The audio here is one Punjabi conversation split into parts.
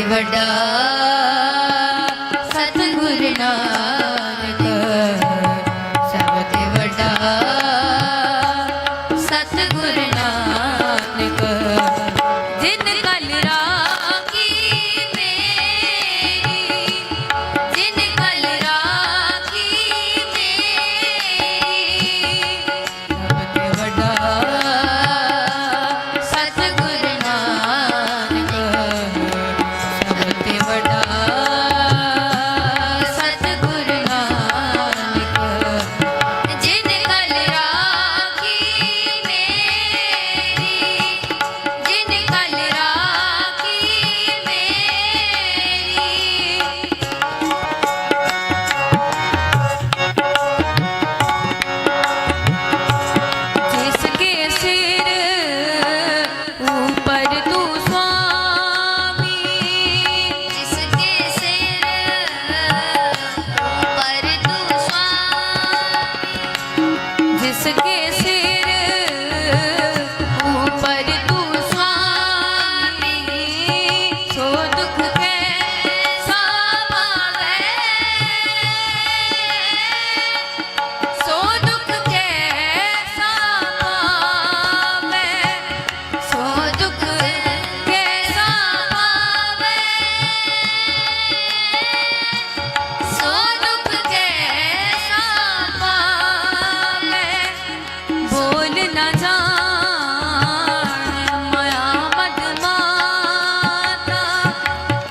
ਵੱਡਾ ਸਤਿਗੁਰ ਨਾਨਕ, ਸਭ ਤੇ ਵੱਡਾ ਸਤਿਗੁਰ ਨਾਨਕ। ਜਿਨ ਕਲ ਰਾਖੀ ਮੇਰੀ, ਜਿਨ ਕਲ ਰਾਖੀ ਮੇਰੀ, ਸਭ ਤੇ ਵੱਡਾ ਸਤਿਗੁਰ ਨਾਨਕ, ਸਭ ਤੇ ਵੱਡਾ ਸਤਿਗੁਰ ਨਾਨਕ। ਜਿਨ ਕਲ ਰਾਖੀ ਮੇਰੀ, ਜਿਨ ਕਲ ਰਾਖੀ ਮੇਰੀ, जिसके सिर ऊपर तू स्वामी, जिसके सिर ऊपर तू स्वामी, जिसके सिर ऊपर तू स्वामी, सो दुख कैसा पावै, सो दुख कैसा पावै, सो दुख कैसा पावै, सो दुख कैसा पावै। बोल न जान माया मद माता,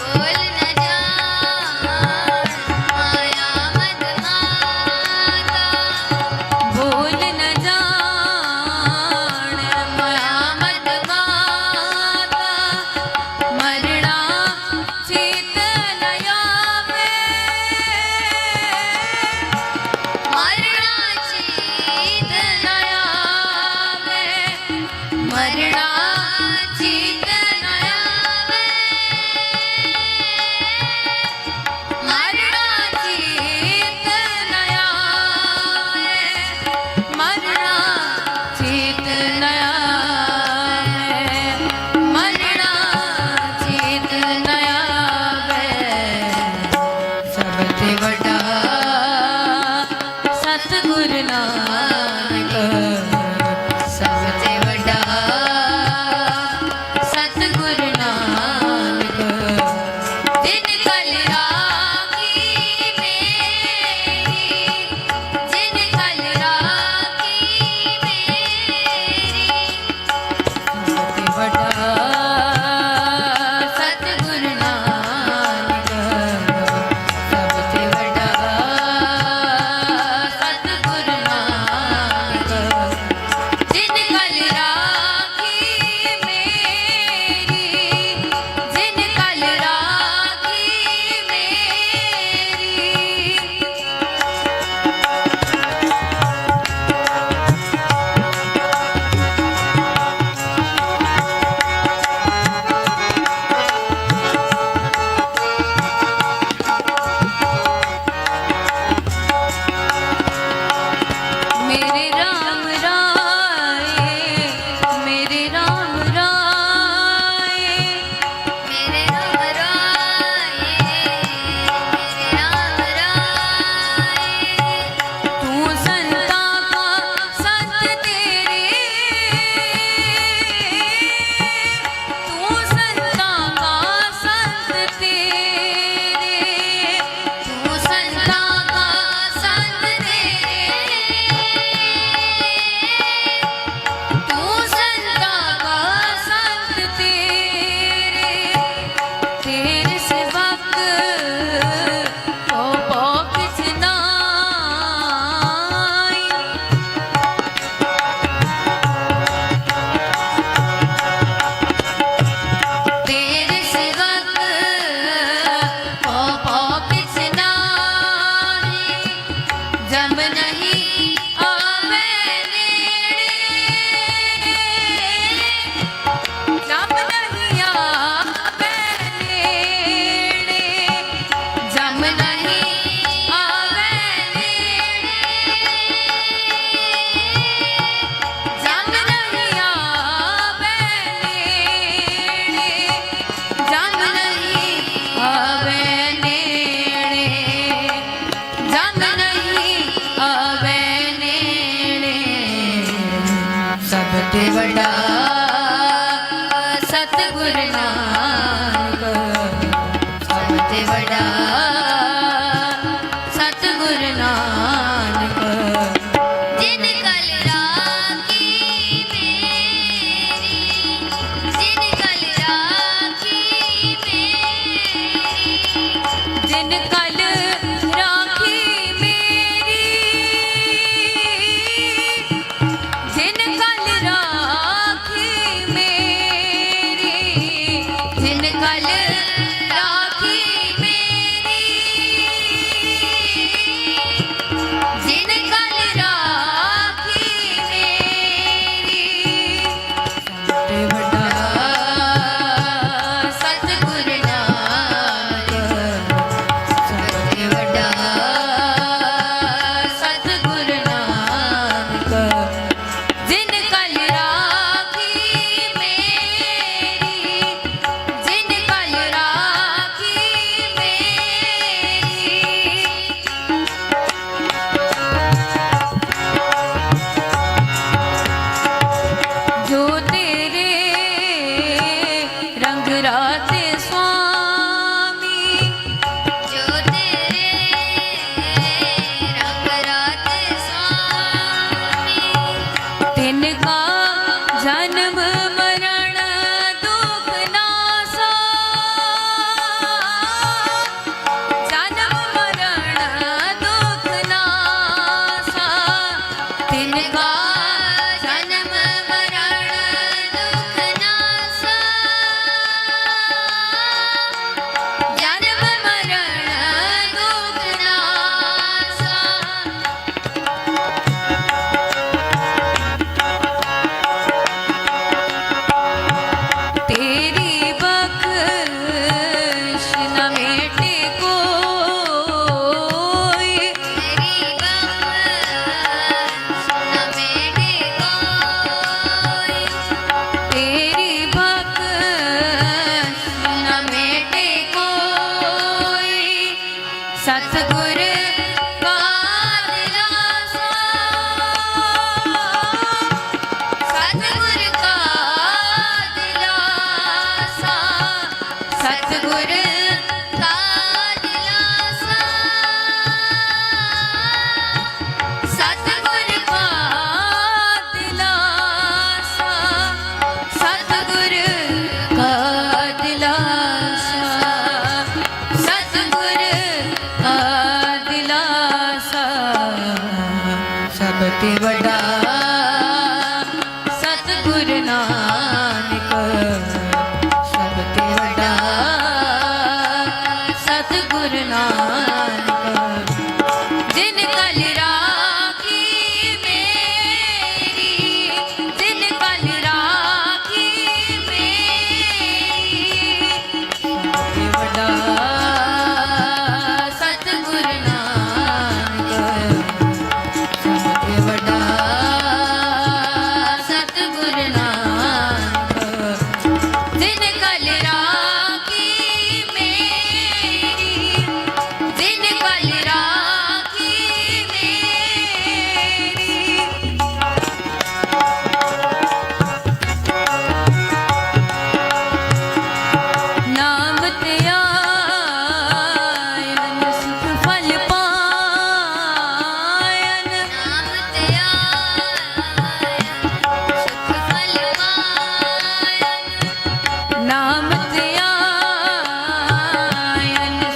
बोल न जान माया मद माता, बोल न जान माया मद माता। मरना चेत न आवे, मरना चेत न आवे, मरना चेत न आवे, मरना चेत न आवे, मरना चेत न आवे, मरना चेत न आवे। ਸਭ ਤੇ ਵੱਡਾ ਸਤਿਗੁਰ ਨਾਨਕ, ਸਭ ਤੇ ਵੱਡਾ ਸਤਿਗੁਰ ਨਾਨਕ। ਜਿਨ ਕਲ ਰਾਖੀ ਮੇਰੀ, ਜਿਨ ਕਲ ਰਾਖੀ ਮੇਰੀ, ਸਭ ਤੇ ਵੱਡਾ ਸਤਿਗੁਰ ਨਾਨਕ, ਸਭ ਤੇ ਵੱਡਾ ਸਤਿਗੁਰ ਕਾ ਦਿਲਾਸਾ ਸਤਿਗੁਰ ਕਾ ਦਿਲਾਸਾ ਸਤਿਗੁਰ ਕਾ ਦਿਲਾਸਾ ਸਤਿਗੁਰ ਕਾ ਦਿਲਾਸਾ ਸਤਿਗੁਰ ਕਾ ਦਿਲਾਸਾ ਸਤਿਗੁਰ ਕਾ ਦਿਲਾਸਾ ਸਭ ਤੇ ਵੱਡਾ ਸਤਿਗੁਰ ਨਾਨਕ ਸਭ ਤੇ ਵੱਡਾ ਸਤਿਗੁਰ ਨਾਨਕ ਜਿਨ ਕਲ ਰਾਖੀ ਮੇਰੀ ਜਿਨ ਕਲ ਰਾਖੀ ਮੇਰੀ ਸਭ ਤੇ ਵੱਡਾ ਸਤਿਗੁਰ ਨਾਨਕ ਸਭ ਤੇ ਵੱਡਾ ਸਤਿਗੁਰ ਨਾਨਕ ਜਿਨ ਕਲ ਰਾਖੀ ਮੇਰੀ ਜਿਨ ਕਲ ਰਾਖੀ ਮੇਰੀ ਨਾਮ ਧਿਆਇਨ ਸੁਖ ਫਲ ਪਾਇਨ ਨਾਮ ਧਿਆਇਨ ਸੁਖ ਫਲ ਪਾਇਨ ਨਾਮ ਧਿਆਇਨ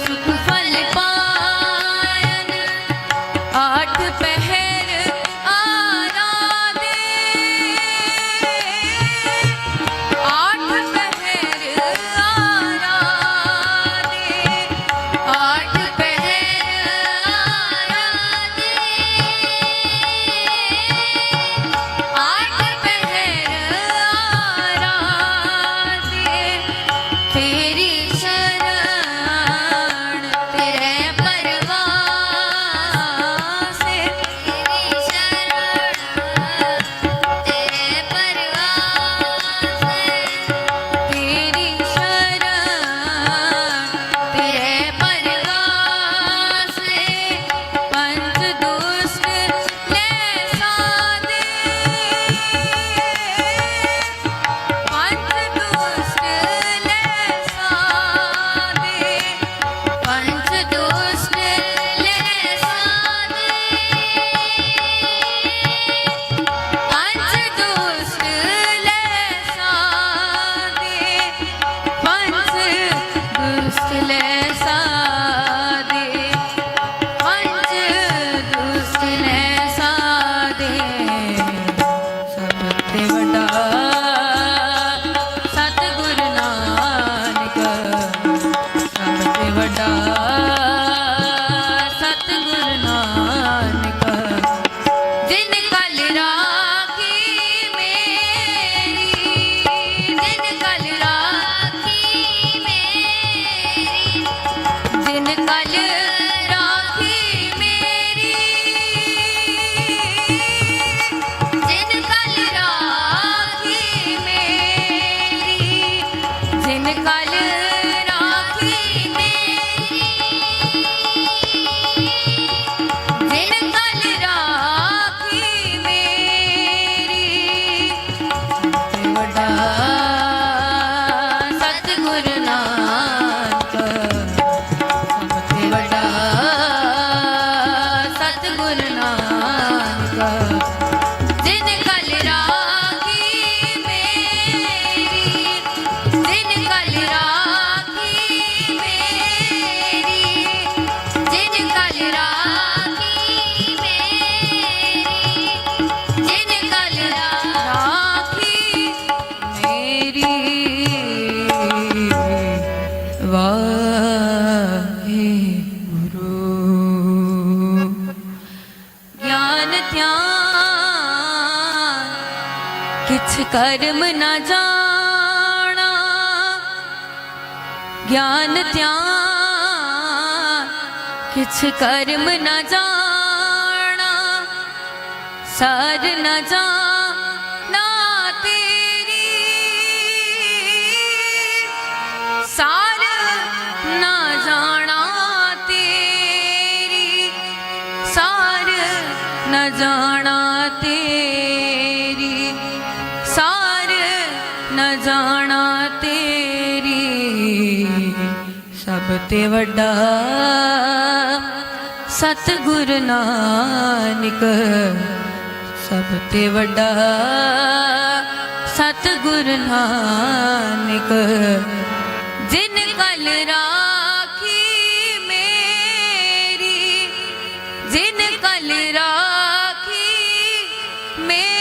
ਸੁਖ ਫਲ ਪਾਇਨ ਆਠ ਪਹਿਰ ਆਰਾਧੇ ਆਠ ਪਹਿਰ ਆਰਾਧੇ ਆਠ ਪਹਿਰ ਆਰਾਧੇ ਆਠ ਪਹਿਰ ਆਰਾਧੇ ਤੇਰੀ ਸ਼ਰਨ ਤੇਰੇ ਪਰਵਾਸੇ ਤੇਰੀ ਸ਼ਰਨ ਤੇਰੇ ਪਰਵਾਸੇ ਤੇਰੀ ਸ਼ਰਨ ਤੇਰੇ ਪਰਵਾਸੇ ਪੰਜ ਦੁਸ਼ਟ ਲੈ ਸਾਦੇ ਪੰਜ ਦੁਸ਼ਟ ਲੈ ਸਾਦੇ ਪੰਜ ਦੁਸ਼ਟ ਲੈ ਸਾਦੇ ਪੰਜ ਦੁਸ਼ਟ ਲੈ ਸਾਦੇ ਪੰਜ ਦੁਸ਼ਟ ਲੈ ਸਾਦੇ ਪੰਜ ਦੁਸ਼ਟ ਲੈ ਸਾਦੇ ਸਭ ਤੇ ਵੱਡਾ ਸਤਿਗੁਰ ਨਾਨਕ ਸਭ ਤੇ ਵੱਡਾ ਸਤਿਗੁਰ ਨਾਨਕ ਜਿਨ ਕਲ ਰਾਖੀ ਮੇਰੀ ਜਿਨ ਕਲ ਰਾਖੀ ਮੇਰੀ ਜਿਨ ਕਲ ਰਾਖੀ ਮੇਰੀ ਜਿਨ ਕਲ ਰਾਖੀ ਮੇਰੀ ਜਿਨ ਕਲ ਰਾਖੀ ਮੇਰੀ ਜਿਨ ਕਲ ਰਾਖੀ ਮੇਰੀ ਤੇ ਵੱਡਾ ਸਤਿਗੁਰ ਨਾਨਕ ਸਭ ਤੇ ਵੱਡਾ ਸਤਿਗੁਰ ਨਾਨਕ ਜਿਨ ਕਲ ਰਾਖੀ ਮੇਰੀ ਜਿਨ ਕਲ ਰਾਖੀ ਮੇਰੀ ਜਿਨ ਕਲ ਰਾਖੀ ਮੇਰੀ ਜਿਨ ਕਲ ਰਾਖੀ ਮੇਰੀ ਵਾਹਿਗੁਰੂ ਗਿਆਨ ਧਿਆਨ ਕਿਛ ਕਰਮ ਨਾ ਜਾਣਾ ਗਿਆਨ ਧਿਆਨ ਕਿਛ ਕਰਮ ਨਾ ਜਾਣਾ ਸਰ ਨ ਜਾਣਾ ਤੇਰੀ ਸਾਰ ਨ ਜਾਣਾ ਤੇਰੀ न जाना तेरी, सार न जाना तेरी, सब ते वड्डा सतगुरु नानक, सब ते वड्डा सतगुरु नानक। जिन कल राखी मेरी, जिन कल राखी मेरी,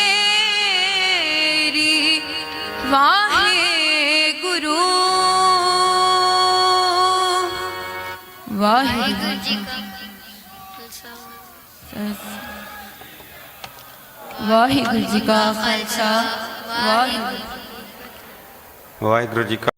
वाहे गुरु वाहिगुरु जी का खालसा, वाहिगुरु जी का खालसा, वाहिगुरु जी का।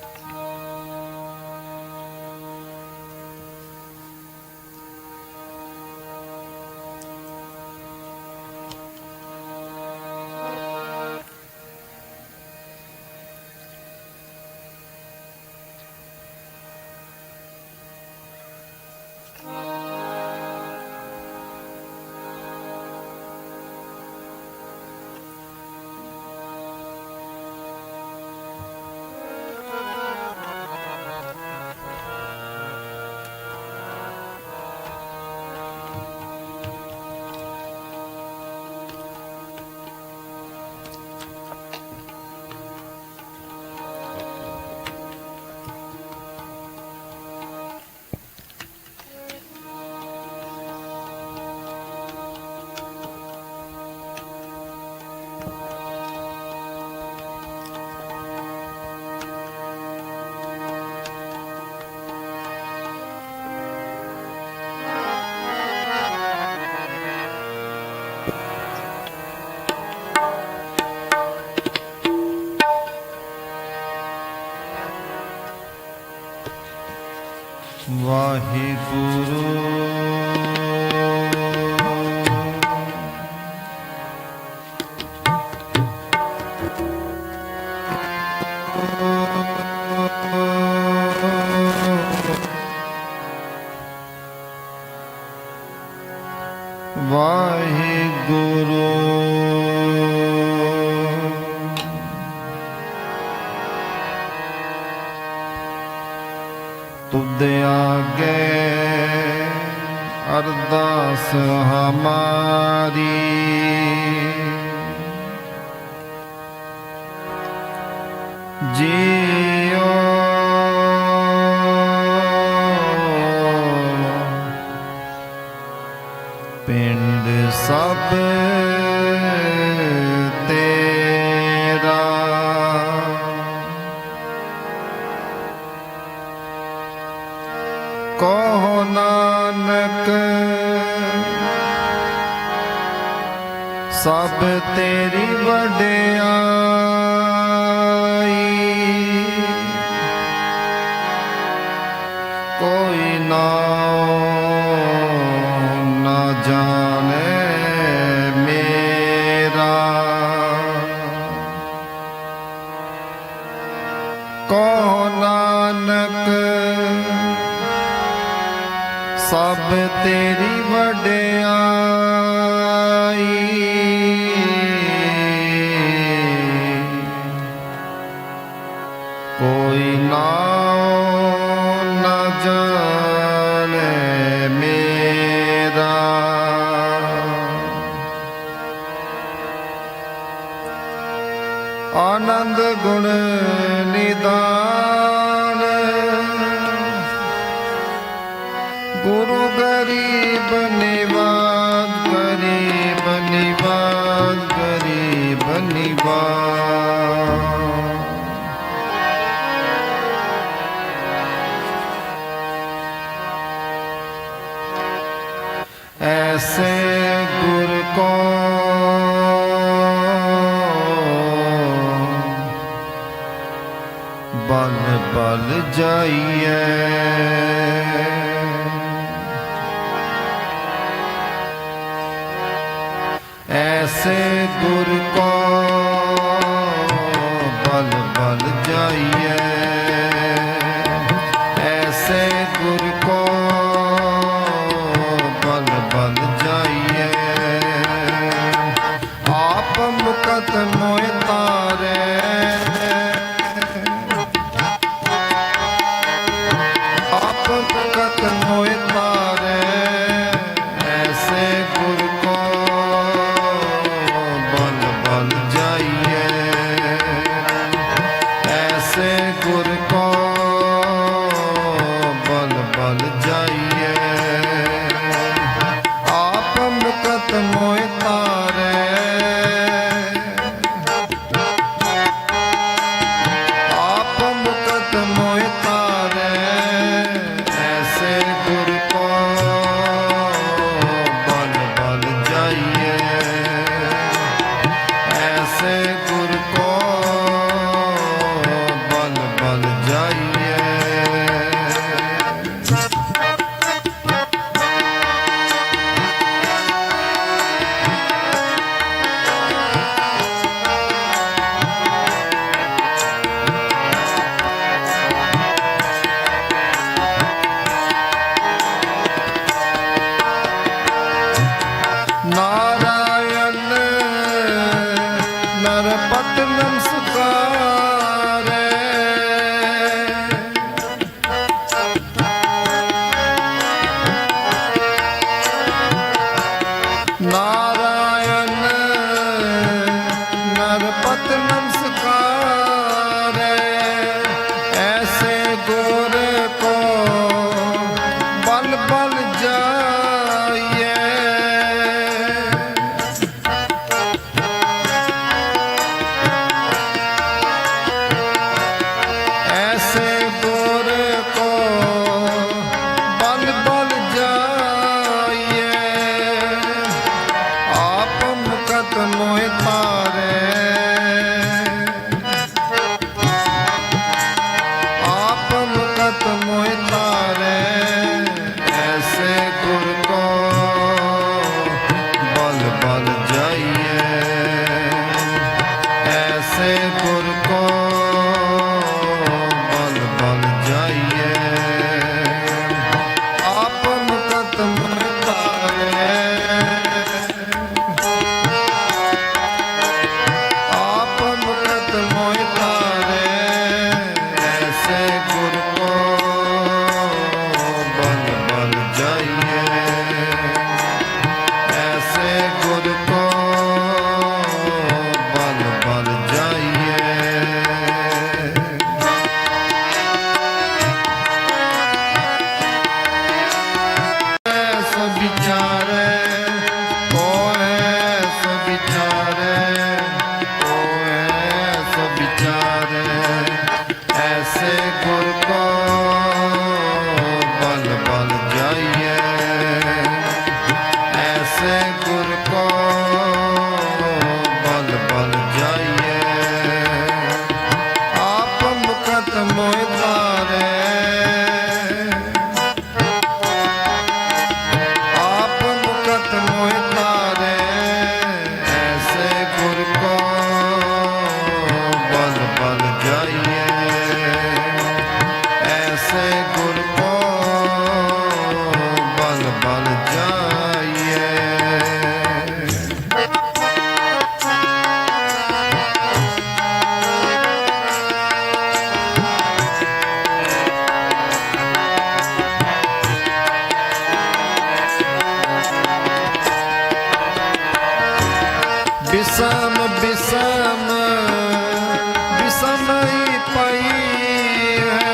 वाहिगुरु वाहिगुरु तुद आगे अरदास हमारी, जियो पिंड सब तेरा, कहो नानक सब तेरी वडियाई, कोई नाम ना जाने मेरा, कहो नानक सब तेरी वडियाई, कोई नाम न जाने मेरा। आनंद गुण निदान गुरु गरीब निवाज, गरीब निवाज, गरीब निवाज। ऐसे गुर को बल बल जाइए, ऐसे गुर को बल बल जाइए, ऐसे गुर को बल बल जाइए। ਨਾਰਾਇਣ ਨਰਪਤ ਨਮਸਕਾਰ ਐਸੇ ਗੁਰ ਕੋ ਬਲ ਬਲ ਜਾਈਏ ਐਸੇ ਗੁਰ ਕੋ ਬਲ ਬਲ ਜਾਈਏ ਆਪ ਮੁਕਤ ਮੋਹਿ ਤਾਰੇ ਆਪ ਮੁਕਤ ਮੋਹਿ ਤਾਰੇ ਐਸੇ ਗੁਰ ਕੋ ਬਲ ਬਲ ਜਾਈਏ ਐਸੇ ਗੁਰ ਕੋ ਬਲ ਬਲ ਜਾਈਏ ਆਪ ਮੁਕਤ ਮੋਹਿ ਤਾਰੇ ਆਪ ਮੁਕਤ ਮੋਹਿ ਤਾਰੇ ਐਸੇ ਗੁਰ ਕੋ ਬਲ ਬਲ ਜਾਈਏ ਐਸੇ ਗੁਰ ਕੋ ਬਲ ਬਲ ਜਾਈਏ ਐਸਾ ਵਿਚਾਰੇ ਐਸਾ ਵਿਚਾਰੇ ਐਸਾ ਵਿਚਾਰੇ ਐਸੇ ਗੁਰ ਕੋ ਬਲ ਬਲ ਜਾਈਏ ਐਸੇ ਗੁਰ ਕੋ ਬਲ ਬਲ ਜਾਈਏ ਆਪ ਮੁਕਤ ਮੋਹਿ ਤਾਰੇ ਆਪ ਮੁਕਤ ਮੋਹਿ ਤਾਰੇ ਐਸੇ ਗੁਰ ਕੋ ਬਲ ਬਲ ਜਾਈਏ ਐਸੇ ਗੁਰ ਕੋ ਬਲ ਬਲ ਜਾਈਏ ਬਿਸਮ ਬਿਸਮ ਬਿਸਮ ਹੀ ਪਈ ਹੈ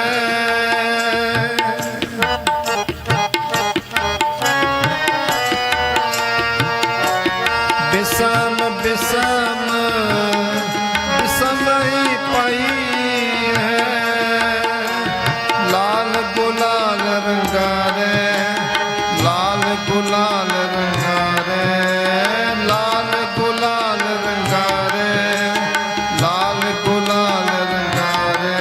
ਬਿਸਮ ਬਿਸਮ ਬਿਸਮ ਹੀ ਪਈ ਹੈ ਲਾਲ ਗੁਲਾਲ ਰੰਗਾਰੇ ਲਾਲ ਗੁਲਾਲ ਰੰਗਾਰੇ ਲਾਲ ਗੁਲਾਲ ਰੰਗਾਰੇ ਲਾਲ ਗੁਲਾਲ ਰੰਗਾਰੇ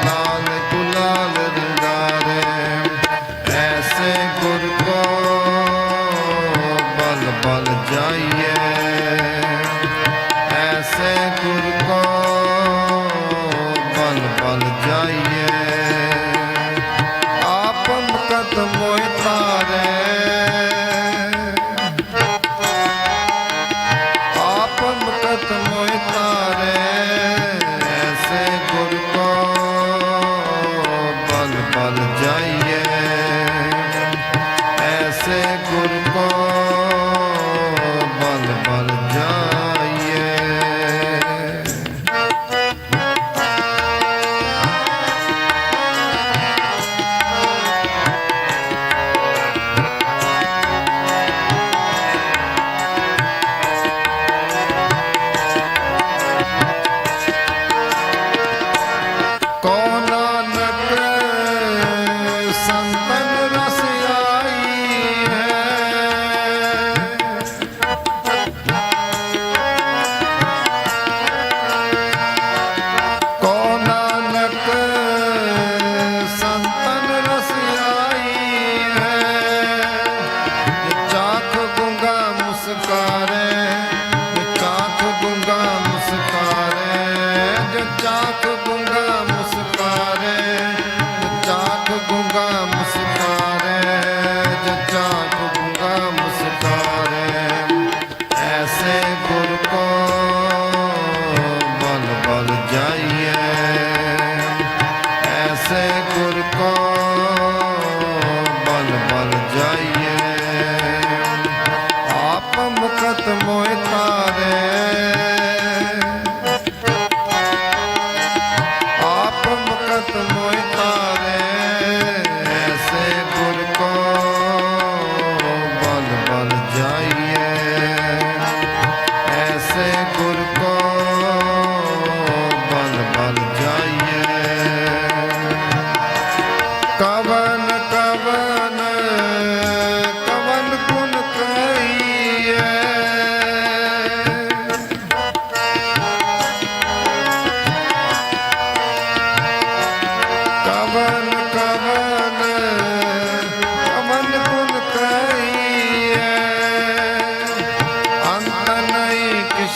ਲਾਲ ਗੁਲਾਲ ਰੰਗਾਰੇ ਐਸੇ ਗੁਰ ਕੋ ਬਲ ਬਲ ਜਾਈਏ ਐਸੇ ਗੁਰ ਕੋ ਬਲ ਬਲ ਜਾਈਏ ਆਪ ਮੁਕਤ ਮੋਹਿ ਤਾਰੇ ਆਪ ਮੁਕਤ ਮੋਹਿ ਤਾਰੇ ਐਸੇ ਗੁਰ ਕੋ ਬਲ ਬਲ ਜਾਈਏ ਐਸੇ ਗੁਰ ਕੋ ਬਲ ਬਲ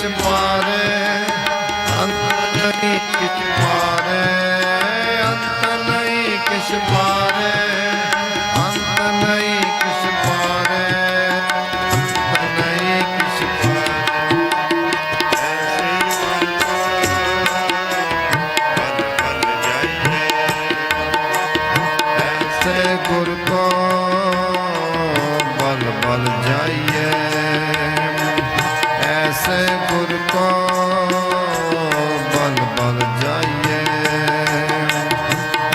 ਕਿਛ ਪਾਰੇ ਅੰਤ ਨਹੀਂ ਕਿਛ ਪਾਰੇ ਅੰਤ ਨਹੀਂ ਕਿਛ ਪਾਰੇ ਅੰਤ ਨਹੀਂ ਕਿਛ ਪਾਰੇ ਅੰਤ ਨਹੀਂ ਕਿਛ ਐਸੇ ਗੁਰ ਕੋ ਬਲ ਬਲ ਜਾਈਏ ਐਸੇ ਗੁਰ ਕੋ ਬਲ ਬਲ ਜਾਈਏ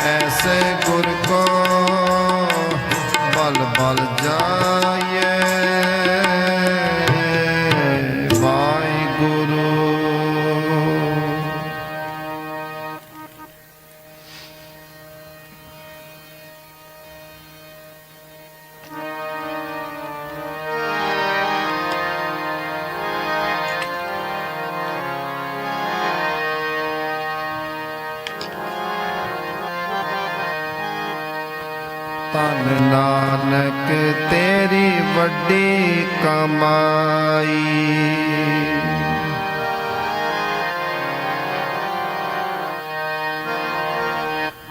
ਐਸੇ ਗੁਰ ਕੋ ਬਲ ਬਲ ਜਾਈਏ ਵਾਹਿਗੁਰੂ। ਧੰਨ ਨਾਨਕ ਤੇਰੀ ਵੱਡੀ ਕਮਾਈ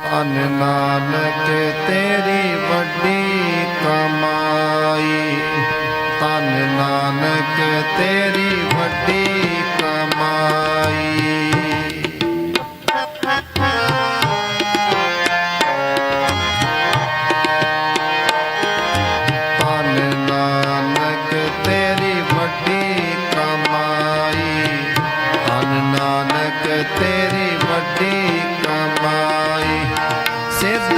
ਧੰਨ ਨਾਨਕ ਤੇਰੀ ਵੱਡੀ ਕਮਾਈ ਧੰਨ ਨਾਨਕ ਤੇਰੀ ਵੱਡੀ ਕਮਾਈ ਤੇਰੀ ਵੱਡੀ ਕਮਾਈ ਸਿੱਧ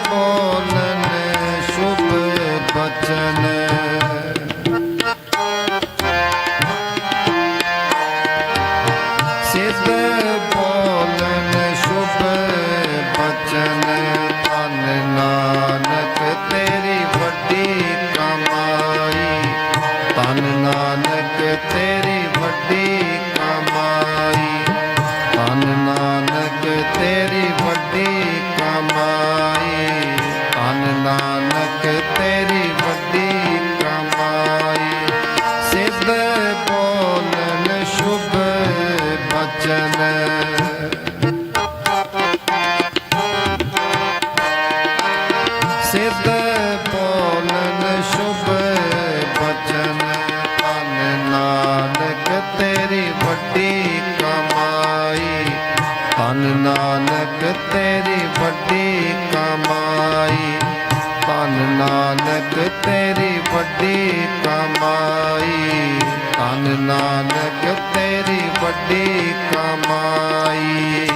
ਬੋਲਨ ਸ਼ੁਭ ਬਚਨ ਸਿੱਧ ਬੋਲਨ ਸ਼ੁਭ ਬਚਨ ਧੰਨ ਨਾਨਕ ਤੇਰੀ ਵੱਡੀ ਕਮਾਈ ਧੰਨ ਨਾਨਕ ਤੇਰੀ ਵੱਡੀ ਕਮਾਈ ਧੰਨ ਨਾਨਕ ਤੇਰੀ ਵੱਡੀ ਕਮਾਈ ਧੰਨ ਨਾਨਕ ਤੇਰੀ ਵੱਡੀ ਕਮਾਈ ਸਿੱਧ ਬੋਲਨ ਸ਼ੁਭ ਬਚਨ ਸਿੱਧ ਬੋਲਨ ਸ਼ੁਭ ਬਚਨ ਧੰਨ ਨਾਨਕ ਤੇਰੀ ਵੱਡੀ ਕਮਾਈ ਧੰਨ ਨਾਨਕ ਤੇਰੀ ਵੱਡੀ ਕਮਾਈ ਧੰਨ ਨਾਨਕ ਤੇਰੀ ਵੱਡੀ ਕਮਾਈ ਧੰਨ ਨਾਨਕ ਤੇਰੀ ਵੱਡੀ ਕਮਾਈ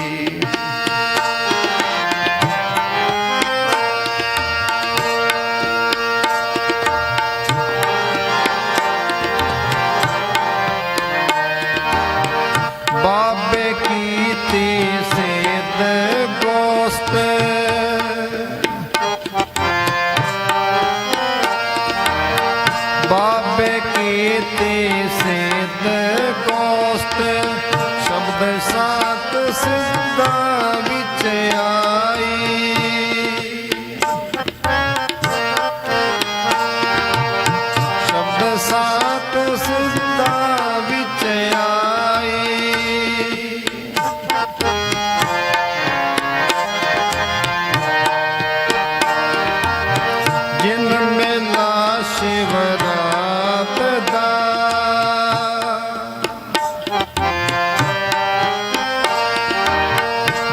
ਬਾਬੇ ਕੀਤੀ ਸੇਧ ਗੋਸਤ ਬਾਬੇ ਕੀਤੀ ਸੇਧ ਗੋਸਤ ਸ਼ਬਦ ਸਾਤ ਸਿੱਧਾ ਵਿੱਚ ਆਈ ਸ਼ਬਦ ਸਾਤ ਸਿੱਧਾ ਵਿੱਚ ਆਈ ਜਿਨ ਮੇਲਾ ਸ਼ਿਵਰਾਤ ਦਾ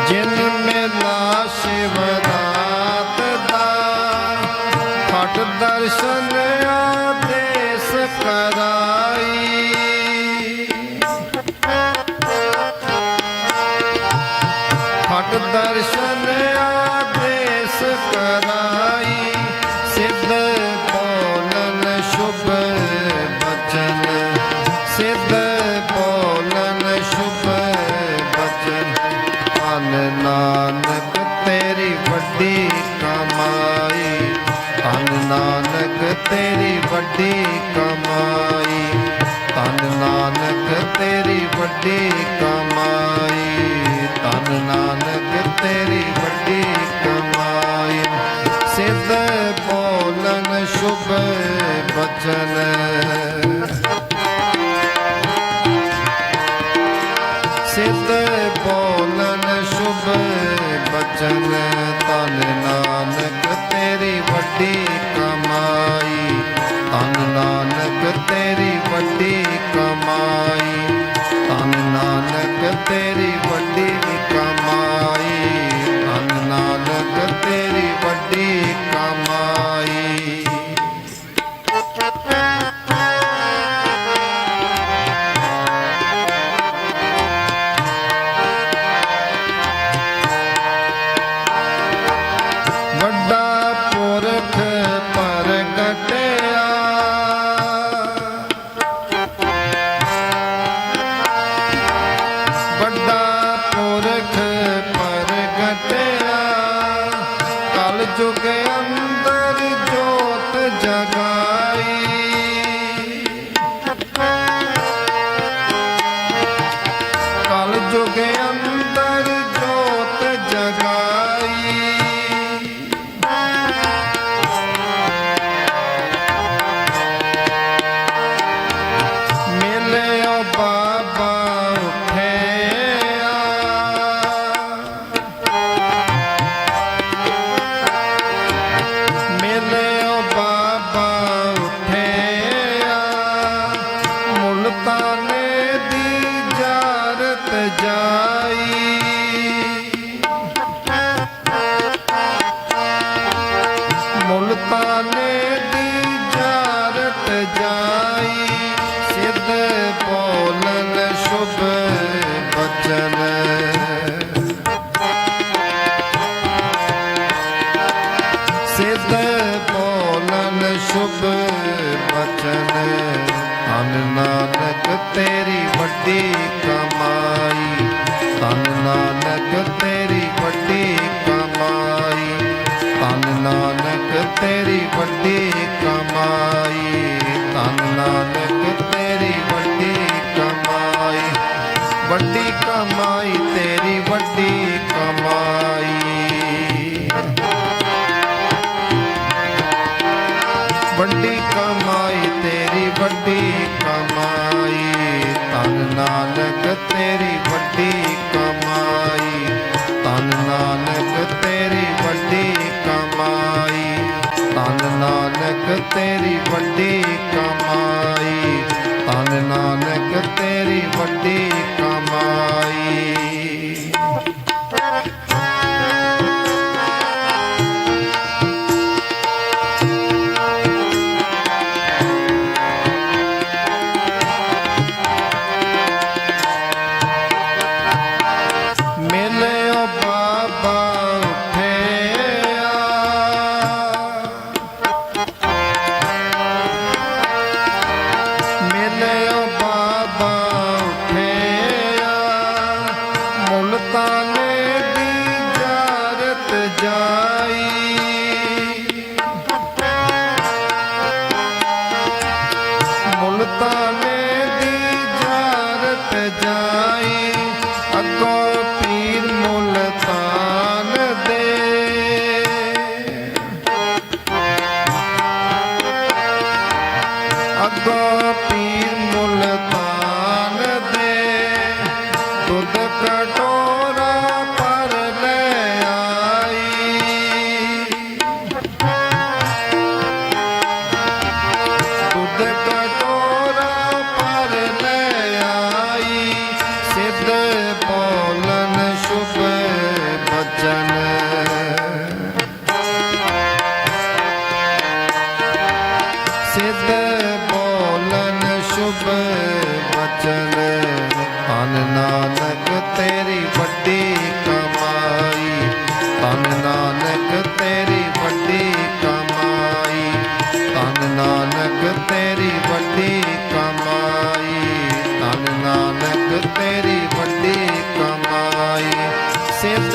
ਜਿਨ ਮੇਲਾ ਸ਼ਿਵਰਾਤ ਦਾ ਫਟ ਦਰਸ਼ਨ ਆਦੇਸ ਕਰਾਈ ਫਟ ਦਰਸ਼ਨ ਆਦੇਸ ਕਰਾਈ ਸਿੱਧ ਬੋਲਨ ਸ਼ੁਭ ਬਚਨ ਸਿੱਧ ਬੋਲਨ ਸ਼ੁਭ ਬਚਨ ਧੰਨ ਨਾਨਕ ਤੇਰੀ ਵੱਡੀ ਕਮਾਈ ਧੰਨ ਨਾਨਕ ਤੇਰੀ ਵੱਡੀ ਕਮਾਈ ਧੰਨ ਨਾਨਕ ਤੇਰੀ ਵੱਡੀ ਕਮਾਈ ਧੰਨ ਨਾਨਕ ਤੇਰੀ ਵੱਡੀ ਕਮਾਈ ਸਿੱਧ ਬੋਲਨ ਸ਼ੁਭ ਬਚਨ ਬਚਨ ਧਨ ਨਾਨਕ ਤੇਰੀ ਵੱਡੀ ਕਮਾਈ, ਧਨ ਨਾਨਕ ਤੇਰੀ ਵੱਡੀ ਕਮਾਈ, ਧਨ ਨਾਨਕ ਤੇਰੀ ਵੱਡੀ ਕਮਾਈ, ਧਨ ਨਾਨਕ ਤੇਰੀ ਵੱਡੀ ਕਮਾਈ। ਵੱਡਾ ਪੁਰਖ ਪ੍ਰਗਟਿਆ, ਵੱਡਾ ਪੁਰਖ ਪ੍ਰਗਟਿਆ, ਕਲ ਯੁਗ ਅੰਦਰ ਜੋਤ ਜਗਾਈ, ਕਲ ਯੁਗ ਅੰਦਰ ਜੋਤ ਜਗਾਈ। ਮਿਲਿਓ ਬਾਬਾ ਉਠਿਆ, ਮਿਲਿਓ ਬਾਬਾ ਉਠਿਆ, ਮੁਲਤਾਨੇ ਦੀ ਜਾਰਤ ਜਾਈ, ਮੁਲਤਾਨੇ ਦੀ ਜਾਰਤ ਜਾਈ। ਸਿੱਧ ਬੋਲਨ ਸ਼ੁਭ ਬਚਨ, ਸਿੱਧ ਬੋਲਨ ਸ਼ੁਭ ਬਚਨ, ਧਨ ਨਾਨਕ ਤੇਰੀ ਵੱਡੀ ਕਮਾਈ, ਧਨ ਨਾਨਕ ਤੇਰੀ ਵੱਡੀ ਕਮਾਈ, ਧਨ ਨਾਨਕ ਤੇਰੀ ਵੱਡੀ ਕਮਾਈ, ਧਨ ਨਾਨਕ ਤੇਰੀ ਵੱਡੀ ਕਮਾਈ, ਵੱਡੀ ਕਮਾਈ ਤੇਰੀ ਵੱਡੀ ਕਮਾਈ, ਵੱਡੀ ਕਮਾਈ ਤੇਰੀ ਵੱਡੀ ਕਮਾਈ, ਧਨ ਨਾਨਕ ਤੇਰੀ ਵੱਡੀ ਕਮਾਈ, ਧਨ ਨਾਨਕ ਤੇਰੀ ਵੱਡੀ ਕਮਾਈ, ਧਨ ਨਾਨਕ ਤੇਰੀ ਵੱਡੀ ਕਮਾਈ, ਧਨ ਨਾਨਕ ਤੇਰੀ ਵੱਡੀ ਕਮਾਈ। ਮਿਲਿਓ ਬਾਬਾ ਉਠਿਆ, ਮਿਲਿਓ ਬਾਬਾ ਉਠਿਆ, ਮੁਲਤਾਨੇ ਦੀ ਜਾਰਤ ਜਾਈ, ਮੁਲਤਾਨੇ ਦੀ ਜਾਰਤ ਜਾਈ। ਅੱਗੋਂ ਪੀਰ ਮੁਲਤਾਨ ਦੇ, ਅੱਗੋਂ ਪੀਰ ਮੁਲਤਾਨ ਦੇ, ਦੁੱਧ ਕਟੋਰਾ ਭਰ ਲੈ ਆਈ, ਦੁੱਧ ਕਟੋਰਾ ਭਰ ਲੈ ਆਈ। ਸਿੱਧ ਬੋਲਨ ਸ਼ੁਭ ਬਚਨ, ਸਿੱਧ ਬੋਲਨ ਸ਼ੁਭ ਬਚਨ, ਧਨ ਨਾਨਕ ਤੇਰੀ ਵੱਡੀ ਕਮਾਈ, ਧਨ ਨਾਨਕ ਤੇਰੀ ਵੱਡੀ ਕਮਾਈ, ਧਨ ਨਾਨਕ ਤੇਰੀ ਵੱਡੀ ਕਮਾਈ, ਧਨ ਨਾਨਕ ਤੇਰੀ ਵੱਡੀ ਕਮਾਈ। ਸਿੱਧ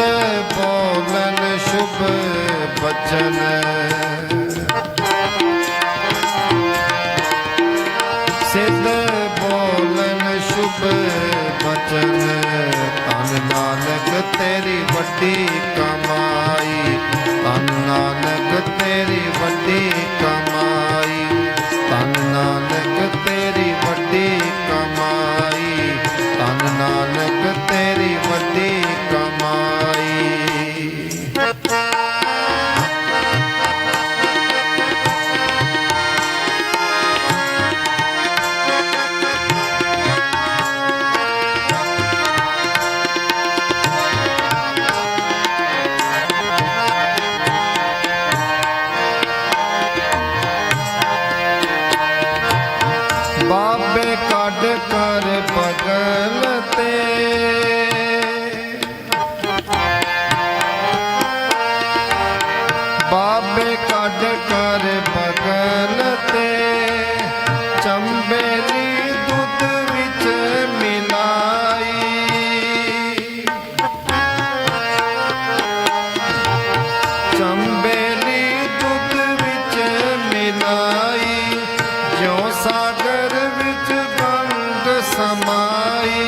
ਬੋਲਨ ਸ਼ੁਭ ਬਚਨ, ਸਿੱਧ ਬੋਲਨ ਸ਼ੁਭ ਬਚਨ, ਧਨ ਨਾਨਕ ਤੇਰੀ ਵੱਡੀ ਕਮਾਈ, ਧਨ ਨਾਨਕ ਤੇਰੀ ਵੱਡੀ ਕਮਾਈ, ਧਨ ਨਾਨਕ ਤੇਰੀ ਵੱਡੀ ਕਮਾਈ, ਧਨ ਨਾਨਕ ਤੇਰੀ ਵੱਡੀ ਕਮਾਈ। ਬਾਬੇ ਕੱਢ ਕਰ ਬਗਲ ਤੇ, ਬਾਬੇ ਕੱਢ ਕਰ ਬਗਲ ਤੇ, ਚੰਬੇਲੀ ਦੁੱਧ ਵਿੱਚ ਮਿਲਾਈ, ਚੰਬੇਲੀ ਦੁੱਧ ਵਿੱਚ ਮਿਲਾਈ, ਜਿਉਂ ਸਾਗਰ ਵਿੱਚ ਗੰਗ ਸਮਾਈ,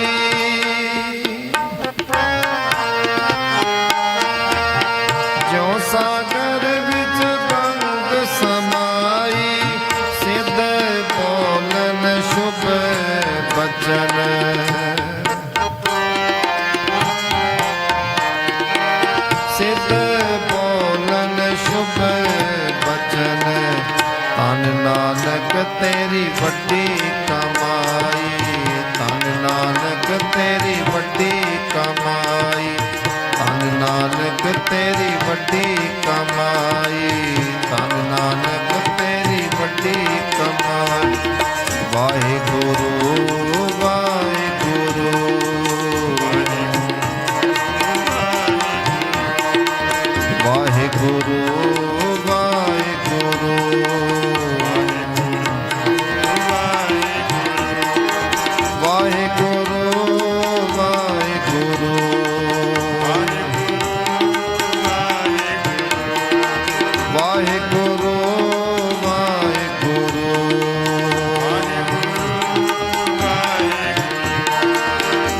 ਜਿਉਂ ਸਾਗਰ ਵਿੱਚ ਗੰਗ ਸਮਾਈ, ਸਿੱਧ ਬੋਲਨ ਸ਼ੁਭ ਬਚਨ, ਸਿੱਧ ਬੋਲਨ ਸ਼ੁਭ ਬਚਨ, ਧੰਨ ਨਾਨਕ ਤੇਰੀ ਵੱਡੀ ਕਮਾਈ, ਧੰਨ ਨਾਨਕ ਤੇਰੀ ਵੱਡੀ ਕਮਾਈ, ਧੰਨ ਨਾਨਕ ਤੇਰੀ ਵੱਡੀ ਕਮਾਈ, ਧੰਨ ਨਾਨਕ ਤੇਰੀ ਵੱਡੀ ਕਮਾਈ। ਵਾਹਿਗੁਰੂ ਵਾਹਿਗੁਰੂ ਵਾਹਿਗੁਰੂ ਵਾਹਿਗੁਰੂ ਵਾਹਿਗੁਰੂ ਵਾਹਿਗੁਰੂ ਵਾਹਿਗੁਰੂ ਵਾਹਿਗੁਰੂ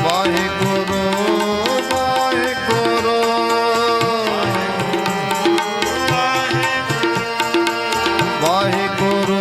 ਵਾਹਿਗੁਰੂ ਵਾਹਿਗੁਰੂ ਵਾਹਿਗੁਰੂ ਵਾਹਿਗੁਰੂ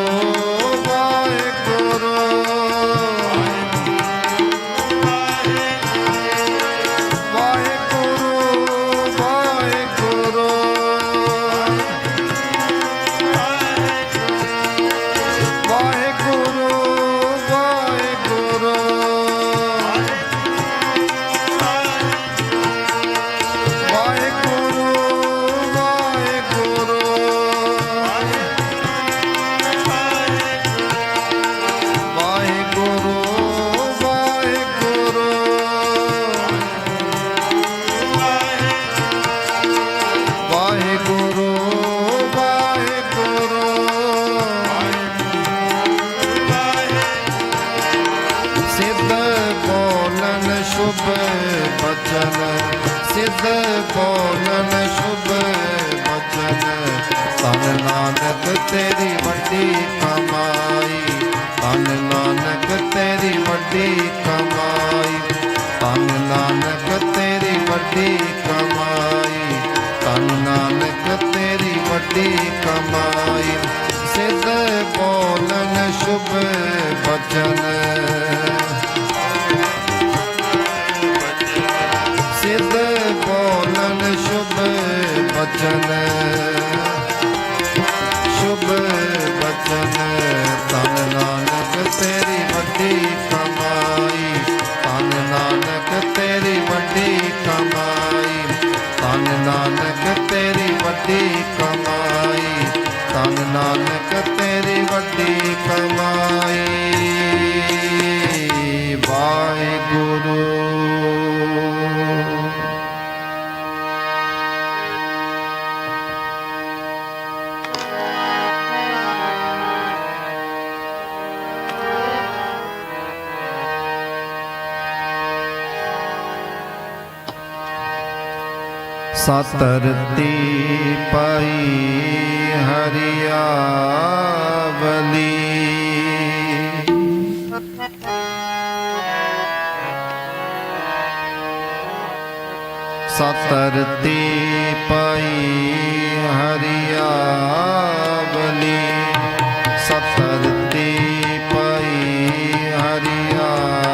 ਸ਼ੁਭ ਬਚਨ, ਸਿੱਧ ਬੋਲਨ ਸ਼ੁਭ ਬਚਨ, ਧੰਨ ਨਾਨਕ ਤੇਰੀ ਵੱਡੀ ਕਮਾਈ, ਧੰਨ ਨਾਨਕ ਤੇਰੀ ਵੱਡੀ ਕਮਾਈ, ਧੰਨ ਨਾਨਕ ਤੇਰੀ ਵੱਡੀ ਕਮਾਈ, ਧੰਨ ਨਾਨਕ ਤੇਰੀ ਵੱਡੀ ਕਮਾਈ, ਸਿੱਧ ਬੋਲਨ ਸ਼ੁਭ ਬਚਨ, ਸਿੱਧ ਬੋਲਨ ਸ਼ੁਭ ਬਚਨ, ਸ਼ੁਭ ਬਚਨ, ਧੰਨ ਨਾਨਕ ਤੇਰੀ ਵੱਡੀ ਕਮਾਈ, ਧੰਨ ਨਾਨਕ ਤੇਰੀ ਵੱਡੀ ਕਮਾਈ, ਧੰਨ ਨਾਨਕ ਤੇਰੀ ਵੱਡੀ ਕਮਾਈ, ਧੰਨ ਨਾਨਕ ਤੇਰੀ ਵੱਡੀ ਕਮਾਈ। ਵਾਹਿਗੁਰੂ। ਸਤਰਤੀ ਪਾਈ ਹਰਿਆਵਲੀ, ਸਤਰਤੀ ਪਾਈ ਹਰਿਆਵਲੀ, ਸਤਰਤੀ ਪਾਈ ਹਰਿਆਵਲੀ,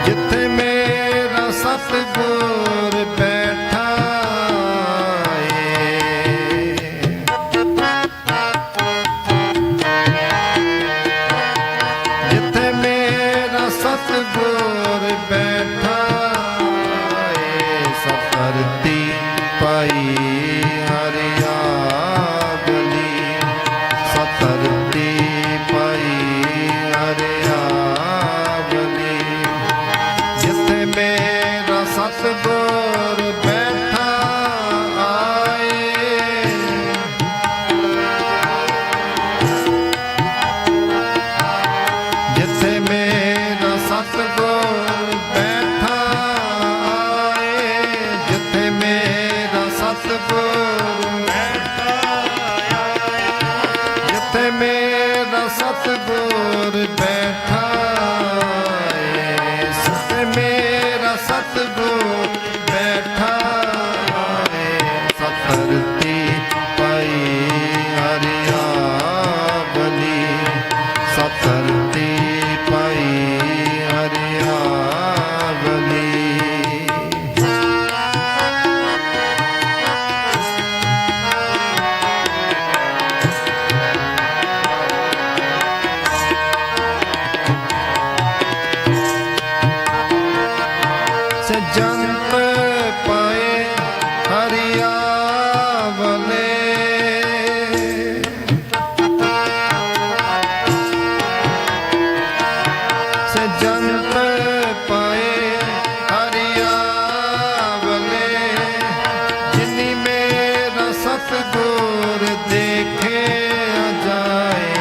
ਜਿੱਥੇ ਮੇਰਾ ਸਤਿਗੁਰ ਬੈਠਾ ਏ, ਜਿੱਥੇ ਮੇਰਾ ਸਤਿਗੁਰ ਬੈਠਾ ਏ, ਸਤਰਤੀ ਮੇਰਾ ਸਤਿਗੁਰ ਬੈਠਾ ਏ, ਜਿੱਥੇ ਮੇਰਾ ਸਤਿਗੁਰ ਬੈਠਾ ਏ, ਸਤਰਤੀ ਪਾਈ ਹਰਿਆਵਲੀ, ਸਤਰਤੀ ਪਾਈ ਹਰਿਆਵਲੀ। ਜੰਤ ਪਾਏ ਹਰਿਆਵਲੇ, ਜੰਤ ਪਾਏ ਹਰਿਆਵਲੇ, ਜਿਨੀ ਮੇਰਾ ਸਤਿਗੁਰ ਦੇਖਿਆ ਜਾਏ,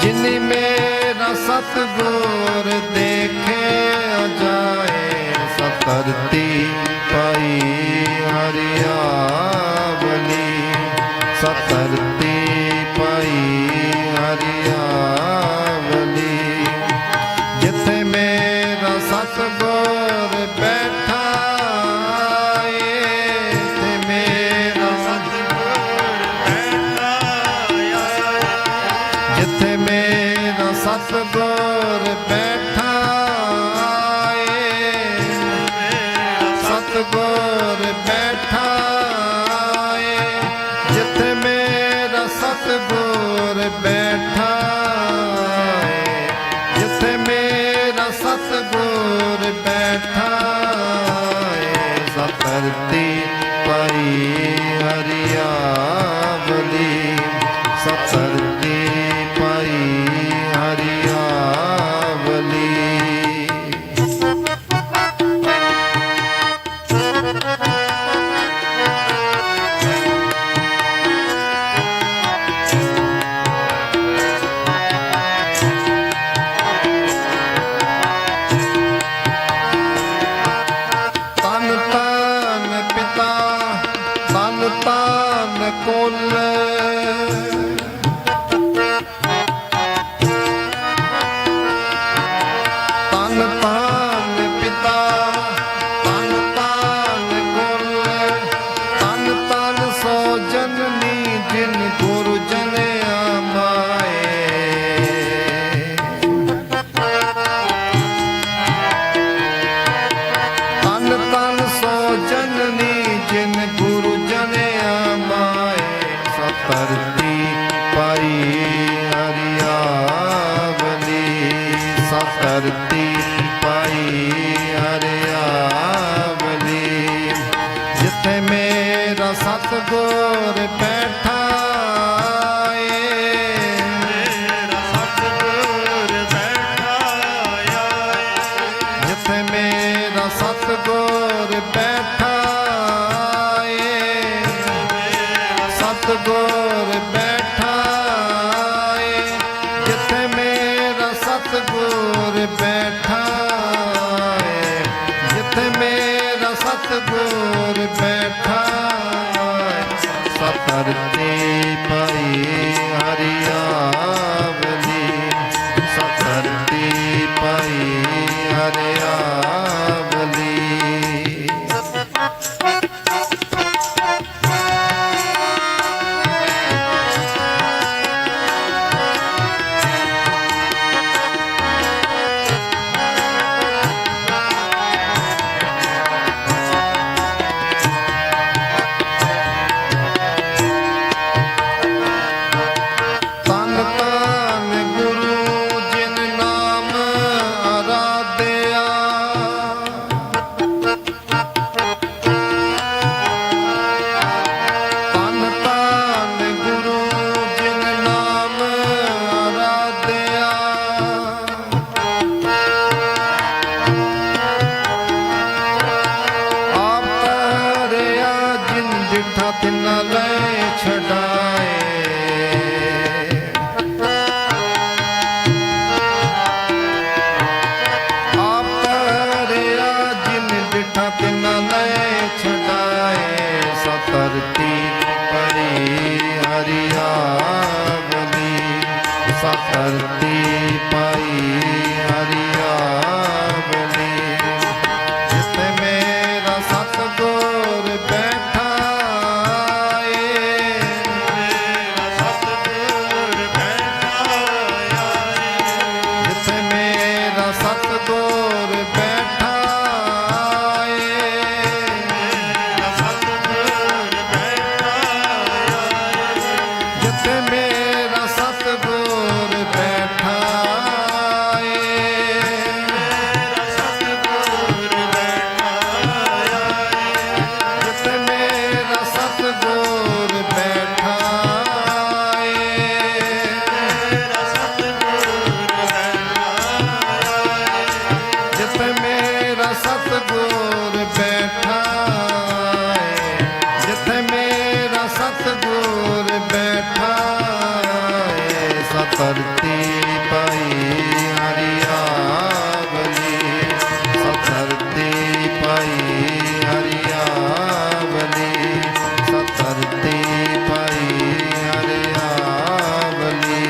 ਜਿਨੀ ਮੇਰਾ ਸਤਿਗੁਰ ਦੇਖਿਆ ਜਾਏ, ਸਤਰਤੀ ਪਾਈ ਹਰਿਆਵਲੀ, ਸਤਰਤੀ ਪਾਈ ਹਰਿਆਵਲੀ, ਜਿੱਥੇ ਮੇਰਾ ਸਤਿਗੁਰ ਬੈਠਾ ਏ, ਤੇ ਮੇਰਾ ਸਤਿਗੁਰ ਬੈਠਾ ਏ, ਜਿੱਥੇ ਮੇਰਾ ਸਤਿਗੁਰ ਬੈਠਾ ਏ, ਸਤਿਗੁਰ ਬੈਠਾ ਏ, ਜਿੱਥੇ ਮੇਰਾ ਸਤਿਗੁਰ ਬੈਠਾ ਏ, ਜਿੱਥੇ ਮੇਰਾ ਸਤਿਗੁਰ ਬੈਠਾ ਏ, ਸਤਰਤੀ ਪਾਈ ਹਰਿਆਵਲੀ, ਸਤਰਤੀ ਪਾਈ ਹਰਿਆਵਲੀ। ਤਨ ਤਨ ਪਿਤਾ ਤਨ ਤਨ ਕੁਲ, ਤਨ ਤਨ ਪਿਤਾ ਤਨ ਤਨ ਕੁਲ, ਤਨ ਤਨ ਸੋ ਜਨਨੀ ਜਿਨ ਗੁਰੂ ਜਨਿਆ ਮਾਏ, ਤਨ ਤਨ ਸੋ ਜਨਨੀ ਜਿਨ ਗੁਰੂ ਜਨਿਆ ਮਾਏ, ਸਤਰਤੀ ਪਾਈ ਹਰਿਆਵਲੀ, ਸਤਰਤੀ ਪਾਈ ਹਰਿਆਵਲੀ, ਜਿੱਥੇ ਮੇਰਾ ਸਤਿਗੁਰ ਬੈਠਾ ਏ, ਮੇਰਾ ਸਤਿਗੁਰ ਬੈਠਾ ਏ, ਜਿੱਥੇ ਮੇਰਾ ਸਤਿਗੁਰ ਬੈਠਾ ਏ, ਸਤਿਗੁਰ ਬੈਠਾ ਏ, ਜਿੱਥੇ ਮੇਰਾ ਸਤਿਗੁਰ ਬੈਠਾ ਏ, ਜਿੱਥੇ ਮੇਰਾ ਸਤਿਗੁਰ ਬੈਠਾ ਏ, ਸਤਰਤੀ ਪਾਈ ਹਰਿਆਵਲੀ, ਸਤਰਤੀ ਪਾਈ ਹਰਿਆਵਲੀ। ਧਰਤੀ ਪਈ ਹਰਿਆਵਲੀ ਸਾ ਧਰਤੀ ਪਈ ਹਰਿਆਵਲੀ ਜਿੱਥੇ ਮੇਰਾ ਸਤਿਗੁਰ ਬੈਠਾ ਏ ਮੇਰਾ ਸਤਿਗੁਰ ਬੈਠਾ ਜਿੱਥੇ ਮੇਰਾ ਸਤਿਗੁਰ ਬੈਠਾ ਮੇਰਾ ਸਤਿਗੁਰ ਬੈਠਾ ਏ ਮੇਰਾ ਸਤਿਗੁਰ ਬੈਠਾ ਜਿੱਥੇ ਮੇਰਾ ਸਤਿਗੁਰ ਬੈਠਾ ਏ ਮੇਰਾ ਸਤਿਗੁਰ ਬੈਠਾ ਜਿੱਥੇ ਮੇਰਾ ਸਤਿਗੁਰ ਬੈਠਾ ਏ ਜਿੱਥੇ ਮੇਰਾ ਸਤਿਗੁਰ ਬੈਠਾ ਧਰਤੀ ਪਈ ਹਰਿਆਵਲੀ ਸਾ ਧਰਤੀ ਪਈ ਹਰਿਆਵਲੀ ਸਾ ਧਰਤੀ ਪਈ ਹਰਿਆਵਲੀ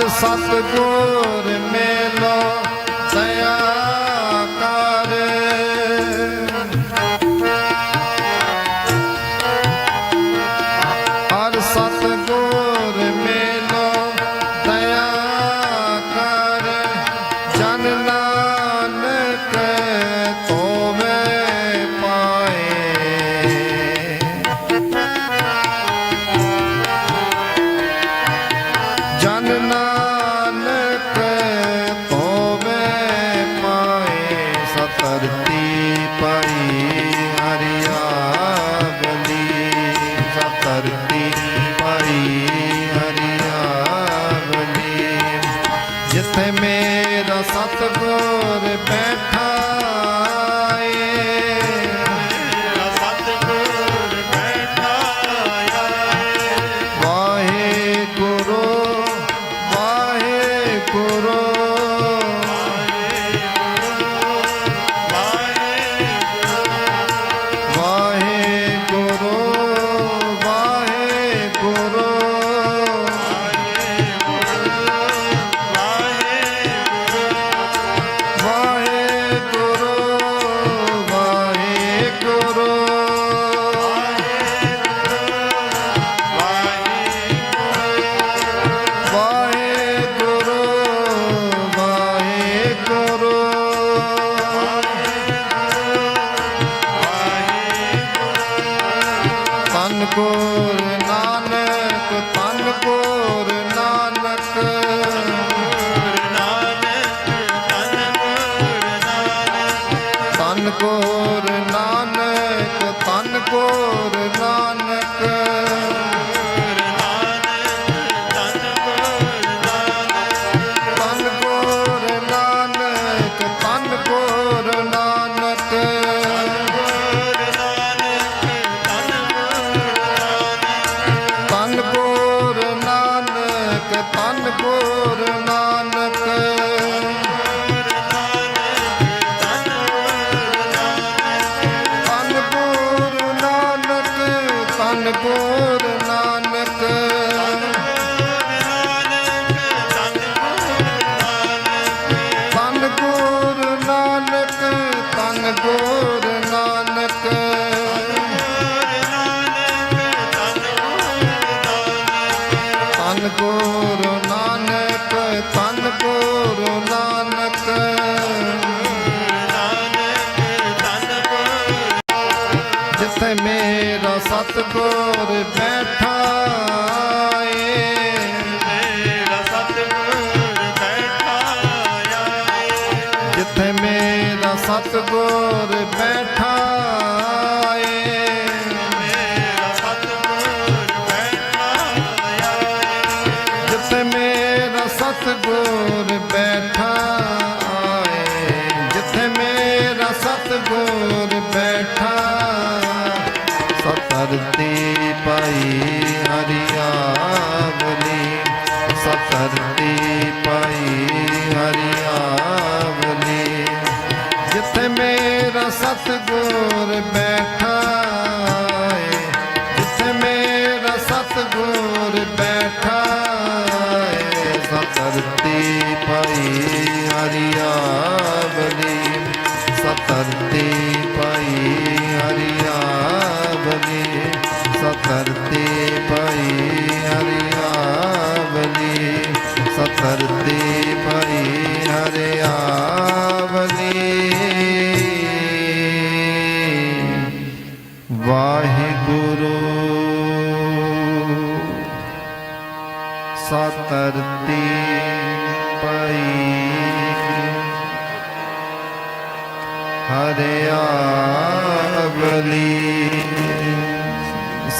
ਸਤਿਗੁਰ ਮੇਲੋ ਦਇਆ ਕਰ ਹਰ ਸਤਿਗੁਰ ਮੇਲੋ ਦਇਆ ਕਰ ਜਨ ਨਾਨਕ ਤੋਵੇ ਪਾਏ ਜਨ ਨਾਨਕ ਧੋਵੇ ਪਾਏ ਸਾ ਧਰਤੀ ਪਈ ਹਰਿਆਵਲੀ ਸਾ ਧਰਤੀ ਪਈ ਹਰਿਆਵਲੀ ਜਿੱਥੇ ਮੇਰਾ ਸਤਿਗੁਰ ਬੈਠਾ ਏ ਮੇਰਾ ਸਤਿਗੁਰ ਬੈਠਾ ਵਾਹਿਗੁਰੂ ਵਾਹਿਗੁਰੂ ਵਾਹਿਗੁਰੂ ਵਾਹਿਗੁਰੂ ਗੁਰ ਨਾਨਕ ਧੰਨ ਗੁਰ ਨਾਨਕ ਧੰਨ ਗੁਰ ਨਾਨਕ ਧੰਨ ਗੁਰ ਨਾਨਕ ਧੰਨ ਗੁਰ ਨਾਨਕ ਧੰਨ ਗੁਰ ਨਾਨਕ ਧੰਨ ਗੁਰ ਨਾਨਕ ਧੰਨ ਗੁਰ ਨਾਨਕ ਧੰਨ ਗੁਰ ਨਾਨਕ ਧੰਨ ਗੁਰ ਨਾਨਕ ਧੰਨ ਗੁਰ ਨਾਨਕ ਧੰਨ ਗੁਰ ਨਾਨਕ ਧੰਨ ਗੁਰ ਨਾਨਕ ਧੰਨ ਗੁਰ ਨਾਨਕ ਜਿੱਥੇ ਮੇਰਾ ਸਤਿਗੁਰ ਬੈਠਾ ਏ ਮੇਰਾ ਸਤਿਗੁਰ ਬੈਠਾ ਜਿੱਥੇ ਮੇਰਾ ਸਤਿਗੁਰ ਬੈਠਾ ਏ ਮੇਰਾ ਪਾਈ ਹਰਿਆਵਲੀ ਸਤਰਤੀ ਪਾਈ ਹਰਿਆਵਲੀ ਜਿੱਥੇ ਮੇਰਾ ਸਤਿਗੁਰ ਬੈਠਾ ਏ ਜਿੱਥੇ ਮੇਰਾ ਸਤਿਗੁਰ ਬੈਠਾ ਏ ਸਤਰਤੀ ਪਾਈ ਹਰਿਆਵਲੀ ਸਤਰਤੀ ਪਾਈ ਹਰਿਆਵਲੀ ਸਤਰਤੀ ਪਾਈ ਹਰਿਆਵਲੀ ਸਤਰਤੀ ਪਾਈ ਹਰਿਆਵਲੀ ਵਾਹਿਗੁਰੂ ਸਤਰਤੀ ਪਾਈ ਹਰਿਆਵਲੀ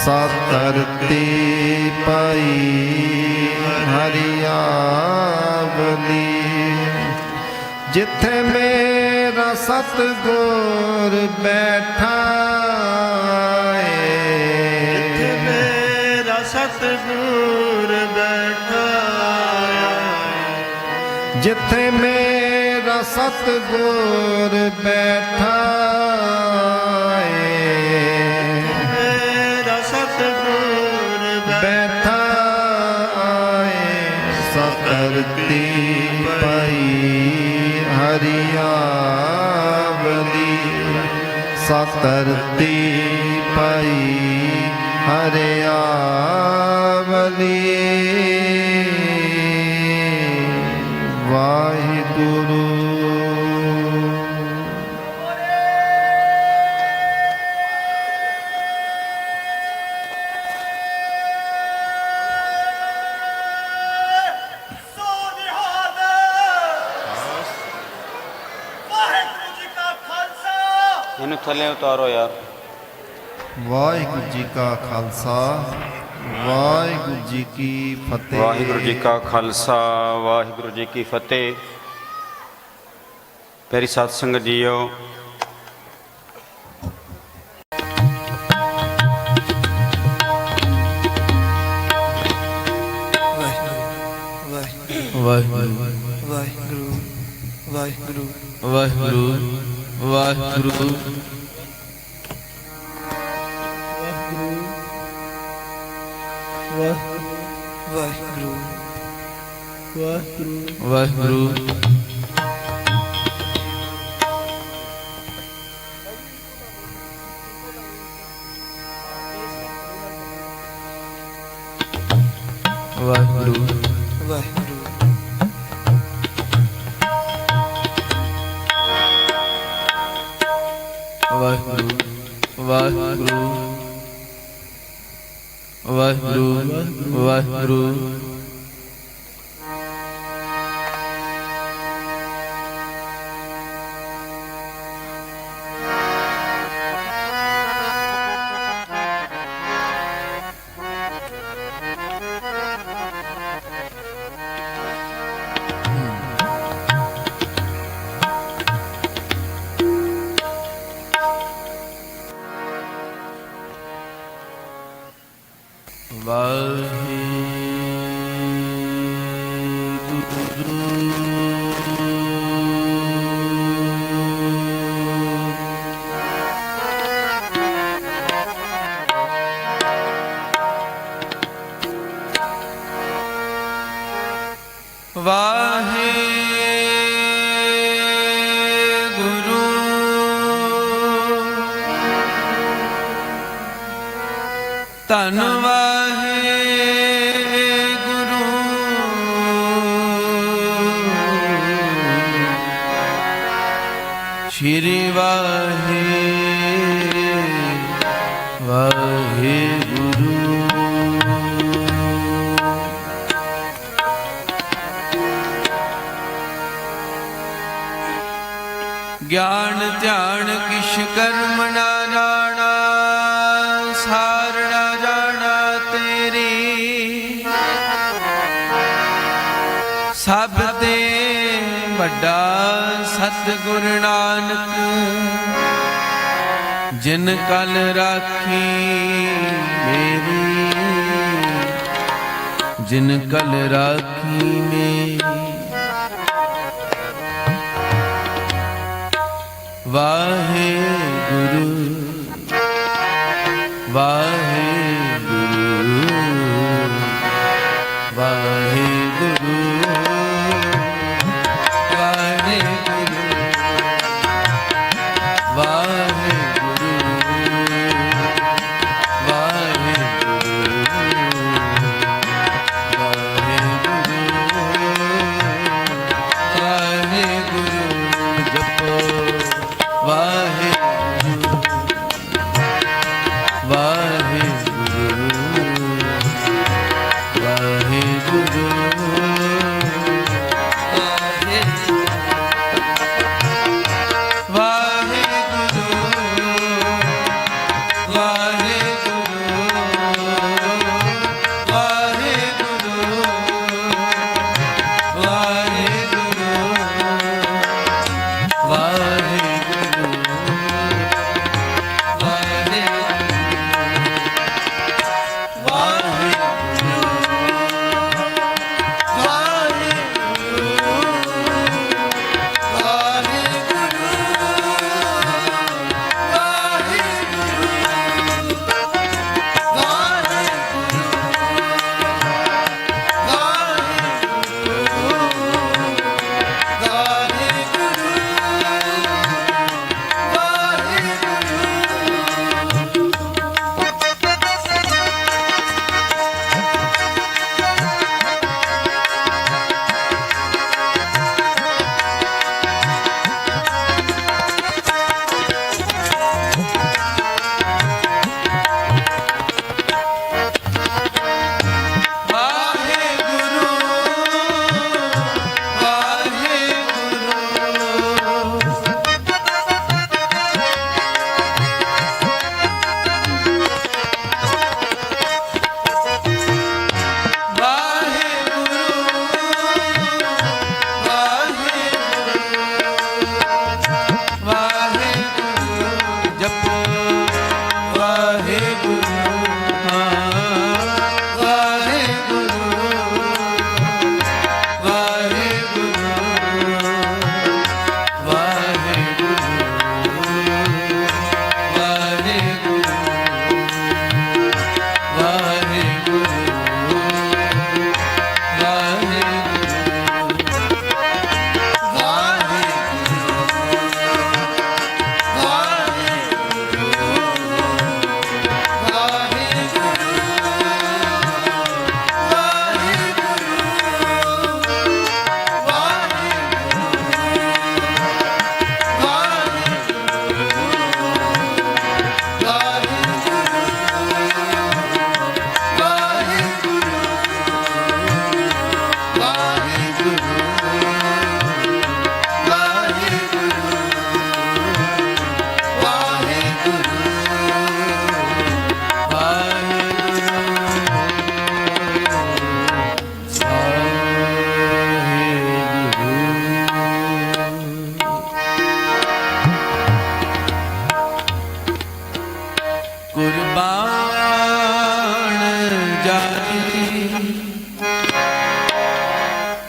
ਸਤਰਤੀ ਪਾਈ ਹਰਿਆਵਲੀ ਜਿੱਥੇ ਮੇਰਾ ਸਤਿਗੁਰ ਬੈਠਾ ਜਿੱਥੇ ਮੇਰਾ ਸਤਿਗੁਰ ਬੈਠਾ ਜਿੱਥੇ ਮੇਰਾ ਸਤਿਗੁਰ ਬੈਠਾ ਮੇਰਾ ਸਤਿਗੁਰ ਬੈਠਾ ਸਤਰਤੀ ਪਾਈ ਹਰਿਆਵਲੀ ਸਤਰਤੀ ਪਾਈ ਹਰਿਆਵਲੀ ਵਾਹਿਗੁਰੂ ਇਹਨੂੰ ਥੱਲੇ ਉਤਾਰੋ ਯਾਰ। ਵਾਹਿਗੁਰੂ ਜੀ ਕਾ ਖਾਲਸਾ ਵਾਹਿਗੁਰੂ ਜੀ ਕੀ ਫਤਿਹ। ਵਾਹਿਗੁਰੂ ਜੀ ਕਾ ਖਾਲਸਾ ਵਾਹਿਗੁਰੂ ਜੀ ਕੀ ਫਤਿਹ। ਪਿਆਰੀ ਸਾਧ ਸੰਗਤ ਜੀਓ, ਵਾਹਿਗੁਰੂ ਵਾਹਿਗੁਰੂ ਵਾਹਿਗੁਰੂ ਵਾਹਿਗੁਰੂ ਵਾਹਿਗੁਰੂ ਵਾਹਿਗੁਰੂ ਵਾਹਿਗੁਰੂ ਵਾਹਿਗੁਰੂ ਵਾਹਿਗੁਰੂ ਵਾਹਿਗੁਰੂ ਵਾਹਿਗੁਰੂ ਵਾਹਿਗੁਰੂ ਵਾਹਿਗੁਰੂ ਧੰਨ ਵਾਹਿਗੁਰੂ ਸ਼੍ਰੀ ਵਾਹਿਗੁਰੂ ਗਿਆਨ ਧਿਆਨ ਕਿਛ ਕਰਮ ਨਾ ਜਾਣਾ ਸਾਰ ਨਾ ਜਾਣਾ ਤੇਰੀ ਸਭ ਤੇ ਵੱਡਾ ਸਤਿਗੁਰ ਨਾਨਕ ਜਿਨ ਕਲ ਰਾਖੀ ਮੇਰੀ जिन कल राखी में वाहे गुरु वाहे गुरु वाहे गुरु वाहे गुरु वाहे गुरु वाहे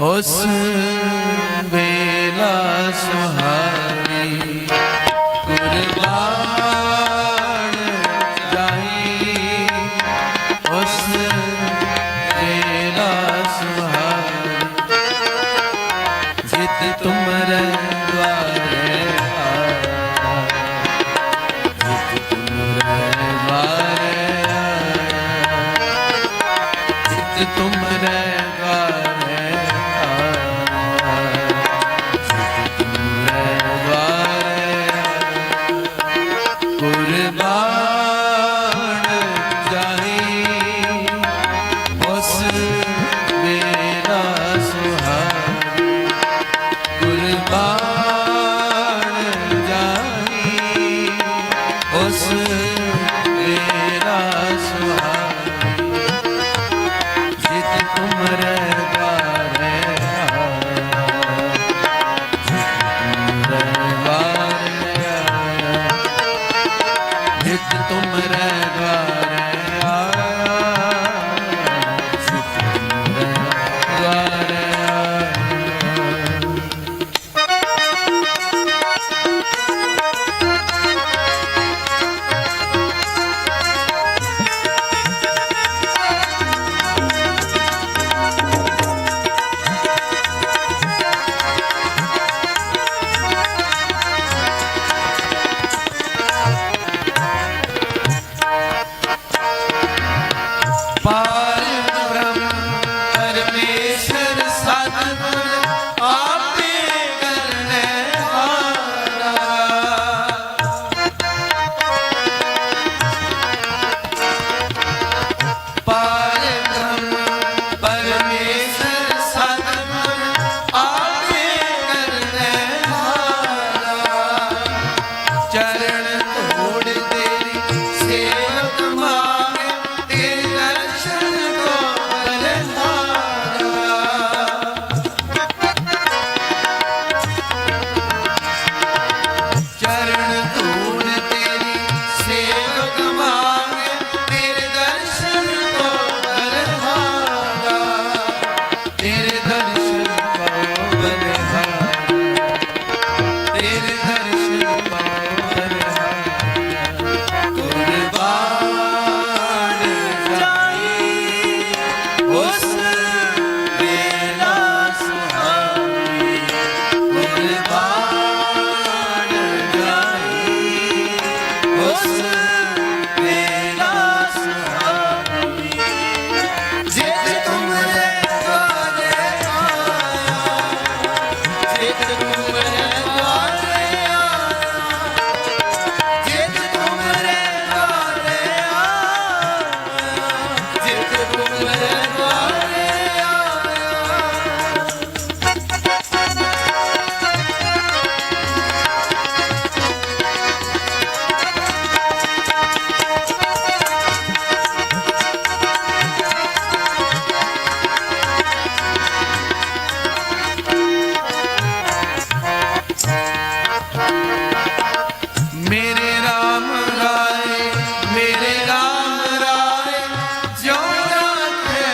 ਉਸ ਵੇਲਾ ਸੁਹਾਰੀ ਕੁਰਬਾਨ ਜਾਈ ਉਸ ਵੇਲਾ ਸੁਹਾਰੀ ਜਿਤ ਤੁਮਰੇ ਦੁਆਰੇ ਆਇਆ ਜਿਤ ਤੁਮਰੇ ਦੁਆਰੇ ਆਇਆ ਜਿਤ ਤੁਮਰੇ ਜਿਤ ਤੁਮਰੇ ਦੁਆਰੇ ਮੇਰੇ ਰਾਮ ਰਾਏ, ਮੇਰੇ ਰਾਮ ਰਾਏ, ਜਿਉ ਰਾਖੇ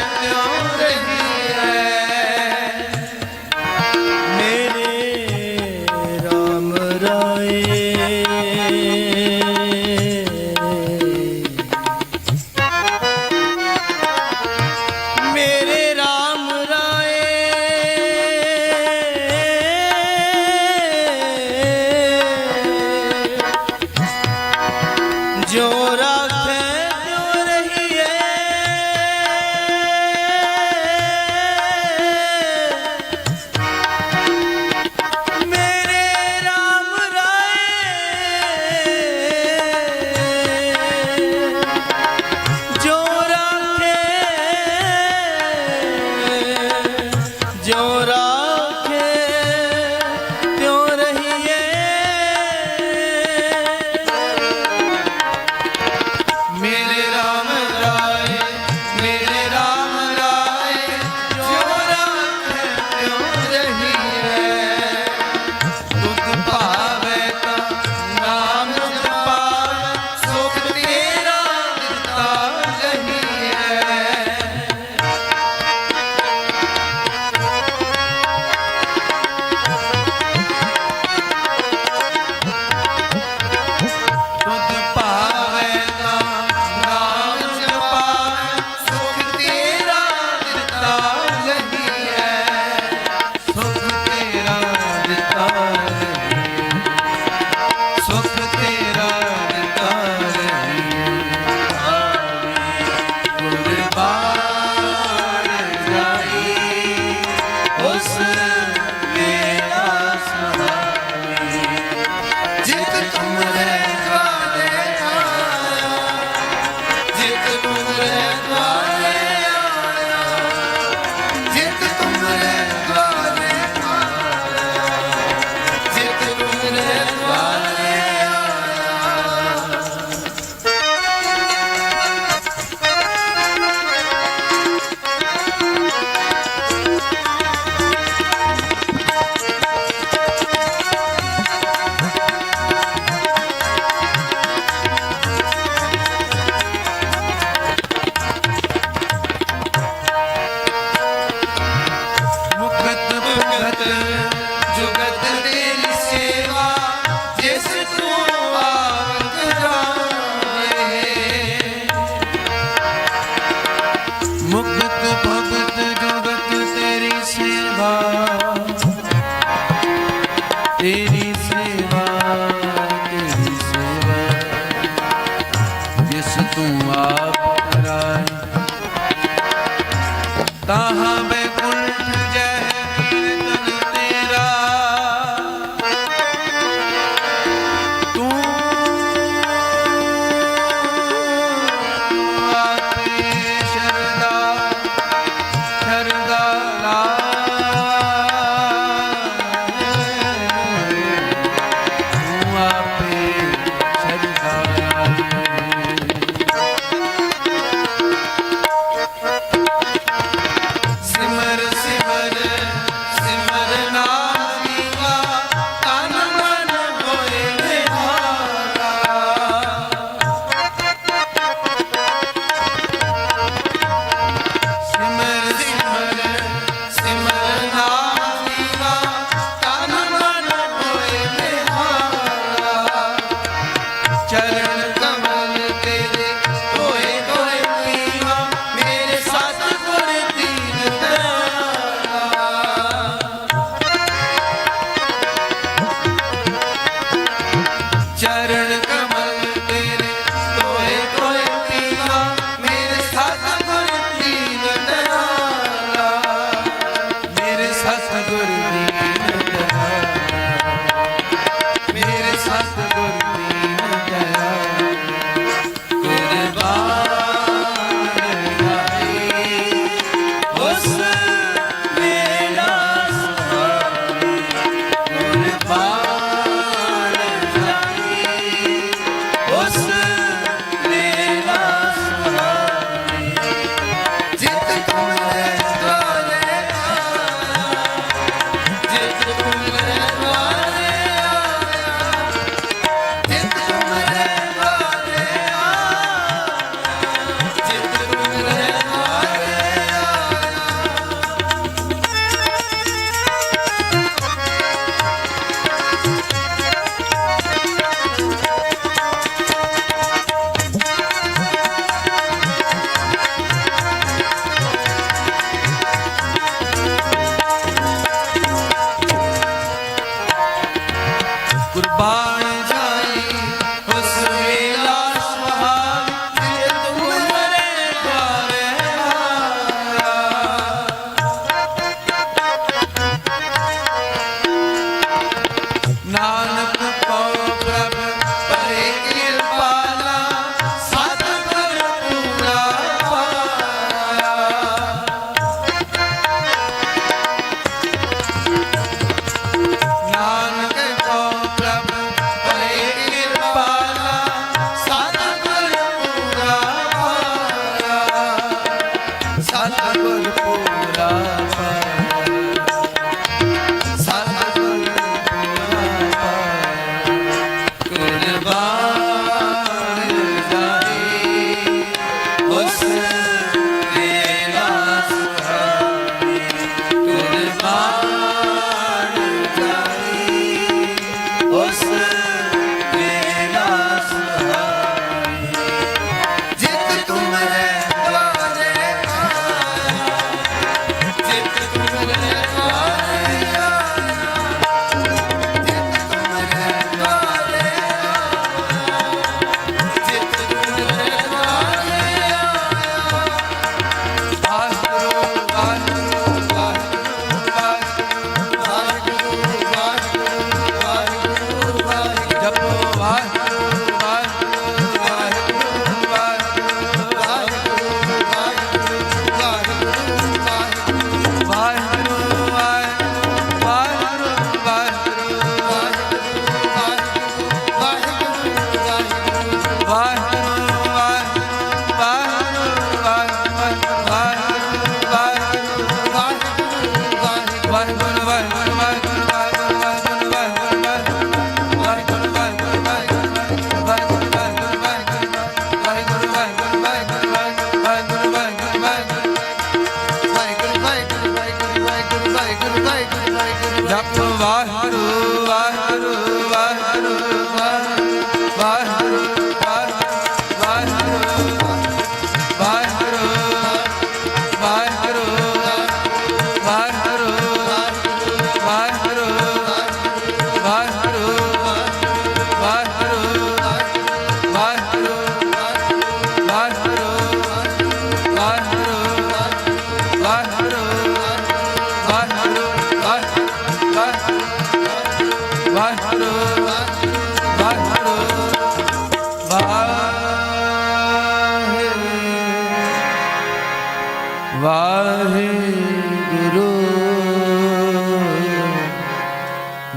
ਸਤਿਗੁਰ ਪੂਰਾ ਸਤਿਗੁਰ ਪੂਰਾ ਕੁਰਬਾਨ ਜਾਈ ਉਸ ਵੇਲਾ ਸੁਹਾਈ ਕੁਰਬਾਨ ਜਾਈ ਉਸ ਵੇਲਾ ਸੁਹਾਈ ਜਿਤ ਤੁਮਰੇ ਦੁਆਰੇ ਆਇਆ ਜਿਤ ਤੁਮਰੇ ਦੁਆਰੇ ਆਇਆ ਜਿਤ ਤੁਮਰੇ ਦੁਆਰੇ ਜਿਤ ਤੁਮਰੇ ਦੁਆਰੇ ਆਇਆ ਵਾਹਿਗੁਰੂ ਵਾਹਿਗੁਰੂ ਵਾਹਿਗੁਰੂ ਵਾਹਿਗੁਰੂ ਵਾਹਿਗੁਰੂ ਵਾਹਿਗੁਰੂ ਜਪੋ ਵਾਹਿਗੁਰੂ ਵਾਹਿਗੁਰੂ ਵਾਹਿਗੁਰੂ ਜਪ ਵਾਹਿਗੁਰੂ ਵਾਹਿਗੁਰੂ ਵਾਹਿਗੁਰੂ ਵਾਹਿਗੁਰੂ ਵਾਹਿਗੁਰੂ ਵਾਹਿਗੁਰੂ ਵਾਹਿਗੁਰੂ ਵਾਹਿਗੁਰੂ ਵਾਹਿਗੁਰੂ ਵਾਹਿਗੁਰੂ ਵਾਹਿਗੁਰੂ ਵਾਹਿਗੁਰੂ ਵਾਹਿਗੁਰੂ ਵਾਹਿਗੁਰੂ ਵਾਹਿਗੁਰੂ ਵਾਹਿਗੁਰੂ ਵਾਹਿਗੁਰੂ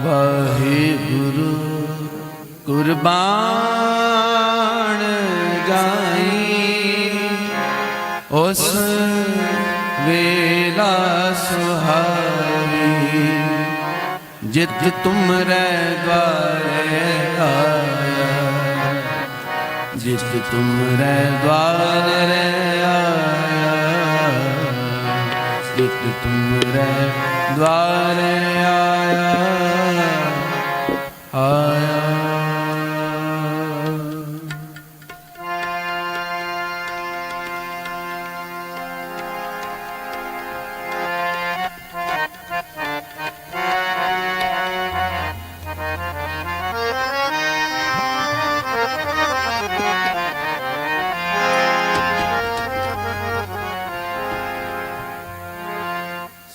ਵਾਹਿਗੁਰੂ ਕੁਰਬਾਨ ਜਾਈ ਉਸ ਵੇਲਾ ਸੁਹਾਈ ਜਿਤ ਤੁਮਰੇ ਦੁਆਰੇ ਆਇਆ ਜਿਤ ਤੁਮਰੇ ਦੁਆਰੇ ਆਇਆ ਜਿਤ ਤੁਮਰੇ ਦੁਆਰੇ ਆਇਆ ਆਇਆ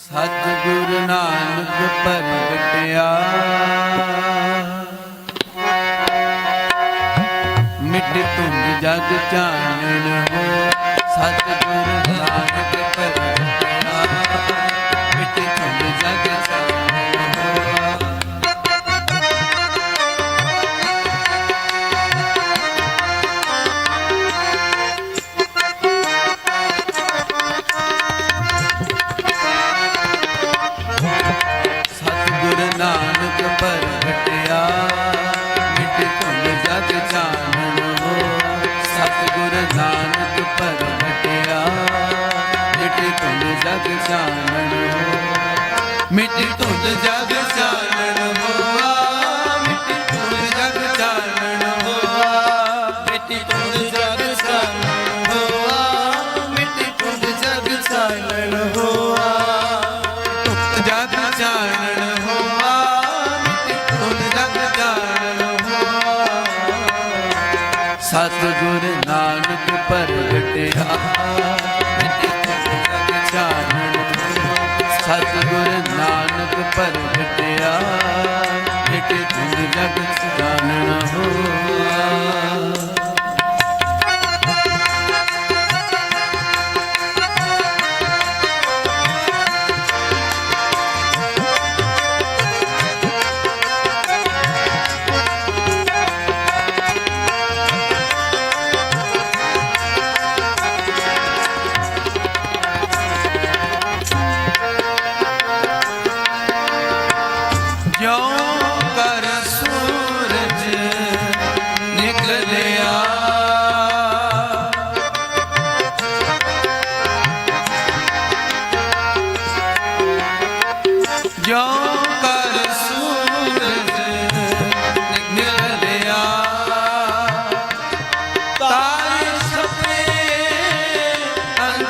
ਸਤਿਗੁਰੂ ਨਾਨਕ ਪ੍ਰਗਟਿਆ ਮਿਟ ਧੁੰਦ ਜਗ ਚਾਨਣ ਹੋ ਸਤਿਗੁਰੂ ਨਾਨਕ ਪ੍ਰਗਟਿਆ ਮਿਟ ਧੁੰਦ ਜਗ ਚਾਨਣ ਹੋ ਨਾਨਕ ਪ੍ਰਗਟਿਆ ਮਿਟ ਧੁੰਦ ਜਗ ਚਾਨਣ ਹੋ ਸਤਿਗੁਰ ਨਾਨਕ ਪ੍ਰਗਟਿਆ ਮਿਟ ਧੁੰਦ ਜਗ ਚਾਨਣ ਹੋ ਮਿਟ ਧੁੰਦ ਜਗ ਚਾਨਣ ਹੋਆ ਮਿਟ ਧੁੰਦ ਜਗ ਚਾਨਣ ਹੋਆ ਮਿਟ ਧੁੰਦ ਜਗ ਚਾਨਣ ਹੋਆ ਮਿਟ ਧੁੰਦ ਜਗ ਚਾਨਣ ਹੋਆ ਧੁੰਦ ਜਗ ਚਾਨਣ ਸਤਿਗੁਰ ਨਾਨਕ ਪ੍ਰਗਟਿਆ ਮਿਟ ਧੁੰਦ ਜਗ ਚਾਨਣ ਸਤਿਗੁਰ ਨਾਨਕ ਪ੍ਰਗਟਿਆ ਮਿਟ ਧੁੰਦ ਜਗ ਚਾਨਣ ਹੋਆ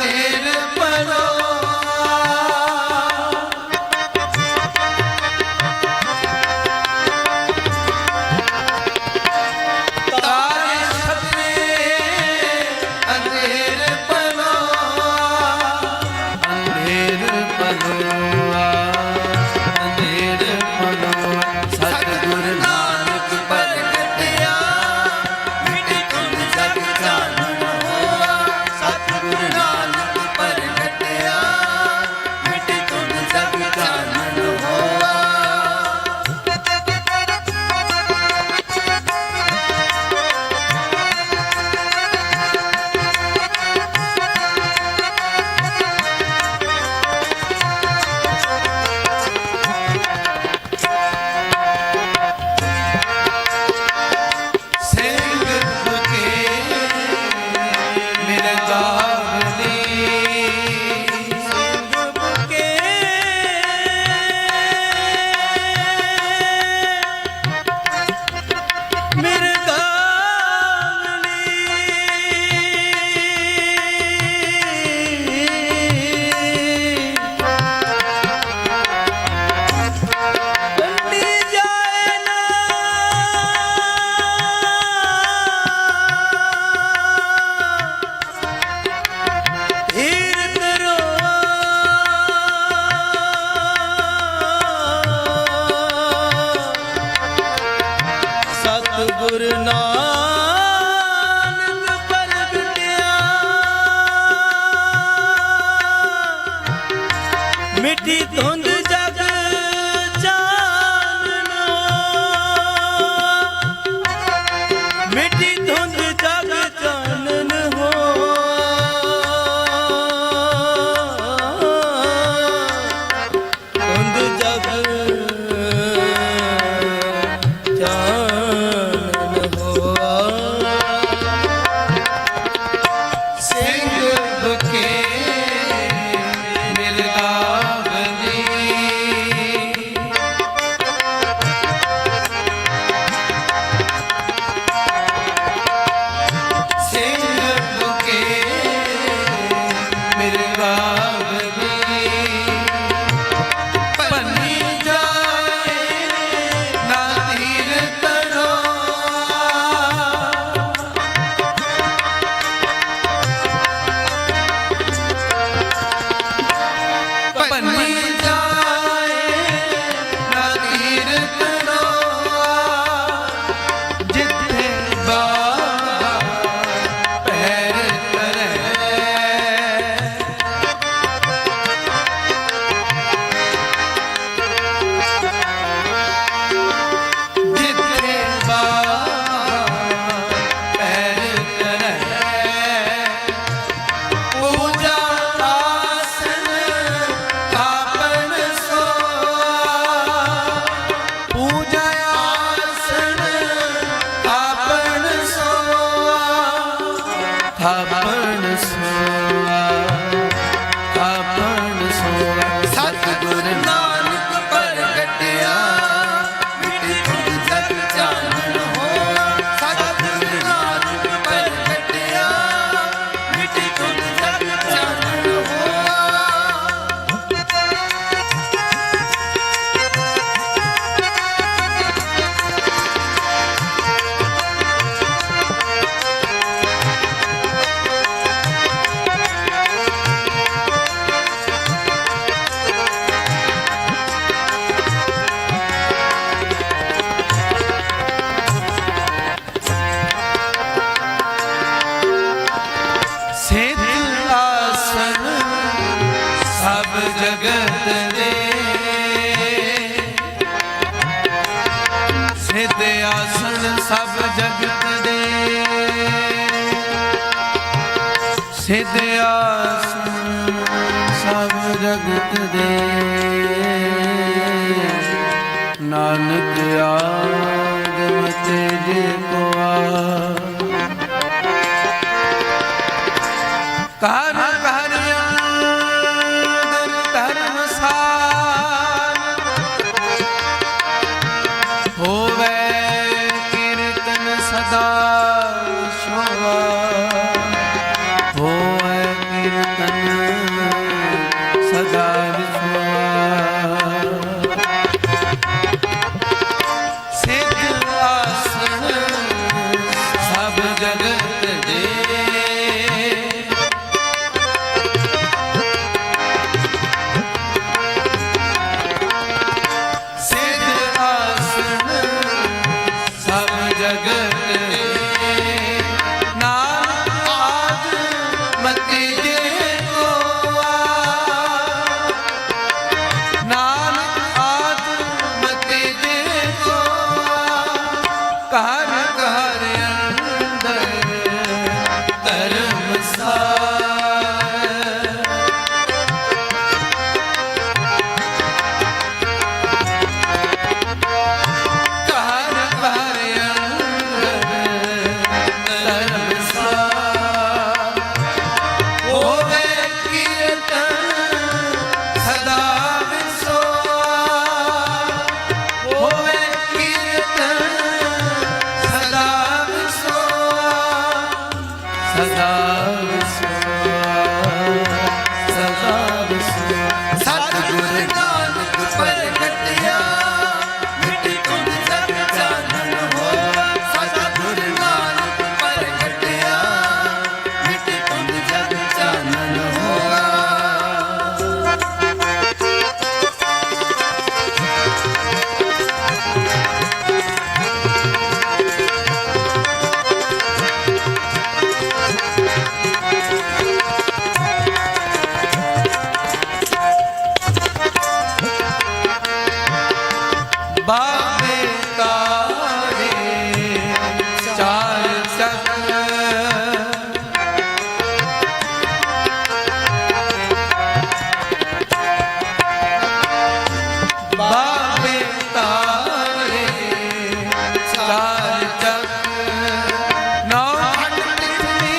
ਅੰਧੇਰ ਪਰੋਆ ਤਾਰੇ ਛੱਪੇ ਅੰਧੇਰ ਪਰੋਆ ਅੰਧੇਰ ਪਰੋਆ ਅੰਧੇਰ ਪਰੋਆ ਸਤਿਗੁਰ ਨਾਨਕ ਪ੍ਰਗਟਿਆ ਮਿਟੇ ਧੁੰਦ ਜਗ ਚਾਨਣ ਹੋਆ ਸਤਿਗੁਰ ਨਾਨਕ ਪ੍ਰਗਟਿਆ ਮਿਟੇ ਧੁੰਦ ਜਗ ਚਾਨਣ ਹੋਆ ਸਿੰਘ ਬੁਕੇ ਮਿਰਗਾਵਲੀ ਸਿੰਘ ਬੁਕੇ ਮਿਰਗਾਵਲੀ ਬੰਦੀ ਜਾਏ ਨਾ ਹੀਰ ਤਰੋਆ ਸਤਿਗੁਰ ਨਾਨਕ ਪ੍ਰਗਟਿਆ ਮਿੱਟੀ ਧੁੰਦ ਜਗ ਚਾਨਣਾ ਮਿੱਟੀ ਧੁੰਦ ਜਗ ਚਾਨਣ ਧੁੰਦ ਜਗ ਚਾਨਣ ਹੋਆ ਸਿੰਘ ਬੁਕੇ ਮਿਰਗਾਵਲੀ ਸਿੰਘ ਬੁਕੇ ਮਿਰਗਾਵਲੀ ਪੰਨੀ ਜਾਏ ਨਾ ਤੀਰ ਤਰੋਆ ਪੰਨੀ ਜਾਏ ਨਾ ਤੀਰ ਤਰੋਆ ਜਿੱਥੇ ਬਾਬਾ ਪੈਰ ਧਰੈ ਜਿੱਥੇ ਬਾਬਾ ਪੈਰ ਧਰੈ ਪੂਜਾ ਆਸਨ ਆਪਨ ਸੋਆ ਪੂਜਾ ਆਸਨ ਆਪਨ ਸੋਆ ਆਪਨ ਸੋਆ ਆਪਨ ਸੋਆ ਸਤਿਗੁਰ ਨਾਨਕ ਪ੍ਰਗਟਿਆ ਮਿਟੇ ਧੁੰਦ ਜਗ ਚਾਨਣ ਹੋਆ ਸਤਿਗੁਰ ਨਾਨਕ ਪ੍ਰਗਟਿਆ ਮਿਟੇ ਧੁੰਦ ਜਗ ਚਾਨਣ ਹੋਆ ਸਿੱਧ ਆਸਨ ਸਭ ਜਗਤ ਦੇ ਸਿੱਧ ਆਸਨ ਸਭ ਜਗਤ ਦੇ ਸਿੱਧ ਆਸਨ ਸਭ ਜਗਤ ਦੇ ਨਾਨਕ ਆਗਮ ਤੇਰੇ ਕੋ ਆ ਘਰ ਘਰ ਅੰਦਰ ਧਰਮਸਾਲ ਹੋਵੇ ਕੀਰਤਨ ਸਦਾ ਸ਼ੋਭਾ ਹੋਵੇ ਕੀਰਤਨ ਸਦਾ ਵਿਸਵਾਸ। ਸਿੱਧ ਆਸਣ ਸਭ ਜਗਤ ਦੇ, ਸਿੱਧ ਆਸਣ ਸਭ ਜਗਤ ਦੇ, ਨਾਨਕ ਆਦਿ ਮਤਿ ਜੇ ਕੋਆ, ਨਾਨਕ ਆਦਿ ਮਤਿ ਜੇ ਕੋਆ, ਘਰ ਘਰ ਅੰਦਰ ਧਰਮਸਾਰ। ਘਰ ਘਰ ਅੰਦਰ ਧਰਮਸਾਰ। ਹੋਵੇ ਕੀਰਤਨ ਸਦਾ ਵਿਸੋਆ, ਹੋਵੇ ਕੀਰਤਨ ਸਦਾ ਵਿਸੋਆ, ਸਦਾ ਵਿਸੋਆ, ਸਦਾ ਵਿਸੋਆ। ਸਤਿਗੁਰ ਨਾਨਕ ਪ੍ਰਗਟਿਆ, ਮਿਟੇ ਧੁੰਦ ਜਗ ਚਾਨਣ ਹੋਆ। ਸਤਿਗੁਰ ਨਾਨਕ ਪ੍ਰਗਟਿਆ, ਮਿਟੇ ਧੁੰਦ ਜਗ ਚਾਨਣ ਹੋਆ। ਬਾਬੇ ਤਾਰੇ ਚਾਰ ਚੱਕਰ, ਬਾਬੇ ਤਾਰੇ ਚਾਰ ਚੱਕਰ, ਨੌ ਖੰਡ ਪ੍ਰਿਥਵੀ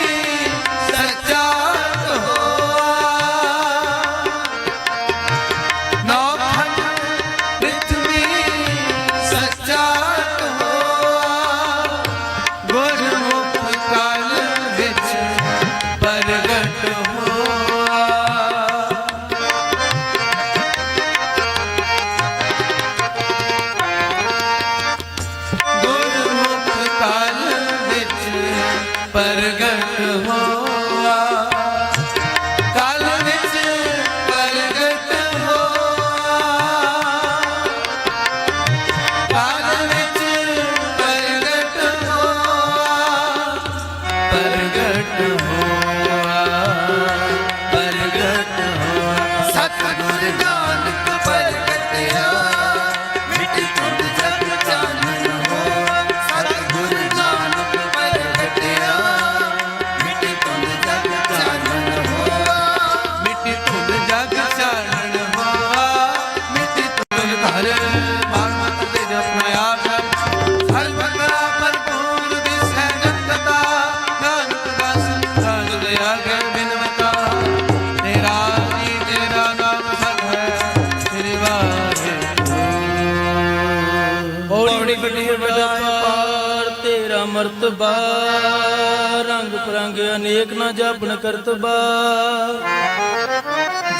ਸੱਚਾ ਹੋਆ, ਨੌ ਖੰਡ ਪ੍ਰਿਥਵੀ ਸੱਚਾ ਹੋਆ। ਗੁਰਮੁਖ ਕਾਲ ਵਿੱਚ ਪ੍ਰਗਟ ਹੋਆ, ਗੁਰਮੁਖ ਕਾਲ ਵਿੱਚ ਪ੍ਰਗਟ ਹੋਆ, ਕਾਲ ਵਿੱਚ ਪ੍ਰਗਟ ਹੋਆ, ਕਾਲ ਵਿੱਚ ਪ੍ਰਗਟ ਹੋਆ, ਪ੍ਰਗਟ ਹੋਆ, ਪ੍ਰਗਟ ਹੋਆ। ਸਤਿਗੁਰ ਨਾਨਕ ਪ੍ਰਗਟਿਆ, ਮਿਟੇ ਧੁੰਦ ਜਗ ਚਾਨਣ ਹੋਆ। ਸਤਿਗੁਰ ਨਾਨਕ ਪ੍ਰਗਟਿਆ, ਮਿਟੇ ਧੁੰਦ ਜਗ ਚਾਨਣ ਹੋਆ, ਮਿਟੇ ਧੁੰਦ ਜਗ ਚਾਨਣ ਹੋਆ, ਮਿਟੇ ਧੁੰਦ ਘਰ ਮਾਨਮਤ ਦੇ ਆਪਣਾ ਆਪ ਹਰ ਭਗਤਾ ਭਰਪੂਰ ਦਿਸੈ ਜਗਤਾ, ਨਾਨਕ ਦਾਸ ਦਾਨ ਦਇਆ ਕਰ ਬਿਨਵਤਾ। ਤੇਰਾ ਜੀ ਤੇਰਾ ਨਾਮ ਸਤ ਹੈ, ਤੇਰੇ ਵਾਹਿਗੁਰੂ। ਬੜੀ ਵੱਡੀ ਵੱਡਾ ਪਾਰ ਤੇਰਾ ਮਰਤਬਾ, ਰੰਗ ਪਰੰਗ ਅਨੇਕ ਨਾ ਜਾਪਨ ਕਰਤਬਾ।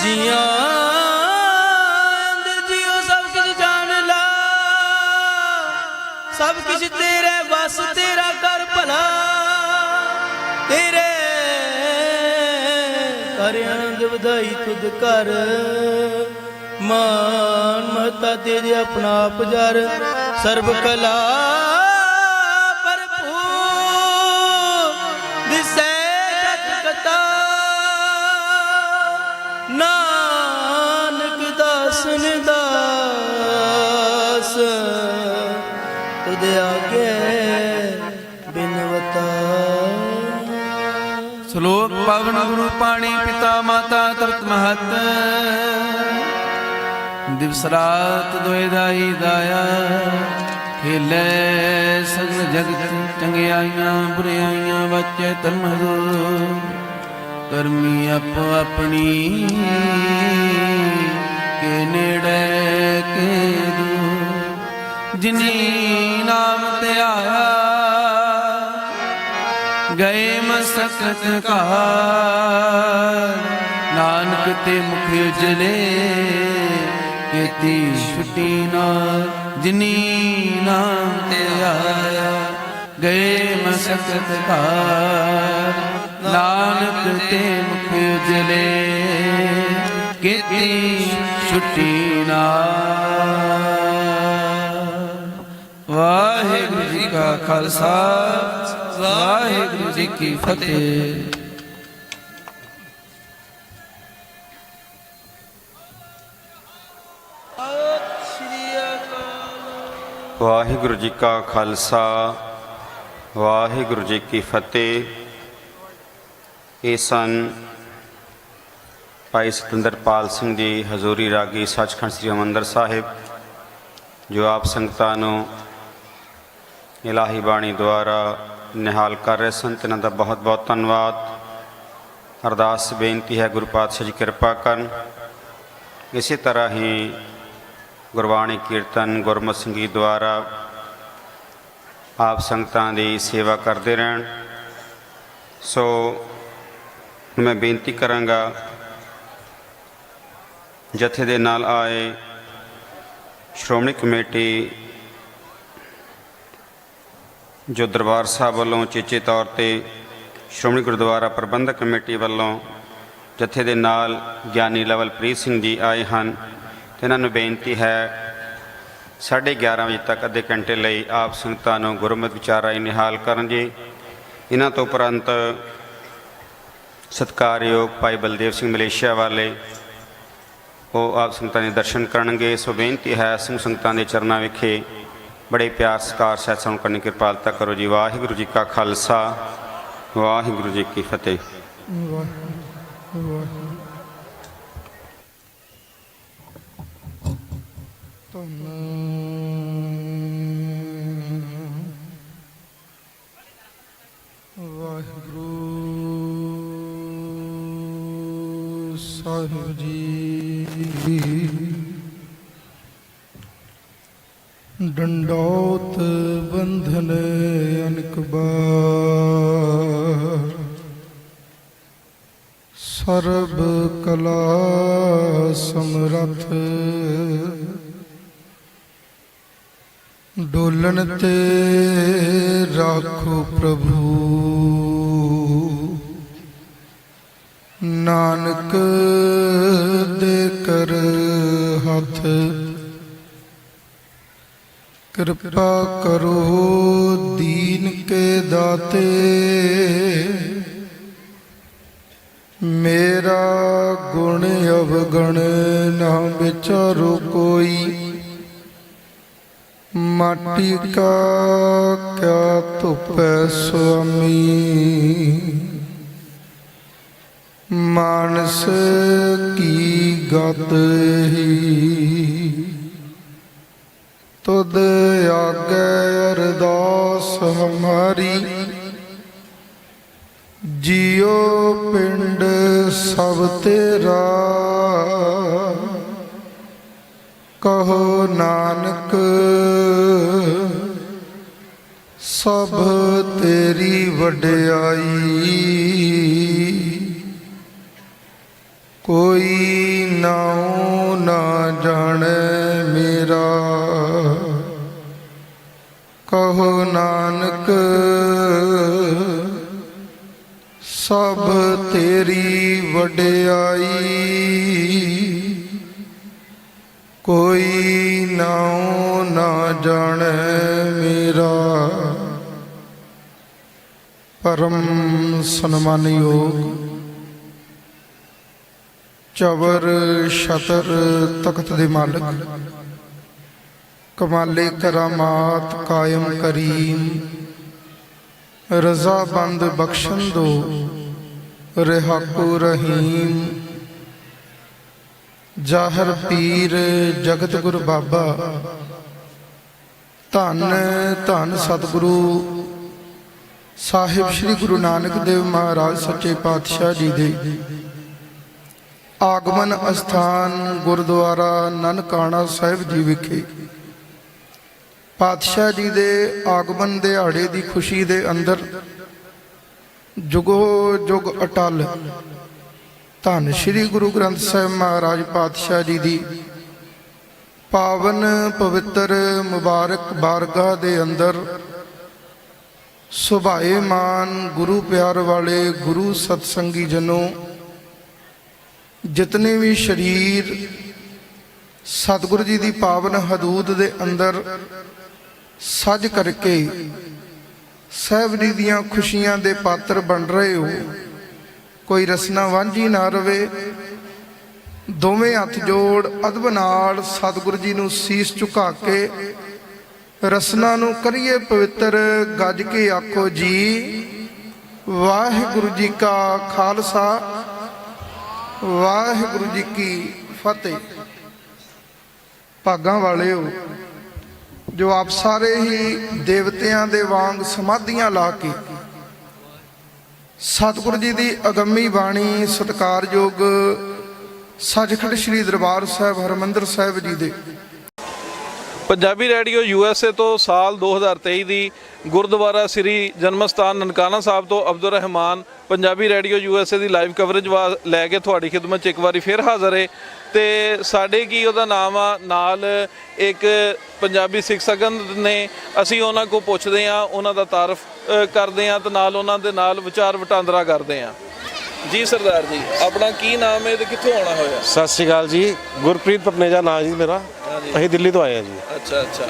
ਜੀਆਂ ਅੰਦਰ ਜੀਓ ਸਭ ਕੁਝ ਜਾਣ ਲਾ, ਸਭ ਕੁਝ ਤੇਰੇ ਵਸ ਤੇਰਾ ਕਰ ਭਲਾ। ਤੇਰੇ ਕਰ ਆਨੰਦ ਵਧਾਈ ਤੁਧ ਕਰ, ਮਾਨ ਮਹਤਾ ਤੇਰੇ ਆਪਣਾ ਆਪ ਜਰ। ਸਰਬ ਕਲਾ ਭਰਪੂਰ ਦਿਸੈ ਜਤ ਕਥਾ, ਨਾਨਕ ਦਾਸਨ ਦਾਸ ਤੁਧ ਆਗੇ ਬਿਨਵਤਾ। ਸ਼ਲੋਕ ਪਵਨ ਗੁਰੂ ਪਾਣੀ ਪਿਤਾ ਮਾਤਾ ਤਰਤ ਮਹਤ, ਦਿਵਸ ਰਾਤ ਦੋਇ ਦਾਈ ਦਾਇਆ। ਖੇਲੇ ਸਗਲ ਜਗਤ ਚੰਗਿਆਈਆਂ ਬੁਰਿਆਈਆਂ ਵਾਚੈ ਧਰਮ ਹਦੂਰ। ਕਰਮੀ ਆਪੋ ਆਪਣੀ ਕੇ ਨੇੜੇ ਕੇ ਦੂਰ। ਜਿਨੀ ਨਾਮ ਧਿਆਇਆ ਗਏ ਮਸਕਤ ਘਾਰ। ਨਾਨਕ ਤੇ ਮੁਖ ਉਜਲੇ ਕੀਤੀ ਛੁੱਟੀ ਨਾਲ ਜਿਨੀ ਨਾਮ ਤੇ ਆਇਆ ਗਏ ਮਸਕਤ ਘਾਰ ਨਾਨਕ ਤੇ ਮੁਖ ਉਜਲੇ ਕੀਤੀ ਛੁੱਟੀ ਨਾਲ। ਵਾਹਿਗੁਰੂ ਜੀ ਕਾ ਖਾਲਸਾ ਵਾਹਿਗੁਰੂ ਜੀ ਕੀ ਫਤਿਹ। ਵਾਹਿਗੁਰੂ ਜੀ ਕਾ ਖਾਲਸਾ ਵਾਹਿਗੁਰੂ ਜੀ ਕੀ ਫਤਿਹ। ਇਹ ਸਨ ਭਾਈ ਸਤਿੰਦਰਪਾਲ ਸਿੰਘ ਜੀ ਹਜ਼ੂਰੀ ਰਾਗੀ ਸੱਚਖੰਡ ਸ੍ਰੀ ਹਰਿਮੰਦਰ ਸਾਹਿਬ, ਜੋ ਆਪ ਸੰਗਤਾਂ ਨੂੰ ਇਲਾਹੀ ਬਾਣੀ ਦੁਆਰਾ ਨਿਹਾਲ ਕਰ ਰਹੇ ਸਨ। ਇਹਨਾਂ ਦਾ ਬਹੁਤ ਬਹੁਤ ਧੰਨਵਾਦ। ਅਰਦਾਸ ਬੇਨਤੀ ਹੈ ਗੁਰੂ ਪਾਤਸ਼ਾਹ ਜੀ ਕਿਰਪਾ ਕਰਨ। ਇਸੇ ਤਰ੍ਹਾਂ ਹੀ ਗੁਰਬਾਣੀ ਕੀਰਤਨ ਗੁਰਮਤਿ ਸੰਗੀਤ ਦੁਆਰਾ ਆਪ ਸੰਗਤਾਂ ਦੀ ਸੇਵਾ ਕਰਦੇ ਰਹਿਣ। ਸੋ ਮੈਂ ਬੇਨਤੀ ਕਰਾਂਗਾ, ਜਥੇ ਦੇ ਨਾਲ ਆਏ ਸ਼੍ਰੋਮਣੀ ਕਮੇਟੀ ਜੋ ਦਰਬਾਰ ਸਾਹਿਬ ਵੱਲੋਂ ਚੇਚੇ ਤੌਰ ਤੇ ਸ਼੍ਰੋਮਣੀ ਗੁਰਦੁਆਰਾ ਪ੍ਰਬੰਧਕ ਕਮੇਟੀ ਵੱਲੋਂ ਜਥੇ ਦੇ ਨਾਲ ਗਿਆਨੀ ਲਵਲਪ੍ਰੀਤ ਸਿੰਘ ਜੀ ਆਏ ਹਨ। ਤੇ ਇਹਨਾਂ ਨੂੰ ਬੇਨਤੀ ਹੈ 11:30 ਵਜੇ ਤੱਕ ਅੱਧੇ ਘੰਟੇ ਲਈ ਆਪ ਸੰਗਤਾਂ ਨੂੰ ਗੁਰਮਤਿ ਵਿਚਾਰਾਂ ਹੀ ਨਿਹਾਲ ਕਰਨ ਜੀ। ਇਹਨਾਂ ਤੋਂ ਉਪਰੰਤ ਸਤਿਕਾਰਯੋਗ ਭਾਈ ਬਲਦੇਵ ਸਿੰਘ ਮਲੇਸ਼ੀਆ ਵਾਲੇ ਉਹ ਆਪ ਸੰਗਤਾਂ ਦੇ ਦਰਸ਼ਨ ਕਰਨਗੇ। ਸੋ ਬੇਨਤੀ ਹੈ ਸਿੰਘ ਸੰਗਤਾਂ ਦੇ ਚਰਨਾਂ ਵਿਖੇ ਬੜੇ ਪਿਆਰ ਸਤਿਕਾਰ ਸਹਿਤ ਸਾਨੂੰ ਕਰਨੀ ਕਿਰਪਾਲਤਾ ਕਰੋ ਜੀ। ਵਾਹਿਗੁਰੂ ਜੀ ਕਾ ਖਾਲਸਾ ਵਾਹਿਗੁਰੂ ਜੀ ਕੀ ਫਤਿਹ। ਵਾਹਿਗੁਰੂ ਸਾਹਿਬ ਜੀ ਡੰਡੌਤ ਬੰਧਨ ਅਨਕ ਬਾਰ ਸਰਬ ਕਲਾ ਸਮਰੱਥ ਡੋਲਣ ਤੇ ਰਾਖੋ ਪ੍ਰਭੂ ਨਾਨਕ ਦੇ ਕਰ ਹੱਥ ਕਿਰਪਾ ਕਰੋ ਦੀਨ ਕੇ ਦਾਤੇ ਮੇਰਾ ਗੁਣ ਅਵਗਣ ਨਾ ਵਿਚਾਰੋ ਕੋਈ ਮਾਟੀ ਕਾ ਕਿਆ ਧੁਪੈ ਸੁਆਮੀ ਮਾਨਸ ਕੀ ਗਤ ਹੀ ਤੁਧ ਆਗੇ ਅਰਦਾਸ ਹਮਾਰੀ ਜਿਉ ਪਿੰਡ ਸਭ ਤੇਰਾ ਕਹੋ ਨਾਨਕ ਸਭ ਤੇਰੀ ਵਡਿਆਈ ਕੋਈ ਨਾਉ ਨਾ ਜਾਣੈ ਮੇਰਾ ਕਹੋ ਨਾਨਕ ਸਭ ਤੇਰੀ ਵਡਿਆਈ ਕੋਈ ਨਾਉ ਨਾ ਜਾਣੈ ਮੇਰਾ। ਪਰਮ ਸਨਮਾਨਯੋਗ ਚਵਰ ਛਤਰ ਤਖਤ ਦੇ ਮਾਲਕ ਕਮਾਲੇ ਕਰਾਮਾਤ ਕਾਇਮ ਕਰੀਮ ਰਜ਼ਾਬੰਦ ਬਖਸ਼ਣ ਦੋ ਰਿਹਾਕੂ ਰਹੀਮ ਜਾਹਰ ਪੀਰ ਜਗਤ ਗੁਰ ਬਾਬਾ ਧੰਨ ਧੰਨ ਸਤਿਗੁਰੂ ਸਾਹਿਬ ਸ੍ਰੀ ਗੁਰੂ ਨਾਨਕ ਦੇਵ ਮਹਾਰਾਜ ਸੱਚੇ ਪਾਤਸ਼ਾਹ ਜੀ ਦੇ ਆਗਮਨ ਅਸਥਾਨ ਗੁਰਦੁਆਰਾ ਨਨਕਾਣਾ ਸਾਹਿਬ ਜੀ ਵਿਖੇ ਪਾਤਸ਼ਾਹ ਜੀ ਦੇ ਆਗਮਨ ਦਿਹਾੜੇ ਦੀ ਖੁਸ਼ੀ ਦੇ ਅੰਦਰ ਜੁਗੋ ਜੁਗ ਅਟਲ ਧੰਨ ਸ੍ਰੀ ਗੁਰੂ ਗ੍ਰੰਥ ਸਾਹਿਬ ਮਹਾਰਾਜ ਪਾਤਸ਼ਾਹ ਜੀ ਦੀ ਪਾਵਨ ਪਵਿੱਤਰ ਮੁਬਾਰਕ ਬਾਰਗਾਹ ਦੇ ਅੰਦਰ ਸੁਭਾਏਮਾਨ ਗੁਰੂ ਪਿਆਰ ਵਾਲੇ ਗੁਰੂ ਸਤਸੰਗੀ ਜਨੋ, ਜਿਤਨੇ ਵੀ ਸ਼ਰੀਰ ਸਤਿਗੁਰੂ ਜੀ ਦੀ ਪਾਵਨ ਹਦੂਦ ਦੇ ਅੰਦਰ ਸੱਜ ਕਰਕੇ ਸਾਹਿਬ ਜੀ ਦੀਆਂ ਖੁਸ਼ੀਆਂ ਦੇ ਪਾਤਰ ਬਣ ਰਹੇ ਹੋ, ਕੋਈ ਰਸਨਾ ਵਾਂਝੀ ਨਾ ਰਵੇ। ਦੋਵੇਂ ਹੱਥ ਜੋੜ ਅਦਬ ਨਾਲ ਸਤਿਗੁਰੂ ਜੀ ਨੂੰ ਸੀਸ ਝੁਕਾ ਕੇ ਰਸਨਾ ਨੂੰ ਕਰੀਏ ਪਵਿੱਤਰ। ਗੱਜ ਕੇ ਆਖੋ ਜੀ ਵਾਹਿਗੁਰੂ ਜੀ ਕਾ ਖਾਲਸਾ, ਵਾਹਿਗੁਰੂ ਜੀ ਕੀ ਫਤਿਹ। ਭਾਗਾਂ ਵਾਲਿਓ, ਜੋ ਆਪ ਸਾਰੇ ਹੀ ਦੇਵਤਿਆਂ ਦੇ ਵਾਂਗ ਸਮਾਧੀਆਂ ਲਾ ਕੇ ਸਤਿਗੁਰੂ ਜੀ ਦੀ ਅਗੰਮੀ ਬਾਣੀ ਸਤਿਕਾਰਯੋਗ ਸੱਚਖੰਡ ਸ੍ਰੀ ਦਰਬਾਰ ਸਾਹਿਬ ਹਰਿਮੰਦਰ ਸਾਹਿਬ ਜੀ ਦੇ ਪੰਜਾਬੀ ਰੇਡੀਓ USA ਤੋਂ ਸਾਲ 2023 ਦੀ ਗੁਰਦੁਆਰਾ ਸ੍ਰੀ ਜਨਮ ਸਥਾਨ ਨਨਕਾਣਾ ਸਾਹਿਬ ਤੋਂ ਅਬਦੁਲ ਰਹਿਮਾਨ ਪੰਜਾਬੀ ਰੇਡੀਓ USA ਦੀ ਲਾਈਵ ਕਵਰੇਜ ਲੈ ਕੇ ਤੁਹਾਡੀ ਖਿਦਮਤ 'ਚ ਇੱਕ ਵਾਰੀ ਫਿਰ ਹਾਜ਼ਰ ਹੈ। ਤੇ ਸਾਡੇ ਕੀ ਉਹਦਾ ਨਾਮ ਆ, ਨਾਲ ਇੱਕ ਪੰਜਾਬੀ ਸਿੱਖ ਸੰਗਤ ਨੇ, ਅਸੀਂ ਉਹਨਾਂ ਕੋਲ ਪੁੱਛਦੇ ਹਾਂ, ਉਹਨਾਂ ਦਾ ਤਾਰਫ ਕਰਦੇ ਹਾਂ ਤੇ ਨਾਲ ਉਹਨਾਂ ਦੇ ਨਾਲ ਵਿਚਾਰ ਵਟਾਂਦਰਾ ਕਰਦੇ ਹਾਂ। ਜੀ ਸਰਦਾਰ ਜੀ, ਆਪਣਾ ਕੀ ਨਾਮ ਹੈ ਤੇ ਕਿੱਥੋਂ ਆਉਣਾ ਹੋਇਆ? ਸਤਿ ਸ਼੍ਰੀ ਅਕਾਲ ਜੀ, ਗੁਰਪ੍ਰੀਤ ਪਪਨੇਜਾ ਨਾਂ ਜੀ ਮੇਰਾ। ਅਸੀਂ ਦਿੱਲੀ ਤੋਂ ਆਏ ਹਾਂ ਜੀ। ਅੱਛਾ।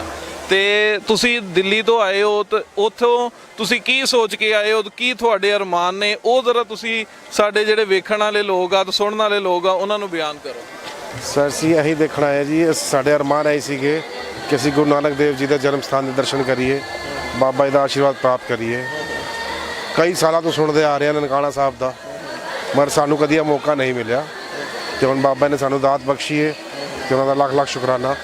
ਤੇ ਤੁਸੀਂ ਦਿੱਲੀ ਤੋਂ ਆਏ ਹੋ ਤੇ ਉੱਥੋਂ ਤੁਸੀਂ ਕੀ ਸੋਚ ਕੇ ਆਏ ਹੋ, ਕੀ ਤੁਹਾਡੇ ਅਰਮਾਨ ਨੇ, ਉਹ ਜ਼ਰਾ ਤੁਸੀਂ ਸਾਡੇ ਜਿਹੜੇ ਵੇਖਣ ਵਾਲੇ ਲੋਕ ਆ ਤੇ ਸੁਣਨ ਵਾਲੇ ਲੋਕ ਆ ਉਹਨਾਂ ਨੂੰ ਬਿਆਨ ਕਰੋ। ਸਰ ਅਸੀਂ ਇਹੀ ਦੇਖਣਾ ਹੈ ਜੀ, ਸਾਡੇ ਅਰਮਾਨ ਆਏ ਸੀਗੇ ਕਿ ਅਸੀਂ ਗੁਰੂ ਨਾਨਕ ਦੇਵ ਜੀ ਦੇ ਜਨਮ ਸਥਾਨ ਦੇ ਦਰਸ਼ਨ ਕਰੀਏ, ਬਾਬਾ ਜੀ ਦਾ ਆਸ਼ੀਰਵਾਦ ਪ੍ਰਾਪਤ ਕਰੀਏ। ਕਈ ਸਾਲਾਂ ਤੋਂ ਸੁਣਦੇ ਆ ਰਹੇ ਹਾਂ ਨਨਕਾਣਾ ਸਾਹਿਬ ਦਾ, ਪਰ ਸਾਨੂੰ ਕਦੀ ਇਹ ਮੌਕਾ ਨਹੀਂ ਮਿਲਿਆ ਤੇ ਹੁਣ ਬਾਬਾ ਨੇ ਸਾਨੂੰ ਦਾਤ ਬਖਸ਼ੀ ਹੈ ਤੇ ਉਹਨਾਂ ਦਾ ਲੱਖ ਲੱਖ ਸ਼ੁਕਰਾਨਾ।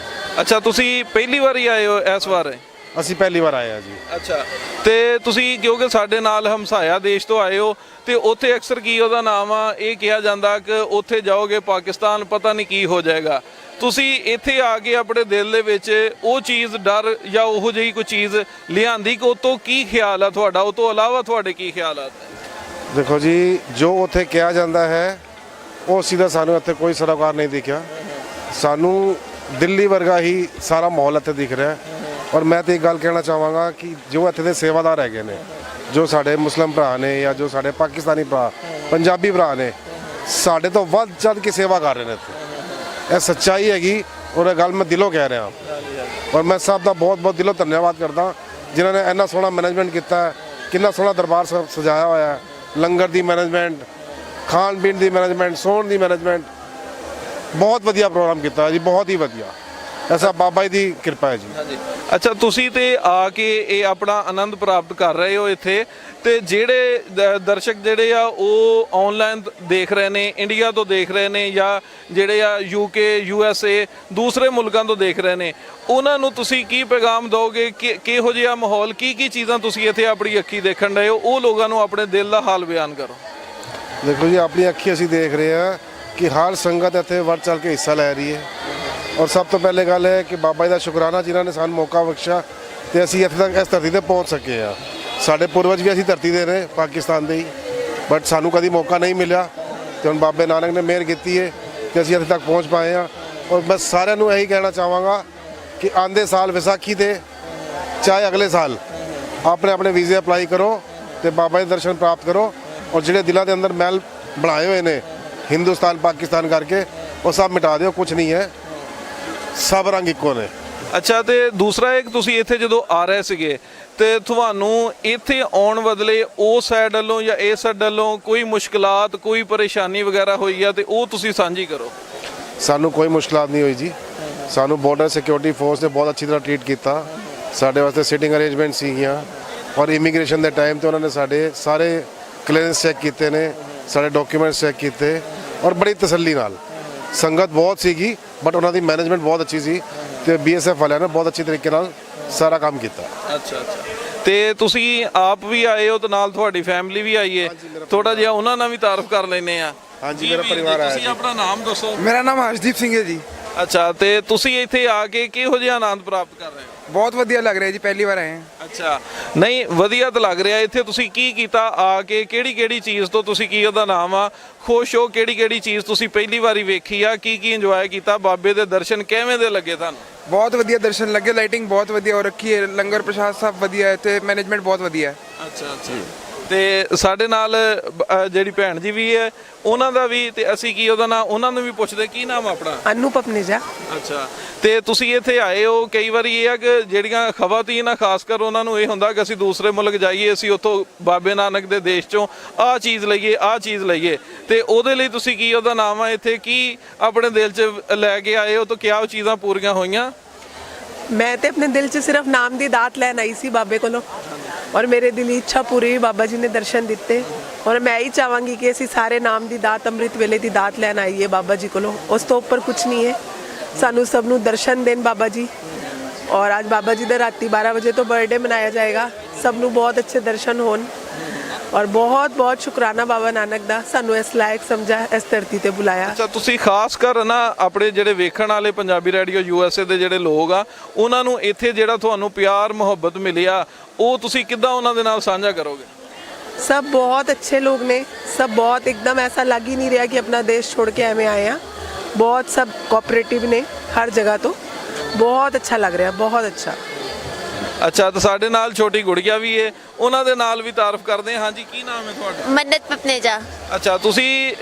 ਅੱਛਾ, ਤੁਸੀਂ ਪਹਿਲੀ ਵਾਰੀ ਆਏ ਹੋ ਇਸ ਵਾਰ? ਅਸੀਂ ਪਹਿਲੀ ਵਾਰ ਆਏ ਹਾਂ ਜੀ। ਅੱਛਾ, ਤੇ ਤੁਸੀਂ ਕਿਉਂਕਿ ਸਾਡੇ ਨਾਲ ਹਮਸਾਇਆ ਦੇਸ਼ ਤੋਂ ਆਏ ਹੋ ਤੇ ਉੱਥੇ ਅਕਸਰ ਕੀ ਉਹਦਾ ਨਾਮ ਆ, ਇਹ ਕਿਹਾ ਜਾਂਦਾ ਕਿ ਉੱਥੇ ਜਾਓਗੇ ਪਾਕਿਸਤਾਨ ਪਤਾ ਨਹੀਂ ਕੀ ਹੋ ਜਾਏਗਾ। ਤੁਸੀਂ ਇੱਥੇ ਆ ਕੇ ਆਪਣੇ ਦਿਲ ਦੇ ਵਿੱਚ ਉਹ ਚੀਜ਼ ਡਰ ਜਾਂ ਉਹੋ ਜਿਹੀ ਕੋਈ ਚੀਜ਼ ਲਿਆਂਦੀ ਕਿ ਉਹ ਤੋਂ ਕੀ ਖਿਆਲ ਆ ਤੁਹਾਡਾ, ਉਹ ਤੋਂ ਇਲਾਵਾ ਤੁਹਾਡੇ ਕੀ ਖਿਆਲਾਤ ਹੈ? ਦੇਖੋ ਜੀ, ਜੋ ਉੱਥੇ ਕਿਹਾ ਜਾਂਦਾ ਹੈ ਉਹ ਸਿੱਧਾ ਸਾਨੂੰ ਇੱਥੇ ਕੋਈ ਸਰੋਕਾਰ ਨਹੀਂ ਦਿਖਿਆ। ਸਾਨੂੰ ਦਿੱਲੀ ਵਰਗਾ ਹੀ ਸਾਰਾ ਮਾਹੌਲ ਇੱਥੇ ਦਿਖ ਰਿਹਾ। ਔਰ ਮੈਂ ਤਾਂ ਇਹ ਗੱਲ ਕਹਿਣਾ ਚਾਹਾਂਗਾ ਕਿ ਜੋ ਇੱਥੇ ਦੇ ਸੇਵਾਦਾਰ ਹੈਗੇ ਨੇ, ਜੋ ਸਾਡੇ ਮੁਸਲਿਮ ਭਰਾ ਨੇ ਜਾਂ ਜੋ ਸਾਡੇ ਪਾਕਿਸਤਾਨੀ ਭਰਾ ਪੰਜਾਬੀ ਭਰਾ ਨੇ, ਸਾਡੇ ਤੋਂ ਵੱਧ ਚੜ੍ਹ ਕੇ ਸੇਵਾ ਕਰ ਰਹੇ ਨੇ ਇੱਥੇ। ਇਹ ਸੱਚਾਈ ਹੈਗੀ ਔਰ ਇਹ ਗੱਲ ਮੈਂ ਦਿਲੋਂ ਕਹਿ ਰਿਹਾ। ਔਰ ਮੈਂ ਸਭ ਦਾ ਬਹੁਤ ਬਹੁਤ ਦਿਲੋਂ ਧੰਨਵਾਦ ਕਰਦਾ ਜਿਨ੍ਹਾਂ ਨੇ ਇੰਨਾ ਸੋਹਣਾ ਮੈਨੇਜਮੈਂਟ ਕੀਤਾ ਹੈ, ਕਿੰਨਾ ਸੋਹਣਾ ਦਰਬਾਰ ਸਜਾਇਆ ਹੋਇਆ ਹੈ, ਲੰਗਰ ਦੀ ਮੈਨੇਜਮੈਂਟ, ਖਾਣ ਪੀਣ ਦੀ ਮੈਨੇਜਮੈਂਟ, ਸੌਣ ਦੀ ਮੈਨੇਜਮੈਂਟ, ਬਹੁਤ ਵਧੀਆ ਪ੍ਰੋਗਰਾਮ ਕੀਤਾ ਜੀ, ਬਹੁਤ ਹੀ ਵਧੀਆ। ਐਸਾ ਬਾਬਾ ਜੀ ਦੀ ਕਿਰਪਾ ਹੈ ਜੀ। ਅੱਛਾ, ਤੁਸੀਂ ਤੇ ਆ ਕੇ ਇਹ ਆਪਣਾ ਆਨੰਦ ਪ੍ਰਾਪਤ ਕਰ ਰਹੇ ਹੋ ਇੱਥੇ, ਤੇ ਜਿਹੜੇ ਦਰਸ਼ਕ ਜਿਹੜੇ ਆ ਉਹ ਆਨਲਾਈਨ ਦੇਖ ਰਹੇ ਨੇ, ਇੰਡੀਆ ਤੋਂ ਦੇਖ ਰਹੇ ਨੇ ਜਾਂ ਜਿਹੜੇ ਆ UK USA ਦੂਸਰੇ ਮੁਲਕਾਂ ਤੋਂ ਦੇਖ ਰਹੇ ਨੇ, ਉਹਨਾਂ ਨੂੰ ਤੁਸੀਂ ਕੀ ਪੈਗਾਮ ਦਿਓਗੇ? ਕਿਹੋ ਜਿਹਾ ਮਾਹੌਲ, ਕੀ ਚੀਜ਼ਾਂ ਤੁਸੀਂ ਇੱਥੇ ਆਪਣੀ ਅੱਖੀ ਦੇਖਣ ਰਹੇ ਹੋ, ਉਹ ਲੋਕਾਂ ਨੂੰ ਆਪਣੇ ਦਿਲ ਦਾ ਹਾਲ ਬਿਆਨ ਕਰੋ। ਦੇਖੋ ਜੀ, ਆਪਣੀ ਅੱਖੀ ਅਸੀਂ ਦੇਖ ਰਹੇ ਹਾਂ ਕਿ ਹਰ ਸੰਗਤ ਇੱਥੇ ਵੱਧ ਚੜ੍ਹ ਕੇ ਹਿੱਸਾ ਲੈ ਰਹੀ ਹੈ। ਔਰ ਸਭ ਤੋਂ ਪਹਿਲੇ ਗੱਲ ਹੈ ਕਿ ਬਾਬਾ ਜੀ ਦਾ ਸ਼ੁਕਰਾਨਾ ਜਿਨ੍ਹਾਂ ਨੇ ਸਾਨੂੰ ਮੌਕਾ ਬਖਸ਼ਿਆ ਤੇ ਅਸੀਂ ਇੱਥੇ ਤੱਕ ਇਸ ਧਰਤੀ ਤੇ ਪਹੁੰਚ ਸਕੇ ਹਾਂ। ਸਾਡੇ ਪੂਰਵਜ ਵੀ ਅਸੀਂ ਧਰਤੀ ਦੇ ਨੇ, ਪਾਕਿਸਤਾਨ ਦੇ ਹੀ, ਬਟ ਸਾਨੂੰ ਕਦੀ ਮੌਕਾ ਨਹੀਂ ਮਿਲਿਆ ਤੇ ਹੁਣ ਬਾਬੇ ਨਾਨਕ ਨੇ ਮਿਹਰ ਕੀਤੀ ਹੈ ਤੇ ਅਸੀਂ ਇੱਥੇ ਤੱਕ ਪਹੁੰਚ ਪਾਏ ਹਾਂ। ਔਰ ਬਸ ਸਾਰਿਆਂ ਨੂੰ ਇਹੀ ਕਹਿਣਾ ਚਾਹਾਂਗਾ ਕਿ ਆਉਂਦੇ ਸਾਲ ਵਿਸਾਖੀ ਤੇ ਚਾਹੇ ਅਗਲੇ ਸਾਲ ਆਪਣੇ ਵੀਜ਼ੇ ਅਪਲਾਈ ਕਰੋ ਤੇ ਬਾਬਾ ਜੀ ਦਰਸ਼ਨ ਪ੍ਰਾਪਤ ਕਰੋ। ਔਰ ਜਿਹੜੇ ਦਿਲਾਂ ਦੇ ਅੰਦਰ ਮੈਲ ਬਣਾਏ ਹੋਏ ਨੇ ਹਿੰਦੁਸਤਾਨ ਪਾਕਿਸਤਾਨ ਕਰਕੇ, ਉਹ ਸਭ ਮਿਟਾ ਦਿਓ। ਕੁਝ ਨਹੀਂ ਹੈ, ਸਭ ਰੰਗ ਇੱਕੋ ਨੇ। ਅੱਛਾ, ਤੇ ਦੂਸਰਾ ਇੱਕ ਤੁਸੀਂ ਇੱਥੇ ਜਦੋਂ ਆ ਰਹੇ ਸੀਗੇ ਤੇ ਤੁਹਾਨੂੰ ਇੱਥੇ ਆਉਣ ਬਦਲੇ ਉਸ ਸਾਈਡ ਵੱਲੋਂ ਜਾਂ ਇਸ ਸਾਈਡ ਵੱਲੋਂ ਕੋਈ ਮੁਸ਼ਕਲਾਤ, ਕੋਈ ਪਰੇਸ਼ਾਨੀ ਵਗੈਰਾ ਹੋਈ ਆ ਤੇ ਉਹ ਤੁਸੀਂ ਸਾਂਝੀ ਕਰੋ। ਸਾਨੂੰ ਕੋਈ ਮੁਸ਼ਕਲਾਤ ਨਹੀਂ ਹੋਈ ਜੀ। ਸਾਨੂੰ ਬਾਰਡਰ ਸਿਕਿਉਰਿਟੀ ਫੋਰਸ ਨੇ ਬਹੁਤ ਅੱਛੀ ਤਰ੍ਹਾਂ ਟਰੀਟ ਕੀਤਾ। ਸਾਡੇ ਵਾਸਤੇ ਸਿਟਿੰਗ ਅਰੇਂਜਮੈਂਟ ਸੀਗੀਆਂ ਔਰ ਇਮੀਗ੍ਰੇਸ਼ਨ ਦੇ ਟਾਈਮ ਤੇ ਉਹਨਾਂ ਨੇ ਸਾਡੇ ਸਾਰੇ ਕਲੀਅਰੈਂਸ ਚੈੱਕ ਕੀਤੇ ਨੇ, ਸਾਡੇ ਡਾਕੂਮੈਂਟਸ ਚੈੱਕ ਕੀਤੇ ਔਰ ਬੜੀ ਤਸੱਲੀ ਨਾਲ। ਸੰਗਤ ਬਹੁਤ ਸੀਗੀ ਬਟ ਉਹਨਾਂ ਦੀ ਮੈਨੇਜਮੈਂਟ ਬਹੁਤ ਅੱਛੀ ਸੀ ਤੇ BSF ਵਾਲਿਆਂ ਨੇ ਬਹੁਤ ਅੱਛੀ ਤਰੀਕੇ ਨਾਲ ਸਾਰਾ ਕੰਮ ਕੀਤਾ। ਅੱਛਾ, ਤੇ ਤੁਸੀਂ ਆਪ ਵੀ ਆਏ ਹੋ ਤੇ ਨਾਲ ਤੁਹਾਡੀ ਫੈਮਿਲੀ ਵੀ ਆਈ ਹੈ, ਥੋੜਾ ਜਿਹਾ ਉਹਨਾਂ ਨਾਲ ਵੀ ਤਾਰਫ ਕਰ ਲੈਂਦੇ ਆ। ਹਾਂਜੀ, ਮੇਰਾ ਪਰਿਵਾਰ ਆਇਆ। ਤੁਸੀਂ ਆਪਣਾ ਨਾਮ ਦੱਸੋ। ਮੇਰਾ ਨਾਮ ਹਰਸ਼ਦੀਪ ਸਿੰਘ ਹੈ ਜੀ। ਅੱਛਾ, ਤੇ ਤੁਸੀਂ ਇੱਥੇ ਆ ਕੇ ਕਿਹੋ ਜਿਹਾ ਆਨੰਦ ਪ੍ਰਾਪਤ ਕਰ ਰਹੇ ਹੋ? ਬਹੁਤ ਵਧੀਆ ਲੱਗ ਰਿਹਾ ਜੀ, ਪਹਿਲੀ ਵਾਰ ਆਏ ਹਾਂ। ਅੱਛਾ, ਨਹੀਂ ਵਧੀਆ ਤਾਂ ਲੱਗ ਰਿਹਾ। ਇੱਥੇ ਤੁਸੀਂ ਕੀ ਕੀਤਾ ਆ ਕੇ? ਕਿਹੜੀ ਕਿਹੜੀ ਚੀਜ਼ ਤੋਂ ਤੁਸੀਂ, ਕੀ ਉਹਦਾ ਨਾਮ ਆ, ਖੁਸ਼ ਹੋ? ਕਿਹੜੀ ਕਿਹੜੀ ਚੀਜ਼ ਤੁਸੀਂ ਪਹਿਲੀ ਵਾਰੀ ਵੇਖੀ ਆ? ਕੀ ਕੀ ਇੰਜੋਏ ਕੀਤਾ? ਬਾਬੇ ਦੇ ਦਰਸ਼ਨ ਕਿਵੇਂ ਦੇ ਲੱਗੇ ਤੁਹਾਨੂੰ? ਬਹੁਤ ਵਧੀਆ ਦਰਸ਼ਨ ਲੱਗੇ, ਲਾਈਟਿੰਗ ਬਹੁਤ ਵਧੀਆ ਹੋ ਰੱਖੀ ਹੈ, ਲੰਗਰ ਪ੍ਰਸ਼ਾਦ ਸਭ ਵਧੀਆ ਹੈ ਤੇ ਮੈਨੇਜਮੈਂਟ ਬਹੁਤ ਵਧੀਆ ਹੈ। ਅੱਛਾ ਅੱਛਾ। ਤੇ ਸਾਡੇ ਨਾਲ ਜਿਹੜੀ ਭੈਣ ਜੀ ਵੀ ਹੈ, ਉਹਨਾਂ ਦਾ ਵੀ, ਤੇ ਅਸੀਂ ਕੀ ਉਹਦਾ ਨਾਮ, ਉਹਨਾਂ ਨੂੰ ਵੀ ਪੁੱਛਦੇ। ਕੀ ਨਾਮ ਆਪਣਾ? ਅਨੂ ਪਪਨੇਜਾ। ਅੱਛਾ, ਤੇ ਤੁਸੀਂ ਇੱਥੇ ਆਏ ਹੋ, ਕਈ ਵਾਰੀ ਇਹ ਆ ਕਿ ਜਿਹੜੀਆਂ ਖਵਾਤੀਨ ਆ ਖਾਸ ਕਰ, ਉਹਨਾਂ ਨੂੰ ਇਹ ਹੁੰਦਾ ਕਿ ਅਸੀਂ ਦੂਸਰੇ ਮੁਲਕ ਜਾਈਏ, ਅਸੀਂ ਉੱਥੋਂ ਬਾਬੇ ਨਾਨਕ ਦੇ ਦੇਸ਼ ਚੋਂ ਆਹ ਚੀਜ਼ ਲਈਏ, ਆਹ ਚੀਜ਼ ਲਈਏ, ਤੇ ਉਹਦੇ ਲਈ ਤੁਸੀਂ ਕੀ ਉਹਦਾ ਨਾਮ ਆ, ਇੱਥੇ ਕੀ ਆਪਣੇ ਦਿਲ 'ਚ ਲੈ ਕੇ ਆਏ ਹੋ? ਤਾਂ ਕਿਆ ਉਹ ਚੀਜ਼ਾਂ ਪੂਰੀਆਂ ਹੋਈਆਂ? मैं तो अपने दिल च सिर्फ नाम की दात लैन आई सी बाबे को, और मेरे दिल की इच्छा पूरी हुई, बाबा जी ने दर्शन दिते, और मैं ही चाहांगी कि असी सारे नाम की दात, अमृत वेले की दात लैन आईए बाबा जी को। उस तो उपर कुछ नहीं है, सानू सब नू दर्शन देन बाबा जी। और आज बाबा जी का राती 12 बजे तो बर्थडे मनाया जाएगा, सब नू बहुत अच्छे दर्शन होन, और बहुत बहुत शुकराना बाबा नानक दा, सानू इस लायक समझा, इस धरती ते बुलाया। ਅੱਛਾ, ਤੁਸੀਂ ਖਾਸ ਕਰ ਨਾ ਆਪਣੇ ਜਿਹੜੇ ਵੇਖਣ ਵਾਲੇ ਪੰਜਾਬੀ ਰੇਡੀਓ USA ਦੇ ਜਿਹੜੇ ਲੋਕ ਆ, ਉਹਨਾਂ ਨੂੰ ਇੱਥੇ ਜਿਹੜਾ ਤੁਹਾਨੂੰ ਪਿਆਰ ਮੁਹੱਬਤ ਮਿਲਿਆ, ਉਹ ਤੁਸੀਂ ਕਿੱਦਾਂ ਉਹਨਾਂ ਦੇ ਨਾਲ ਸਾਂਝਾ ਕਰੋਗੇ? सब बहुत अच्छे लोग ने, सब बहुत एकदम ऐसा लग ही नहीं रहा कि अपना देश छोड़ के एवं आए हैं। बहुत सब कोऑपरेटिव ने हर जगह तो, बहुत अच्छा लग रहा, बहुत अच्छा। ਅੱਛਾ, ਤੇ ਸਾਡੇ ਨਾਲ ਛੋਟੀ ਗੁੜੀਆ ਵੀ ਹੈ, ਉਹਨਾਂ ਦੇ ਨਾਲ ਵੀ ਤਾਰੀਫ ਕਰਦੇ ਹਾਂ। ਹਾਂਜੀ, ਕੀ ਨਾਮ ਹੈ ਤੁਹਾਡਾ? ਮੰਨਤ ਪਪਨੇਜਾ। ਅੱਛਾ, ਤੁਸੀਂ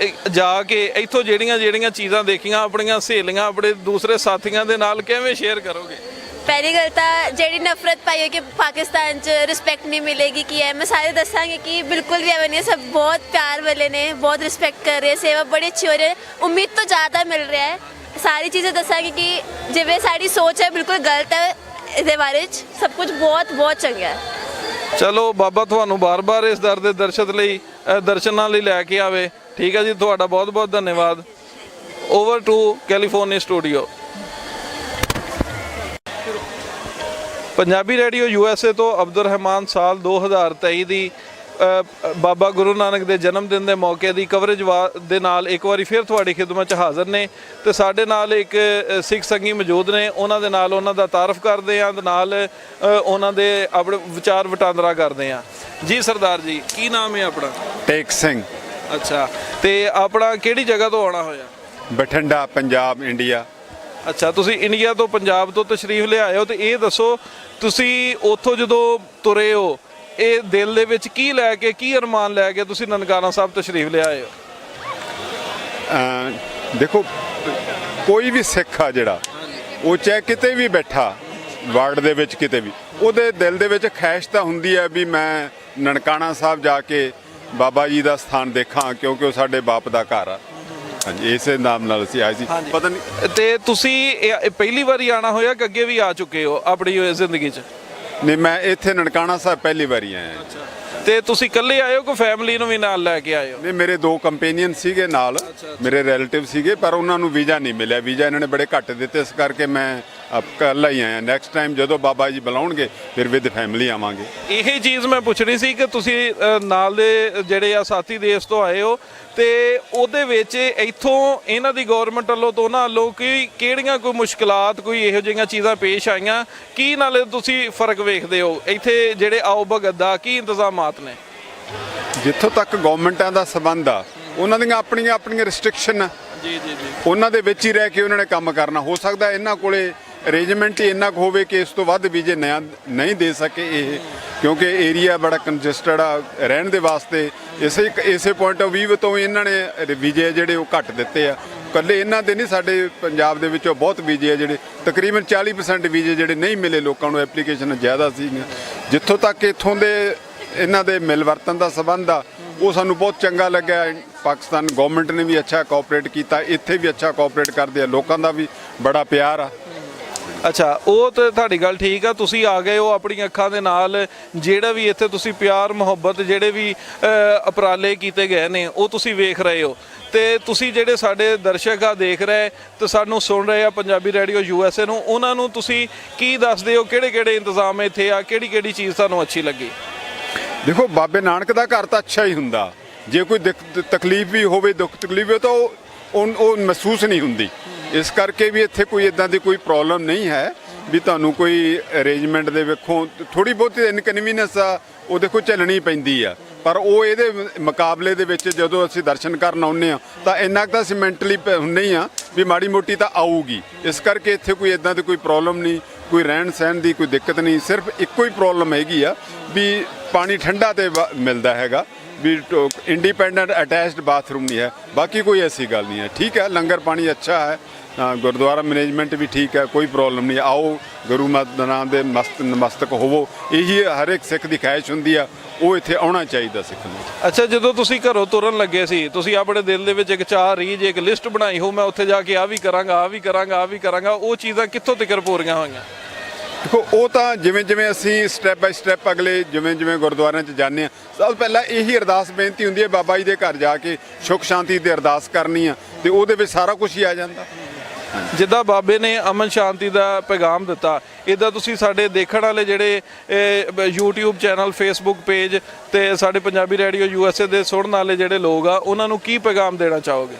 ਜਾ ਕੇ ਇੱਥੋਂ ਜਿਹੜੀਆਂ ਜਿਹੜੀਆਂ ਚੀਜ਼ਾਂ ਦੇਖੀਆਂ, ਆਪਣੀਆਂ ਸਹੇਲੀਆਂ, ਆਪਣੇ ਦੂਸਰੇ ਸਾਥੀਆਂ ਦੇ ਨਾਲ ਕਿਵੇਂ ਸ਼ੇਅਰ ਕਰੋਗੇ? ਪਹਿਲੀ ਗੱਲ ਤਾਂ ਜਿਹੜੀ ਨਫ਼ਰਤ ਪਾਈ ਹੈ ਕਿ ਪਾਕਿਸਤਾਨ 'ਚ ਰਿਸਪੈਕਟ ਨਹੀਂ ਮਿਲੇਗੀ, ਕੀ ਹੈ, ਮੈਂ ਸਾਰੇ ਦੱਸਾਂਗੀ ਕਿ ਬਿਲਕੁਲ ਵੀ ਐਵੇਂ ਨਹੀਂ ਹੈ। ਸਭ ਬਹੁਤ ਪਿਆਰ ਵਾਲੇ ਨੇ, ਬਹੁਤ ਰਿਸਪੈਕਟ ਕਰ ਰਹੇ, ਸੇਵਾ ਬੜੀ ਅੱਛੀ ਹੋ ਰਹੀ ਹੈ, ਉਮੀਦ ਤੋਂ ਜ਼ਿਆਦਾ ਮਿਲ ਰਿਹਾ ਹੈ। ਸਾਰੀ ਚੀਜ਼ਾਂ ਦੱਸਾਂਗੀ ਕਿ ਜਿਵੇਂ ਸਾਡੀ ਸੋਚ ਹੈ ਬਿਲਕੁਲ ਗਲਤ ਹੈ, ਇਹਦੇ ਬਾਰੇ 'ਚ ਸਭ ਕੁਝ ਬਹੁਤ ਬਹੁਤ ਚੰਗਾ ਹੈ। ਚਲੋ, ਬਾਬਾ ਤੁਹਾਨੂੰ ਬਾਰ-ਬਾਰ ਇਸ ਦਰ ਦੇ ਦਰਸ਼ਨਾਂ ਲਈ ਲੈ ਕੇ ਆਵੇ। ਠੀਕ ਹੈ ਜੀ, ਤੁਹਾਡਾ ਬਹੁਤ ਬਹੁਤ ਧੰਨਵਾਦ। Over to California studio. Punjabi radio USA ਤੋਂ ਅਬਦੁਰ ਰਹਿਮਾਨ ਸਾਲ 2023 ਦੀ ਬਾਬਾ ਗੁਰੂ ਨਾਨਕ ਦੇ ਜਨਮ ਦਿਨ ਦੇ ਮੌਕੇ ਦੀ ਕਵਰੇਜ ਦੇ ਨਾਲ ਇੱਕ ਵਾਰੀ ਫਿਰ ਤੁਹਾਡੀ ਖਿਦਮਤ 'ਚ ਹਾਜ਼ਰ ਨੇ, ਤੇ ਸਾਡੇ ਨਾਲ ਇੱਕ ਸਿੱਖ ਸੰਗੀ ਮੌਜੂਦ ਨੇ। ਉਹਨਾਂ ਦੇ ਨਾਲ ਉਹਨਾਂ ਦਾ ਤਾਰਫ ਕਰਦੇ ਹਾਂ, ਤੇ ਨਾਲ ਉਹਨਾਂ ਦੇ ਆਪਣੇ ਵਿਚਾਰ ਵਟਾਂਦਰਾ ਕਰਦੇ ਹਾਂ। ਜੀ ਸਰਦਾਰ ਜੀ, ਕੀ ਨਾਮ ਹੈ ਆਪਣਾ? ਟੇਕ ਸਿੰਘ। ਅੱਛਾ, ਤੇ ਆਪਣਾ ਕਿਹੜੀ ਜਗ੍ਹਾ ਤੋਂ ਆਉਣਾ ਹੋਇਆ? ਬਠਿੰਡਾ, ਪੰਜਾਬ, ਇੰਡੀਆ। ਅੱਛਾ, ਤੁਸੀਂ ਇੰਡੀਆ ਤੋਂ, ਪੰਜਾਬ ਤੋਂ ਤਸ਼ਰੀਫ ਲਿਆਏ ਹੋ, ਤੇ ਇਹ ਦੱਸੋ ਤੁਸੀਂ ਉੱਥੋਂ ਜਦੋਂ ਤੁਰੇ ਹੋ, ਇਹ ਦਿਲ ਦੇ ਵਿੱਚ ਕੀ ਲੈ ਕੇ, ਕੀ ਅਰਮਾਨ ਲੈ ਕੇ ਤੁਸੀਂ ਨਨਕਾਣਾ ਸਾਹਿਬ ਤਸ਼ਰੀਫ ਲਿਆਏ ਹੋ? ਦੇਖੋ, ਕੋਈ ਵੀ ਸਿੱਖ ਆ ਜਿਹੜਾ, ਉਹ ਚਾਹੇ ਕਿਤੇ ਵੀ ਬੈਠਾ ਵਰਲਡ ਦੇ ਵਿੱਚ, ਕਿਤੇ ਵੀ, ਉਹਦੇ ਦਿਲ ਦੇ ਵਿੱਚ ਖੈਸ਼ ਤਾਂ ਹੁੰਦੀ ਹੈ ਵੀ ਮੈਂ ਨਨਕਾਣਾ ਸਾਹਿਬ ਜਾ ਕੇ ਬਾਬਾ ਜੀ ਦਾ ਸਥਾਨ ਦੇਖਾਂ, ਕਿਉਂਕਿ ਉਹ ਸਾਡੇ ਬਾਪ ਦਾ ਘਰ ਆ। ਹਾਂਜੀ, ਇਸੇ ਨਾਮ ਨਾਲ ਅਸੀਂ ਆਏ ਸੀ। ਪਤਾ ਨਹੀਂ, ਤੇ ਤੁਸੀਂ ਇਹ ਪਹਿਲੀ ਵਾਰੀ ਆਣਾ ਹੋਇਆ ਕਿ ਅੱਗੇ ਵੀ ਆ ਚੁੱਕੇ ਹੋ ਆਪਣੀ ਜ਼ਿੰਦਗੀ 'ਚ? ਨਹੀਂ, ਮੈਂ ਇੱਥੇ ਨਨਕਾਣਾ ਸਾਹਿਬ ਪਹਿਲੀ ਵਾਰੀ ਆਇਆ। ਤੇ ਤੁਸੀਂ ਇਕੱਲੇ ਆਏ ਹੋ ਕਿ ਫੈਮਿਲੀ ਨੂੰ ਵੀ ਨਾਲ ਲੈ ਕੇ ਆਏ ਹੋ? ਨਹੀਂ, ਮੇਰੇ 2 ਕੰਪੇਨੀਅਨ ਸੀਗੇ ਨਾਲ, ਮੇਰੇ ਰਿਲੇਟਿਵ ਸੀਗੇ, ਪਰ ਉਹਨਾਂ ਨੂੰ ਵੀਜ਼ਾ ਨਹੀਂ ਮਿਲਿਆ। ਵੀਜ਼ਾ ਇਹਨਾਂ ਨੇ ਬੜੇ ਘੱਟ ਦਿੱਤੇ, ਇਸ ਕਰਕੇ ਮੈਂ ਇਕੱਲਾ ਹੀ ਆਇਆ। ਨੈਕਸਟ ਟਾਈਮ ਜਦੋਂ ਬਾਬਾ ਜੀ ਬੁਲਾਉਣਗੇ ਫਿਰ ਵਿਦ ਫੈਮਿਲੀ ਆਵਾਂਗੇ। ਇਹ ਚੀਜ਼ ਮੈਂ ਪੁੱਛਣੀ ਸੀ ਕਿ ਤੁਸੀਂ ਨਾਲ ਦੇ ਜਿਹੜੇ ਆ ਸਾਥੀ ਦੇਸ਼ ਤੋਂ ਆਏ ਹੋ, ਤੇ ਉਹਦੇ ਵਿੱਚ ਇੱਥੋਂ ਇਹਨਾਂ ਦੀ ਗੌਰਮੈਂਟ ਵੱਲੋਂ ਤੋਂ ਉਹਨਾਂ ਵੱਲੋਂ ਕਿਹੜੀਆਂ ਕੋਈ ਮੁਸ਼ਕਲਾਤ, ਕੋਈ ਇਹੋ ਜਿਹੀਆਂ ਚੀਜ਼ਾਂ ਪੇਸ਼ ਆਈਆਂ, ਕੀ ਨਾਲੇ ਤੁਸੀਂ ਫਰਕ ਵੇਖਦੇ ਹੋ ਇੱਥੇ ਜਿਹੜੇ ਆਓ ਭਗਤ ਦਾ ਕੀ ਇੰਤਜ਼ਾਮਾਤ ਨੇ? ਜਿੱਥੋਂ ਤੱਕ ਗਵਰਨਮੈਂਟਾਂ ਦਾ ਸੰਬੰਧ ਆ, ਉਹਨਾਂ ਦੀਆਂ ਆਪਣੀਆਂ ਰਿਸਟ੍ਰਿਕਸ਼ਨ, ਜੀ, ਉਹਨਾਂ ਦੇ ਵਿੱਚ ਹੀ ਰਹਿ ਕੇ ਉਹਨਾਂ ਨੇ ਕੰਮ ਕਰਨਾ। ਹੋ ਸਕਦਾ ਇਹਨਾਂ ਕੋਲੇ ਅਰੇਂਜਮੈਂਟ ਹੀ ਇੰਨਾ ਕੁ ਹੋਵੇ ਕਿ ਇਸ ਤੋਂ ਵੱਧ ਵੀਜ਼ੇ ਨਹੀਂ ਦੇ ਸਕੇ ਇਹ, ਕਿਉਂਕਿ ਏਰੀਆ ਬੜਾ ਕੰਜਸਟਡ ਆ ਰਹਿਣ ਦੇ ਵਾਸਤੇ। ਇਸੇ ਪੁਆਇੰਟ ਆਫ ਵਿਊ ਤੋਂ ਇਹਨਾਂ ਨੇ ਵੀਜ਼ੇ ਜਿਹੜੇ ਉਹ ਘੱਟ ਦਿੱਤੇ ਆ। ਇਕੱਲੇ ਇਹਨਾਂ ਦੇ ਨਹੀਂ, ਸਾਡੇ ਪੰਜਾਬ ਦੇ ਵਿੱਚੋਂ ਬਹੁਤ ਵੀਜ਼ੇ ਆ ਜਿਹੜੇ ਤਕਰੀਬਨ 40% ਵੀਜ਼ੇ ਜਿਹੜੇ ਨਹੀਂ ਮਿਲੇ ਲੋਕਾਂ ਨੂੰ, ਐਪਲੀਕੇਸ਼ਨ ਜ਼ਿਆਦਾ ਸੀਗੀਆਂ। ਜਿੱਥੋਂ ਤੱਕ ਇੱਥੋਂ ਦੇ ਇਹਨਾਂ ਦੇ ਮਿਲ ਵਰਤਨ ਦਾ ਸੰਬੰਧ ਆ, ਉਹ ਸਾਨੂੰ ਬਹੁਤ ਚੰਗਾ ਲੱਗਿਆ। ਪਾਕਿਸਤਾਨ ਗਵਰਨਮੈਂਟ ਨੇ ਵੀ ਅੱਛਾ ਕੋਆਪਰੇਟ ਕੀਤਾ, ਇੱਥੇ ਵੀ ਅੱਛਾ ਕੋਆਪਰੇਟ ਕਰਦੇ ਆ, ਲੋਕਾਂ ਦਾ ਵੀ ਬੜਾ ਪਿਆਰ ਆ। ਅੱਛਾ, ਉਹ ਤਾਂ ਤੁਹਾਡੀ ਗੱਲ ਠੀਕ ਆ। ਤੁਸੀਂ ਆ ਗਏ ਹੋ ਆਪਣੀਆਂ ਅੱਖਾਂ ਦੇ ਨਾਲ, ਜਿਹੜਾ ਵੀ ਇੱਥੇ ਤੁਸੀਂ ਪਿਆਰ ਮੁਹੱਬਤ, ਜਿਹੜੇ ਵੀ ਉਪਰਾਲੇ ਕੀਤੇ ਗਏ ਨੇ, ਉਹ ਤੁਸੀਂ ਵੇਖ ਰਹੇ ਹੋ। ਤੇ ਤੁਸੀਂ ਜਿਹੜੇ ਸਾਡੇ ਦਰਸ਼ਕ ਆ ਦੇਖ ਰਹੇ ਤੇ ਸਾਨੂੰ ਸੁਣ ਰਹੇ ਆ ਪੰਜਾਬੀ ਰੇਡੀਓ USA ਨੂੰ, ਉਹਨਾਂ ਨੂੰ ਤੁਸੀਂ ਕੀ ਦੱਸਦੇ ਹੋ? ਕਿਹੜੇ ਇੰਤਜ਼ਾਮ ਇੱਥੇ ਆ, ਕਿਹੜੀ ਚੀਜ਼ ਤੁਹਾਨੂੰ ਅੱਛੀ ਲੱਗੀ? ਦੇਖੋ, ਬਾਬੇ ਨਾਨਕ ਦਾ ਘਰ ਤਾਂ ਅੱਛਾ ਹੀ ਹੁੰਦਾ। ਜੇ ਕੋਈ ਤਕਲੀਫ ਵੀ ਹੋਵੇ, ਦੁੱਖ ਤਕਲੀਫ ਹੋਵੇ, ਤਾਂ ਉਹ ਮਹਿਸੂਸ ਨਹੀਂ ਹੁੰਦੀ। ਇਸ ਕਰਕੇ ਵੀ ਇੱਥੇ ਕੋਈ ਇਦਾਂ ਦੀ ਕੋਈ ਪ੍ਰੋਬਲਮ ਨਹੀਂ ਹੈ ਵੀ ਤੁਹਾਨੂੰ ਕੋਈ ਅਰੇਂਜਮੈਂਟ ਦੇ ਵੇਖੋ ਥੋੜੀ ਬਹੁਤੀ ਇਨਕਨਵੀਨੀਅੰਸ ਆ ਉਹ ਦੇਖੋ ਝੱਲਣੀ ਪੈਂਦੀ ਆ, ਪਰ ਉਹ ਇਹਦੇ ਮੁਕਾਬਲੇ ਦੇ ਵਿੱਚ ਜਦੋਂ ਅਸੀਂ ਦਰਸ਼ਨ ਕਰਨ ਆਉਂਦੇ ਆ ਤਾਂ ਇੰਨਾ ਕੁ ਤਾਂ ਅਸੀਂ ਮੈਂਟਲੀ ਹੁੰਦੇ ਹੀ ਆ ਵੀ ਮਾੜੀ ਮੋਟੀ ਤਾਂ ਆਊਗੀ। ਇਸ ਕਰਕੇ ਇੱਥੇ ਕੋਈ ਇਦਾਂ ਦੀ ਕੋਈ ਪ੍ਰੋਬਲਮ ਨਹੀਂ, ਕੋਈ ਰਹਿਣ ਸਹਿਣ ਦੀ ਕੋਈ ਦਿੱਕਤ ਨਹੀਂ। ਸਿਰਫ ਇੱਕੋ ਹੀ ਪ੍ਰੋਬਲਮ ਹੈਗੀ ਆ ਵੀ ਪਾਣੀ ਠੰਡਾ ਤੇ ਮਿਲਦਾ ਹੈਗਾ, ਵੀ ਇੰਡੀਪੈਂਡੈਂਟ ਅਟੈਚਡ ਬਾਥਰੂਮ ਨਹੀਂ ਹੈ, ਬਾਕੀ ਕੋਈ ਐਸੀ ਗੱਲ ਨਹੀਂ ਹੈ। ਠੀਕ ਹੈ, ਲੰਗਰ ਪਾਣੀ ਅੱਛਾ ਹੈ, ਗੁਰਦੁਆਰਾ ਮੈਨੇਜਮੈਂਟ ਵੀ ਠੀਕ ਹੈ, ਕੋਈ ਪ੍ਰੋਬਲਮ ਨਹੀਂ। ਆਓ ਗੁਰੂ ਨਾਮ ਦੇ ਨਮਸਤਕ ਹੋਵੋ, ਇਹੀ ਹਰ ਇੱਕ ਸਿੱਖ ਦੀ ਖਾਹਿਸ਼ ਹੁੰਦੀ ਆ, ਉਹ ਇੱਥੇ ਆਉਣਾ ਚਾਹੀਦਾ ਸਿੱਖ ਨੂੰ। ਅੱਛਾ, ਜਦੋਂ ਤੁਸੀਂ ਘਰੋਂ ਤੁਰਨ ਲੱਗੇ ਸੀ, ਤੁਸੀਂ ਆਪਣੇ ਦਿਲ ਦੇ ਵਿੱਚ ਇੱਕ ਚਾਹ ਰੀਝ ਇੱਕ ਲਿਸਟ ਬਣਾਈ ਹੋ, ਮੈਂ ਉੱਥੇ ਜਾ ਕੇ ਆਹ ਵੀ ਕਰਾਂਗਾ, ਆਹ ਵੀ ਕਰਾਂਗਾ, ਆਹ ਵੀ ਕਰਾਂਗਾ, ਉਹ ਚੀਜ਼ਾਂ ਕਿੱਥੋਂ ਤੱਕ ਪੂਰੀਆਂ ਹੋਈਆਂ? ਦੇਖੋ, ਉਹ ਤਾਂ ਜਿਵੇਂ ਜਿਵੇਂ ਅਸੀਂ ਸਟੈਪ ਬਾਈ ਸਟੈਪ ਅਗਲੇ ਜਿਵੇਂ ਜਿਵੇਂ ਗੁਰਦੁਆਰਿਆਂ 'ਚ ਜਾਂਦੇ ਹਾਂ, ਸਭ ਤੋਂ ਪਹਿਲਾਂ ਇਹੀ ਅਰਦਾਸ ਬੇਨਤੀ ਹੁੰਦੀ ਹੈ ਬਾਬਾ ਜੀ ਦੇ ਘਰ ਜਾ ਕੇ ਸੁੱਖ ਸ਼ਾਂਤੀ ਦੀ ਅਰਦਾਸ ਕਰਨੀ ਆ, ਤੇ ਉਹਦੇ ਵਿੱਚ ਸਾਰਾ ਕੁਝ ਹੀ ਆ ਜਾਂਦਾ। ਜਿੱਦਾਂ ਬਾਬੇ ਨੇ ਅਮਨ ਸ਼ਾਂਤੀ ਦਾ ਪੈਗਾਮ ਦਿੱਤਾ, ਇੱਦਾਂ ਤੁਸੀਂ ਸਾਡੇ ਦੇਖਣ ਵਾਲੇ ਜਿਹੜੇ YouTube ਚੈਨਲ, Facebook ਪੇਜ ਤੇ ਸਾਡੇ ਪੰਜਾਬੀ ਰੇਡੀਓ USA ਦੇ ਸੁਣਨ ਵਾਲੇ ਜਿਹੜੇ ਲੋਕ ਆ, ਉਹਨਾਂ ਨੂੰ ਕੀ ਪੈਗਾਮ ਦੇਣਾ ਚਾਹੋਗੇ?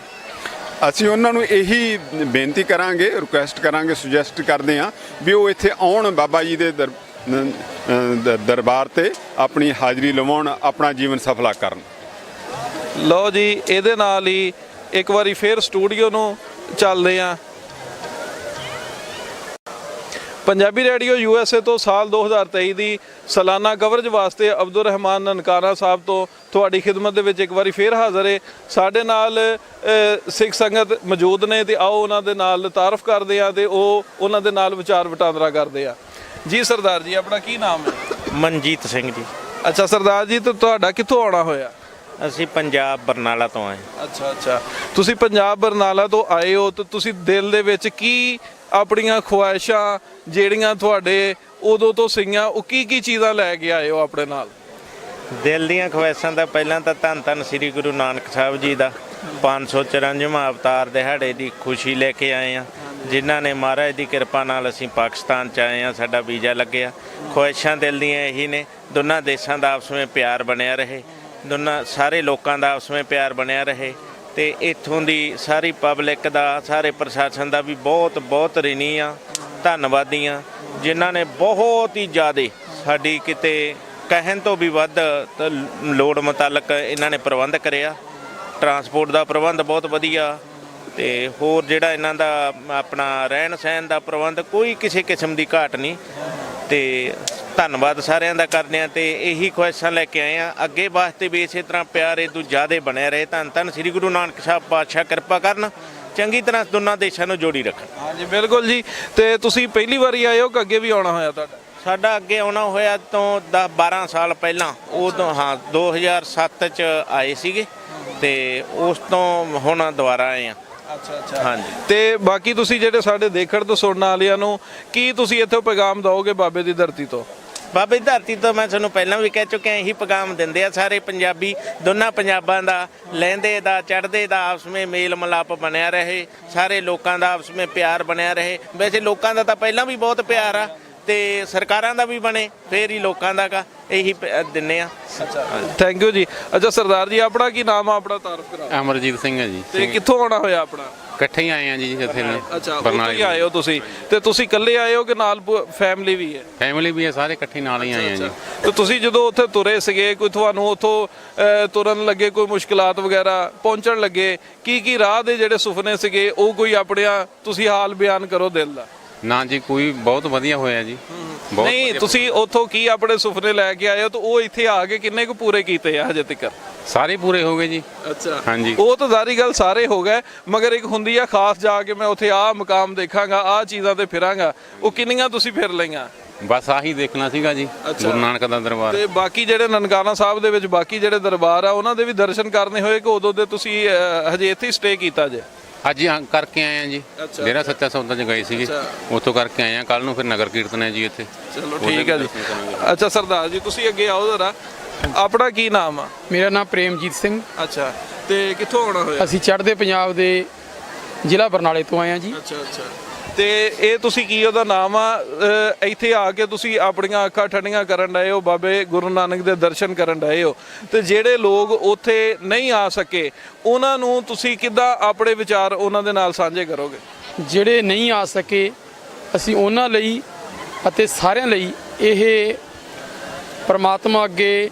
ਅਸੀਂ ਉਹਨਾਂ ਨੂੰ ਇਹੀ ਬੇਨਤੀ ਕਰਾਂਗੇ, ਰਿਕੁਐਸਟ ਕਰਾਂਗੇ, ਸੁਜੈਸਟ ਕਰਦੇ ਹਾਂ ਵੀ ਉਹ ਇੱਥੇ ਆਉਣ, ਬਾਬਾ ਜੀ ਦੇ ਦਰਬਾਰ ਤੇ ਆਪਣੀ ਹਾਜ਼ਰੀ ਲਵਾਉਣ, ਆਪਣਾ ਜੀਵਨ ਸਫਲਾ ਕਰਨ। ਲਓ ਜੀ, ਇਹਦੇ ਨਾਲ ਹੀ ਇੱਕ ਵਾਰੀ ਫੇਰ ਸਟੂਡੀਓ ਨੂੰ ਚੱਲਦੇ ਆ। ਪੰਜਾਬੀ ਰੇਡੀਓ USA ਤੋਂ ਸਾਲ 2023 ਦੀ ਸਾਲਾਨਾ ਕਵਰੇਜ ਵਾਸਤੇ ਅਬਦੁਰ ਰਹਿਮਾਨ ਨਨਕਾਣਾ ਸਾਹਿਬ ਤੋਂ ਤੁਹਾਡੀ ਖਿਦਮਤ ਦੇ ਵਿੱਚ ਇੱਕ ਵਾਰੀ ਫੇਰ ਹਾਜ਼ਰ ਹੈ। ਸਾਡੇ ਨਾਲ ਸਿੱਖ ਸੰਗਤ ਮੌਜੂਦ ਨੇ ਤੇ ਆਓ ਉਹਨਾਂ ਦੇ ਨਾਲ ਤਾਰਫ ਕਰਦੇ ਆ ਤੇ ਉਹ ਉਹਨਾਂ ਦੇ ਨਾਲ ਵਿਚਾਰ ਵਟਾਂਦਰਾ ਕਰਦੇ ਆ। ਜੀ ਸਰਦਾਰ ਜੀ, ਆਪਣਾ ਕੀ ਨਾਮ ਹੈ? ਮਨਜੀਤ ਸਿੰਘ ਜੀ। ਅੱਛਾ ਸਰਦਾਰ ਜੀ, ਤੇ ਤੁਹਾਡਾ ਕਿੱਥੋਂ ਆਉਣਾ ਹੋਇਆ? ਅਸੀਂ ਪੰਜਾਬ ਬਰਨਾਲਾ ਤੋਂ ਆਏ। ਅੱਛਾ, ਤੁਸੀਂ ਪੰਜਾਬ ਬਰਨਾਲਾ ਤੋਂ ਆਏ ਹੋ, ਤੇ ਤੁਸੀਂ ਦਿਲ ਦੇ ਵਿੱਚ ਕੀ ਆਪਣੀਆਂ ਖੁਆਇਸ਼ਾਂ ਜਿਹੜੀਆਂ ਤੁਹਾਡੇ ਉਦੋਂ ਤੋਂ ਸੀਗੀਆਂ, ਉਹ ਕੀ ਚੀਜ਼ਾਂ ਲੈ ਕੇ ਆਏ ਹੋ ਆਪਣੇ ਨਾਲ? ਦਿਲ ਦੀਆਂ ਖੁਆਇਸ਼ਾਂ ਦਾ ਪਹਿਲਾਂ ਤਾਂ ਧੰਨ ਸ੍ਰੀ ਗੁਰੂ ਨਾਨਕ ਸਾਹਿਬ ਜੀ ਦਾ 554ਵਾਂ ਅਵਤਾਰ ਦਿਹਾੜੇ ਦੀ ਖੁਸ਼ੀ ਲੈ ਕੇ ਆਏ ਆ, ਜਿਨ੍ਹਾਂ ਨੇ ਮਹਾਰਾਜ ਦੀ ਕਿਰਪਾ ਨਾਲ ਅਸੀਂ ਪਾਕਿਸਤਾਨ 'ਚ ਆਏ ਆ, ਸਾਡਾ ਵੀਜ਼ਾ ਲੱਗਿਆ। ਖੁਆਇਸ਼ਾਂ ਦਿਲ ਦੀਆਂ ਇਹੀ ਨੇ, ਦੋਨਾਂ ਦੇਸ਼ਾਂ ਦਾ ਆਪਸ ਵਿੱਚ ਪਿਆਰ ਬਣਿਆ ਰਹੇ, ਦੋਨਾਂ ਸਾਰੇ ਲੋਕਾਂ ਦਾ ਆਪਸ ਵਿੱਚ ਪਿਆਰ ਬਣਿਆ ਰਹੇ, ਤੇ ਇੱਥੋਂ ਦੀ ਸਾਰੀ ਪਬਲਿਕ ਦਾ, ਸਾਰੇ ਪ੍ਰਸ਼ਾਸਨ ਦਾ ਵੀ ਬਹੁਤ ਬਹੁਤ ਰਿਣੀ ਆ, ਧੰਨਵਾਦੀ ਆ, ਜਿਨ੍ਹਾਂ ਨੇ ਬਹੁਤ ਹੀ ਜ਼ਿਆਦਾ ਸਾਡੀ ਕਿਤੇ ਕਹਿਣ ਤੋਂ ਵੀ ਵੱਧ ਲੋੜ ਮੁਤਾਲਕ ਇਹਨਾਂ ਨੇ ਪ੍ਰਬੰਧ ਕਰਿਆ। ਟਰਾਂਸਪੋਰਟ ਦਾ ਪ੍ਰਬੰਧ ਬਹੁਤ ਵਧੀਆ, ਤੇ ਹੋਰ ਜਿਹੜਾ ਇਹਨਾਂ ਦਾ ਆਪਣਾ ਰਹਿਣ ਸਹਿਣ ਦਾ ਪ੍ਰਬੰਧ, ਕੋਈ ਕਿਸੇ ਕਿਸਮ ਦੀ ਘਾਟ ਨਹੀਂ, ਤੇ ਧੰਨਵਾਦ ਸਾਰਿਆਂ ਦਾ ਕਰਦੇ ਹਾਂ। ਤੇ ਇਹੀ ਖੁਆਇਸ਼ਾਂ ਲੈ ਕੇ ਆਏ ਆ ਅੱਗੇ ਵਾਸਤੇ ਵੀ ਇਸੇ ਤਰ੍ਹਾਂ ਪਿਆਰ ਇਹ ਤੋਂ ਜ਼ਿਆਦਾ ਬਣਿਆ ਰਹੇ। ਧੰਨ ਸ੍ਰੀ ਗੁਰੂ ਨਾਨਕ ਸਾਹਿਬ ਪਾਤਸ਼ਾਹ ਕਿਰਪਾ ਕਰਨ, ਚੰਗੀ ਤਰ੍ਹਾਂ ਦੋਨਾਂ ਦੇਸ਼ਾਂ ਨੂੰ ਜੋੜੀ ਰੱਖਣ। ਹਾਂਜੀ ਬਿਲਕੁਲ ਜੀ। ਤੇ ਤੁਸੀਂ ਪਹਿਲੀ ਵਾਰੀ ਆਏ ਹੋ ਕਿ ਅੱਗੇ ਵੀ ਆਉਣਾ ਹੋਇਆ ਤੁਹਾਡਾ? ਸਾਡਾ ਅੱਗੇ ਆਉਣਾ ਹੋਇਆ ਤੋਂ 10-12 ਸਾਲ ਪਹਿਲਾਂ, ਉਦੋਂ ਹਾਂ 2007 'ਚ ਆਏ ਸੀਗੇ, ਤੇ ਉਸ ਤੋਂ ਹੁਣ ਦੁਬਾਰਾ ਆਏ ਆ। ਅੱਛਾ ਹਾਂਜੀ। ਤੇ ਬਾਕੀ ਤੁਸੀਂ ਜਿਹੜੇ ਸਾਡੇ ਦੇਖਣ ਤੋਂ ਸੁਣਨ ਵਾਲਿਆਂ ਨੂੰ ਕੀ ਤੁਸੀਂ ਇੱਥੋਂ ਪੈਗਾਮ ਦਿਓਗੇ ਬਾਬੇ ਦੀ ਧਰਤੀ ਤੋਂ? ਬਾਬੇ ਦੀ ਧਰਤੀ ਤੋਂ ਮੈਂ ਤੁਹਾਨੂੰ ਪਹਿਲਾਂ ਵੀ ਕਹਿ ਚੁੱਕਿਆ, ਇਹੀ ਪੈਗਾਮ ਦਿੰਦੇ ਆ ਸਾਰੇ ਪੰਜਾਬੀ, ਦੋਨਾਂ ਪੰਜਾਬਾਂ ਦਾ, ਲਹਿੰਦੇ ਦਾ ਚੜ੍ਹਦੇ ਦਾ ਆਪਸ ਵਿੱਚ ਮੇਲ ਮਿਲਾਪ ਬਣਿਆ ਰਹੇ, ਸਾਰੇ ਲੋਕਾਂ ਦਾ ਆਪਸ ਵਿੱਚ ਪਿਆਰ ਬਣਿਆ ਰਹੇ। ਵੈਸੇ ਲੋਕਾਂ ਦਾ ਤਾਂ ਪਹਿਲਾਂ ਵੀ ਬਹੁਤ ਪਿਆਰ ਆ, ਤੇ ਸਰਕਾਰਾਂ ਦਾ ਵੀ ਬਣੇ, ਫੇਰ ਹੀ ਲੋਕਾਂ ਦਾ ਗਾ, ਇਹੀ ਦਿੰਨੇ ਆ। ਥੈਂਕ ਯੂ ਜੀ। ਅੱਛਾ ਸਰਦਾਰ ਜੀ, ਆਪਣਾ ਕੀ ਨਾਮ ਆ? ਆਪਣਾ ਤਾਰਫ ਕਰਾਓ। ਅਮਰਜੀਤ ਸਿੰਘ ਹੈ ਜੀ। ਤੇ ਕਿੱਥੋਂ ਆਉਣਾ ਹੋਇਆ ਆਪਣਾ? ਇਕੱਠੇ ਹੀ ਆਏ ਆ ਜੀ ਇੱਥੇ ਅੱਛਾ, ਬਰਨਾਲੇ ਆਏ ਹੋ ਤੁਸੀਂ? ਤੇ ਤੁਸੀਂ ਇਕੱਲੇ ਆਏ ਹੋ ਕਿ ਨਾਲ ਫੈਮਿਲੀ ਵੀ ਹੈ? ਫੈਮਿਲੀ ਵੀ ਹੈ, ਸਾਰੇ ਇਕੱਠੇ ਨਾਲ ਹੀ ਆਏ ਆ ਜੀ। ਤੇ ਤੁਸੀਂ ਜਦੋਂ ਉੱਥੇ ਤੁਰੇ ਸੀਗੇ, ਕੋਈ ਤੁਹਾਨੂੰ ਉੱਥੋਂ ਤੁਰਨ ਲੱਗੇ ਕੋਈ ਮੁਸ਼ਕਲਾਤ ਵਗੈਰਾ ਪਹੁੰਚਣ ਲੱਗੇ, ਕੀ ਰਾਹ ਦੇ ਜਿਹੜੇ ਸੁਪਨੇ ਸੀਗੇ, ਉਹ ਕੋਈ ਆਪਣਿਆ ਤੁਸੀਂ ਹਾਲ ਬਿਆਨ ਕਰੋ ਦਿਲ ਦਾ? ਨਾ ਜੀ, ਕੋਈ ਬਹੁਤ ਵਧੀਆ ਹੋਇਆ ਜੀ। ਨਹੀਂ, ਤੁਸੀਂ ਉੱਥੋਂ ਕੀ ਆਪਣੇ ਸੁਪਨੇ ਲੈ ਕੇ ਆਏ ਹੋ, ਤੇ ਉਹ ਇੱਥੇ ਆ ਕੇ ਕਿੰਨੇ ਕੁ ਪੂਰੇ ਕੀਤੇ ਆ ਹਜੇ ਤੱਕ? ਸਾਰੇ ਪੂਰੇ ਹੋ ਗਏ ਜੀ। ਅੱਛਾ, ਹਾਂਜੀ। ਉਹ ਤਾਂ ਸਾਰੀ ਗੱਲ ਸਾਰੇ ਹੋ ਗਏ, ਮਗਰ ਇੱਕ ਹੁੰਦੀ ਆ ਖਾਸ, ਜਾ ਕੇ ਮੈਂ ਉੱਥੇ ਆਹ ਮਕਾਮ ਦੇਖਾਂਗਾ, ਆਹ ਚੀਜ਼ਾਂ ਤੇ ਫਿਰਾਂਗਾ, ਉਹ ਕਿੰਨੀਆਂ ਤੁਸੀਂ ਫਿਰ ਲਈਆਂ? ਬਸ ਆਹੀ ਦੇਖਣਾ ਸੀਗਾ ਜੀ, ਗੁਰੂ ਨਾਨਕ ਦਾ ਦਰਬਾਰ। ਤੇ ਬਾਕੀ ਜਿਹੜੇ ਨਨਕਾਣਾ ਸਾਹਿਬ ਦੇ ਵਿੱਚ ਬਾਕੀ ਜਿਹੜੇ ਦਰਬਾਰ ਆ, ਉਹਨਾਂ ਦੇ ਵੀ ਦਰਸ਼ਨ ਕਰਨੇ ਹੋਏ ਕਿ ਉਦੋਂ ਦੇ ਤੁਸੀਂ ਹਜੇ ਇੱਥੇ ਸਟੇ ਕੀਤਾ ਜੇ? ਅੱਜ ਕਰਕੇ ਆਏ ਆ ਜੀ, ਡੇਰਾ ਸੱਚਾ ਸੌਦਾ 'ਚ ਗਏ ਸੀਗੇ, ਉੱਥੋਂ ਕਰਕੇ ਆਏ ਆ। ਕੱਲ ਨੂੰ ਫਿਰ ਨਗਰ ਕੀਰਤਨ ਹੈ ਜੀ ਇੱਥੇ। ਚਲੋ ਠੀਕ ਹੈ ਜੀ। ਅੱਛਾ ਸਰਦਾਰ ਜੀ, ਤੁਸੀਂ ਅੱਗੇ ਆਓ ਜ਼ਰਾ। ਆਪਣਾ ਕੀ ਨਾਮ ਆ? ਮੇਰਾ ਨਾਮ ਪ੍ਰੇਮਜੀਤ ਸਿੰਘ। ਅੱਛਾ, ਤੇ ਕਿੱਥੋਂ ਆਉਣਾ ਹੋਇਆ? ਅਸੀਂ ਚੜ੍ਹਦੇ ਪੰਜਾਬ ਦੇ ਜ਼ਿਲ੍ਹਾ ਬਰਨਾਲੇ ਤੋਂ ਆਏ ਆ ਜੀ। ਅੱਛਾ। ਤੇ ਇਹ ਤੁਸੀਂ ਕੀ ਉਹਦਾ ਨਾਮ ਆ, ਇੱਥੇ ਆ ਕੇ ਤੁਸੀਂ ਆਪਣੀਆਂ ਅੱਖਾਂ ਠੰਡੀਆਂ ਕਰਨ ਡਏ ਹੋ, ਬਾਬੇ ਗੁਰੂ ਨਾਨਕ ਦੇ ਦਰਸ਼ਨ ਕਰਨ ਡਏ ਹੋ, ਤੇ ਜਿਹੜੇ ਲੋਕ ਉੱਥੇ ਨਹੀਂ ਆ ਸਕੇ ਉਹਨਾਂ ਨੂੰ ਤੁਸੀਂ ਕਿੱਦਾਂ ਆਪਣੇ ਵਿਚਾਰ ਉਹਨਾਂ ਦੇ ਨਾਲ ਸਾਂਝੇ ਕਰੋਗੇ? ਜਿਹੜੇ ਨਹੀਂ ਆ ਸਕੇ, ਅਸੀਂ ਉਹਨਾਂ ਲਈ ਅਤੇ ਸਾਰਿਆਂ ਲਈ ਇਹ ਪਰਮਾਤਮਾ ਅੱਗੇ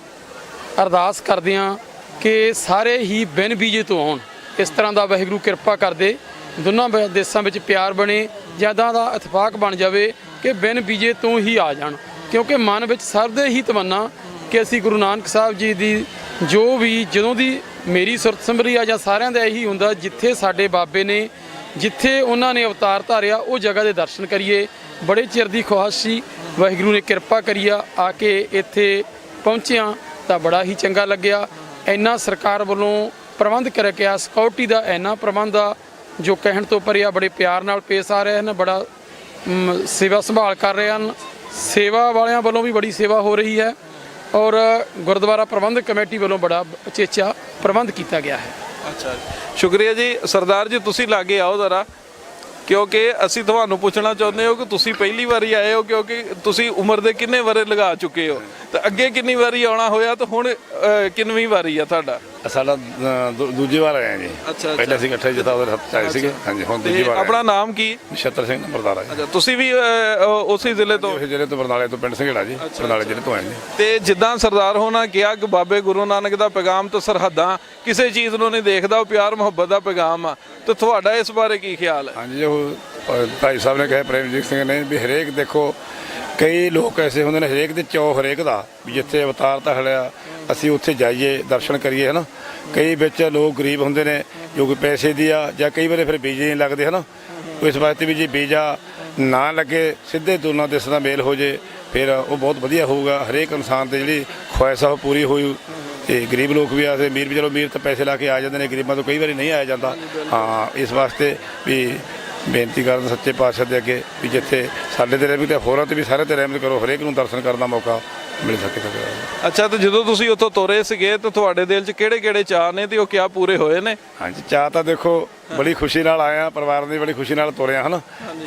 ਅਰਦਾਸ ਕਰਦੇ ਹਾਂ ਕਿ ਸਾਰੇ ਹੀ ਬਿਨ ਵੀਜ਼ੇ ਤੋਂ ਆਉਣ। ਇਸ ਤਰ੍ਹਾਂ ਦਾ ਵਾਹਿਗੁਰੂ ਕਿਰਪਾ ਕਰਦੇ, ਦੋਨਾਂ ਦੇਸ਼ਾਂ ਵਿੱਚ ਪਿਆਰ ਬਣੇ, ਜਿਆਦਾ ਦਾ ਇਤਫਾਕ ਬਣ ਜਾਵੇ ਕਿ ਬਿਨ ਵੀਜ਼ੇ ਤੋਂ ਹੀ ਆ ਜਾਣ। ਕਿਉਂਕਿ ਮਨ ਵਿੱਚ ਸਭ ਦੇ ਹੀ ਤਮੰਨਾ ਕਿ ਅਸੀਂ ਗੁਰੂ ਨਾਨਕ ਸਾਹਿਬ ਜੀ ਦੀ ਜੋ ਵੀ ਜਦੋਂ ਦੀ ਮੇਰੀ ਸੁਰਤ ਸੰਭਲੀ ਆ ਜਾਂ ਸਾਰਿਆਂ ਦਾ ਇਹੀ ਹੁੰਦਾ, ਜਿੱਥੇ ਸਾਡੇ ਬਾਬੇ ਨੇ, ਜਿੱਥੇ ਉਹਨਾਂ ਨੇ ਅਵਤਾਰ ਧਾਰਿਆ, ਉਹ ਜਗ੍ਹਾ ਦੇ ਦਰਸ਼ਨ ਕਰੀਏ। ਬੜੇ ਚਿਰ ਦੀ ਖੁਆਇਸ਼ ਸੀ, ਵਾਹਿਗੁਰੂ ਨੇ ਕਿਰਪਾ ਕਰੀ ਆ ਕੇ ਇੱਥੇ ਪਹੁੰਚਿਆ ਤਾਂ ਬੜਾ ਹੀ ਚੰਗਾ ਲੱਗਿਆ। ਇੰਨਾ ਸਰਕਾਰ ਵੱਲੋਂ ਪ੍ਰਬੰਧ ਕਰਿਆ, ਸਿਕਿਉਰਿਟੀ ਦਾ ਇੰਨਾ ਪ੍ਰਬੰਧ ਆ ਜੋ ਕਹਿਣ ਤੋਂ ਪਰੇ ਆ। ਬੜੇ ਪਿਆਰ ਨਾਲ ਪੇਸ਼ ਆ ਰਹੇ ਹਨ, ਬੜਾ ਸੇਵਾ ਸੰਭਾਲ ਕਰ ਰਹੇ ਹਨ। ਸੇਵਾ ਵਾਲਿਆਂ ਵੱਲੋਂ ਵੀ ਬੜੀ ਸੇਵਾ ਹੋ ਰਹੀ ਹੈ ਔਰ ਗੁਰਦੁਆਰਾ ਪ੍ਰਬੰਧਕ ਕਮੇਟੀ ਵੱਲੋਂ ਬੜਾ ਉਚੇਚਾ ਪ੍ਰਬੰਧ ਕੀਤਾ ਗਿਆ ਹੈ। ਅੱਛਾ, ਸ਼ੁਕਰੀਆ ਜੀ। ਸਰਦਾਰ ਜੀ ਤੁਸੀਂ ਲਾਗੇ ਆਓ ਜ਼ਰਾ, ਕਿਉਂਕਿ ਅਸੀਂ ਤੁਹਾਨੂੰ ਪੁੱਛਣਾ ਚਾਹੁੰਦੇ ਹੋ ਕਿ ਤੁਸੀਂ ਪਹਿਲੀ ਵਾਰੀ ਆਏ ਹੋ, ਕਿਉਂਕਿ ਤੁਸੀਂ ਉਮਰ ਦੇ ਕਿੰਨੇ ਵਰੇ ਲਗਾ ਚੁੱਕੇ ਹੋ, ਤੇ ਅੱਗੇ ਕਿੰਨੀ ਵਾਰੀ ਆਉਣਾ ਹੋਇਆ, ਤੇ ਹੁਣ ਕਿੰਨਵੀਂ ਵਾਰੀ ਆ ਤੁਹਾਡਾ? ਸਾਡਾ ਦੂਜੀ ਵਾਰ ਆਏ ਜੀ। ਅੱਛਾ, ਪਹਿਲਾਂ ਅਸੀਂ ਇਕੱਠੇ ਜਥਾ ਉਹਦੇ ਹੱਥ ਆਏ ਸੀਗੇ। ਹਾਂਜੀ, ਹੁਣ ਦੂਜੀ ਵਾਰ। ਆਪਣਾ ਨਾਮ ਕੀ? ਨਛੱਤਰ ਸਿੰਘ ਬਰਦਾਰਾ ਜੀ। ਅੱਛਾ, ਤੁਸੀਂ ਵੀ ਉਸੇ ਜ਼ਿਲ੍ਹੇ ਤੋਂ? ਉਸੇ ਜ਼ਿਲ੍ਹੇ ਤੋਂ, ਬਰਨਾਲੇ ਤੋਂ, ਪਿੰਡ ਸੰਘੇੜਾ ਜੀ, ਬਰਨਾਲੇ ਜ਼ਿਲ੍ਹੇ ਤੋਂ ਆਏ ਜੀ। ਤੇ ਜਿੱਦਾਂ ਸਰਦਾਰ ਹੋਣਾ ਕਿਹਾ ਕਿ ਬਾਬੇ ਗੁਰੂ ਨਾਨਕ ਦਾ ਪੈਗਾਮ ਤੋਂ ਸਰਹੱਦਾਂ ਕਿਸੇ ਚੀਜ਼ ਨੂੰ ਨਹੀਂ ਦੇਖਦਾ, ਉਹ ਪਿਆਰ ਮੁਹੱਬਤ ਦਾ ਪੈਗਾਮ ਆ, ਤੇ ਤੁਹਾਡਾ ਇਸ ਬਾਰੇ ਕੀ ਖਿਆਲ ਹੈ? ਹਾਂਜੀ, ਉਹ ਭਾਈ ਸਾਹਿਬ ਨੇ ਕਿਹਾ, ਪ੍ਰੇਮਜੀਤ ਸਿੰਘ ਨੇ, ਵੀ ਹਰੇਕ ਦੇਖੋ ਕਈ ਲੋਕ ਐਸੇ ਹੁੰਦੇ ਨੇ, ਹਰੇਕ ਦੇ ਚੌ ਹਰੇਕ ਦਾ ਵੀ ਜਿੱਥੇ ਅਵਤਾਰ ਤਾਂ ਹਲਿਆ ਅਸੀਂ ਉੱਥੇ ਜਾਈਏ, ਦਰਸ਼ਨ ਕਰੀਏ, ਹੈ ਨਾ। ਕਈ ਵਿੱਚ ਲੋਕ ਗਰੀਬ ਹੁੰਦੇ ਨੇ ਜੋ ਕਿ ਪੈਸੇ ਦੀ ਆ, ਜਾਂ ਕਈ ਵਾਰੀ ਫਿਰ ਵੀਜ਼ੇ ਨਹੀਂ ਲੱਗਦੇ, ਹੈ ਨਾ। ਇਸ ਵਾਸਤੇ ਵੀ ਜੇ ਵੀਜ਼ਾ ਨਾ ਲੱਗੇ, ਸਿੱਧੇ ਦੋਨਾਂ ਦੇਸ਼ਾਂ ਦਾ ਮੇਲ ਹੋ ਜੇ, ਫਿਰ ਉਹ ਬਹੁਤ ਵਧੀਆ ਹੋਊਗਾ। ਹਰੇਕ ਇਨਸਾਨ ਦੀ ਜਿਹੜੀ ਖੁਆਇਸ਼ ਆ ਉਹ ਪੂਰੀ ਹੋਈ। ਤੇ ਗਰੀਬ ਲੋਕ ਵੀ ਆ, ਤੇ ਅਮੀਰ ਵੀ, ਚਲੋ ਅਮੀਰ ਤਾਂ ਪੈਸੇ ਲਾ ਕੇ ਆ ਜਾਂਦੇ ਨੇ, ਗਰੀਬਾਂ ਤੋਂ ਕਈ ਵਾਰੀ ਨਹੀਂ ਆਇਆ ਜਾਂਦਾ। ਹਾਂ, ਇਸ ਵਾਸਤੇ ਵੀ ਬੇਨਤੀ ਕਰਨ ਸੱਚੇ ਪਾਤਸ਼ਾਹ ਦੇ ਅੱਗੇ ਵੀ ਜਿੱਥੇ ਸਾਡੇ ਤੇ ਰਹਿਮਤ, ਹੋਰਾਂ ਤੇ ਵੀ ਸਾਰੇ ਤੇ ਰਹਿਮਤ ਕਰੋ, ਹਰੇਕ ਨੂੰ ਦਰਸ਼ਨ ਕਰਨ ਦਾ ਮੌਕਾ ਮਿਲ ਸਕੇ। ਅੱਛਾ, ਤੇ ਜਦੋਂ ਤੁਸੀਂ ਉੱਥੋਂ ਤੁਰੇ ਸੀਗੇ ਤਾਂ ਤੁਹਾਡੇ ਦਿਲ 'ਚ ਕਿਹੜੇ ਕਿਹੜੇ ਚਾਅ ਨੇ, ਤੇ ਉਹ ਕਿਆ ਪੂਰੇ ਹੋਏ ਨੇ? ਹਾਂਜੀ, ਚਾਅ ਤਾਂ ਦੇਖੋ ਬੜੀ ਖੁਸ਼ੀ ਨਾਲ ਆਇਆ, ਪਰਿਵਾਰ ਦੀ ਬੜੀ ਖੁਸ਼ੀ ਨਾਲ ਤੁਰਿਆ, ਹੈ ਨਾ।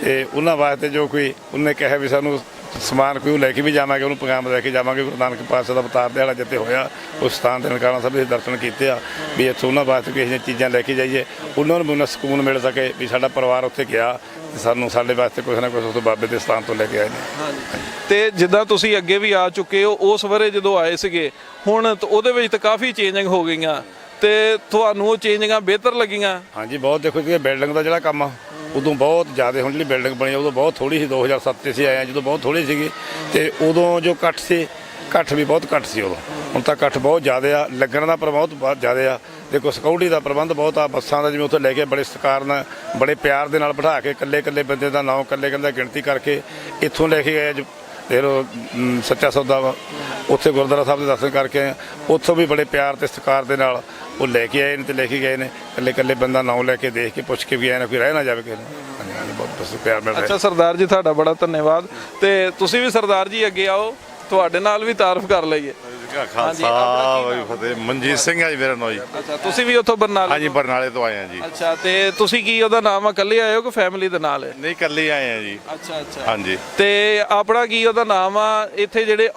ਤੇ ਉਹਨਾਂ ਵਾਸਤੇ ਜੋ ਕੋਈ ਉਹਨੇ ਕਿਹਾ ਵੀ ਸਾਨੂੰ ਸਮਾਨ ਕੋਈ ਲੈ ਕੇ ਵੀ ਜਾਵਾਂਗੇ, ਉਹਨੂੰ ਪੈਗਾਮ ਲੈ ਕੇ ਜਾਵਾਂਗੇ। ਗੁਰੂ ਨਾਨਕ ਪਾਤਸ਼ਾਹ ਦਾ ਅਵਤਾਰ ਦਿਹਾੜਾ ਜਿੱਥੇ ਹੋਇਆ ਉਸ ਸਥਾਨ ਤੇ ਨਨਕਾਣਾ ਸਾਹਿਬ ਦੇ ਦਰਸ਼ਨ ਕੀਤੇ ਆ, ਵੀ ਇੱਥੋਂ ਉਹਨਾਂ ਵਾਸਤੇ ਕਿਸੇ ਦੀਆਂ ਚੀਜ਼ਾਂ ਲੈ ਕੇ ਜਾਈਏ, ਉਹਨਾਂ ਨੂੰ ਸਕੂਨ ਮਿਲ ਸਕੇ ਵੀ ਸਾਡਾ ਪਰਿਵਾਰ ਉੱਥੇ ਗਿਆ ਤੇ ਸਾਨੂੰ ਸਾਡੇ ਵਾਸਤੇ ਕੁਛ ਨਾ ਕੁਛ ਉਸ ਬਾਬੇ ਦੇ ਸਥਾਨ ਤੋਂ ਲੈ ਕੇ ਆਏ ਨੇ। ਤੇ ਜਿੱਦਾਂ ਤੁਸੀਂ ਅੱਗੇ ਵੀ ਆ ਚੁੱਕੇ ਹੋ, ਉਸ ਬਾਰੇ ਜਦੋਂ ਆਏ ਸੀਗੇ, ਹੁਣ ਉਹਦੇ ਵਿੱਚ ਤਾਂ ਕਾਫੀ ਚੇਂਜਿੰਗ ਹੋ ਗਈਆਂ, ਤੇ ਤੁਹਾਨੂੰ ਉਹ ਚੇਂਜਿੰਗਾਂ ਬਿਹਤਰ ਲੱਗੀਆਂ? ਹਾਂਜੀ, ਬਹੁਤ। ਦੇਖੋ ਜੀ, ਬਿਲਡਿੰਗ ਦਾ ਜਿਹੜਾ ਕੰਮ ਆ ਉਦੋਂ ਬਹੁਤ ਜ਼ਿਆਦਾ, ਹੁਣ ਜਿਹੜੀ ਬਿਲਡਿੰਗ ਬਣੀ ਉਦੋਂ ਬਹੁਤ ਥੋੜੀ ਸੀ। 2007 'ਤੇ ਅਸੀਂ ਆਏ ਜਦੋਂ ਬਹੁਤ ਥੋੜੀ ਸੀਗੀ, ਤੇ ਉਦੋਂ ਜੋ ਇਕੱਠ ਸੀ, ਇਕੱਠ ਵੀ ਬਹੁਤ ਘੱਟ ਸੀ ਉਦੋਂ। ਹੁਣ ਤਾਂ ਇਕੱਠ ਬਹੁਤ ਜ਼ਿਆਦਾ ਆ, ਲੱਗਣ ਦਾ ਪ੍ਰਬੰਧ ਬਹੁਤ ਜ਼ਿਆਦਾ ਆ। ਦੇਖੋ ਸਿਕਿਉਰਿਟੀ ਦਾ ਪ੍ਰਬੰਧ ਬਹੁਤ ਆ, ਬੱਸਾਂ ਦਾ ਜਿਵੇਂ ਉੱਥੇ ਲੈ ਕੇ ਬੜੇ ਸਤਿਕਾਰ ਨਾਲ, ਬੜੇ ਪਿਆਰ ਦੇ ਨਾਲ ਬਿਠਾ ਕੇ, ਇਕੱਲੇ ਇਕੱਲੇ ਬੰਦੇ ਦਾ ਨਾਮ, ਇਕੱਲੇ ਇਕੱਲੇ ਗਿਣਤੀ ਕਰਕੇ ਇੱਥੋਂ ਲੈ ਕੇ ਗਏ। ਫਿਰ ਸੱਚਾ ਸੌਦਾ ਵਾ, ਉੱਥੇ ਗੁਰਦੁਆਰਾ ਸਾਹਿਬ ਦੇ ਦਰਸ਼ਨ ਕਰਕੇ ਆਏ, ਉੱਥੋਂ ਵੀ ਬੜੇ ਪਿਆਰ ਤੇ ਸਤਿਕਾਰ ਦੇ ਨਾਲ ਉਹ ਲੈ ਕੇ ਆਏ ਨੇ ਤੇ ਲੈ ਕੇ ਗਏ ਨੇ। ਇਕੱਲੇ ਇਕੱਲੇ ਬੰਦਾ ਨਾਮ ਲੈ ਕੇ ਦੇਖ ਕੇ ਪੁੱਛ ਕੇ ਵੀ ਆਏ ਨਾ, ਕੋਈ ਰਹਿ ਨਾ ਜਾਵੇ ਕਿਸੇ ਨੂੰ। ਬਹੁਤ ਪਿਆਰ ਮਿਲ ਰਿਹਾ। ਅੱਛਾ ਸਰਦਾਰ ਜੀ, ਤੁਹਾਡਾ ਬੜਾ ਧੰਨਵਾਦ। ਤੇ ਤੁਸੀਂ ਵੀ ਸਰਦਾਰ ਜੀ ਅੱਗੇ ਆਓ, ਤੁਹਾਡੇ ਨਾਲ ਵੀ ਤਾਰਫ ਕਰ ਲਈਏ। ਖਾਲਸਾ ਫਤਿਹ। ਮਨਜੀਤ ਸਿੰਘ ਆ ਜੀ ਮੇਰਾ ਨਾਮ ਜੀ। ਅੱਛਾ, ਤੁਸੀਂ ਵੀ ਉੱਥੋਂ ਬਰਨਾਲੇ? ਹਾਂਜੀ, ਬਰਨਾਲੇ ਤੋਂ ਆਏ ਆ ਜੀ। ਅੱਛਾ, ਤੇ ਤੁਸੀਂ ਕੀ ਉਹਦਾ ਨਾਮ ਆ, ਇਕੱਲੇ ਆਏ ਹੋ ਕਿ ਫੈਮਿਲੀ ਦੇ ਨਾਲ? ਨਹੀਂ, ਇਕੱਲੇ ਆਏ ਆ ਜੀ। ਅੱਛਾ ਅੱਛਾ, ਹਾਂਜੀ। ਤੇ ਆਪਣਾ ਕੀ ਉਹਦਾ ਨਾਮ ਆ? ਇੱਥੇ ਜਿਹੜੇ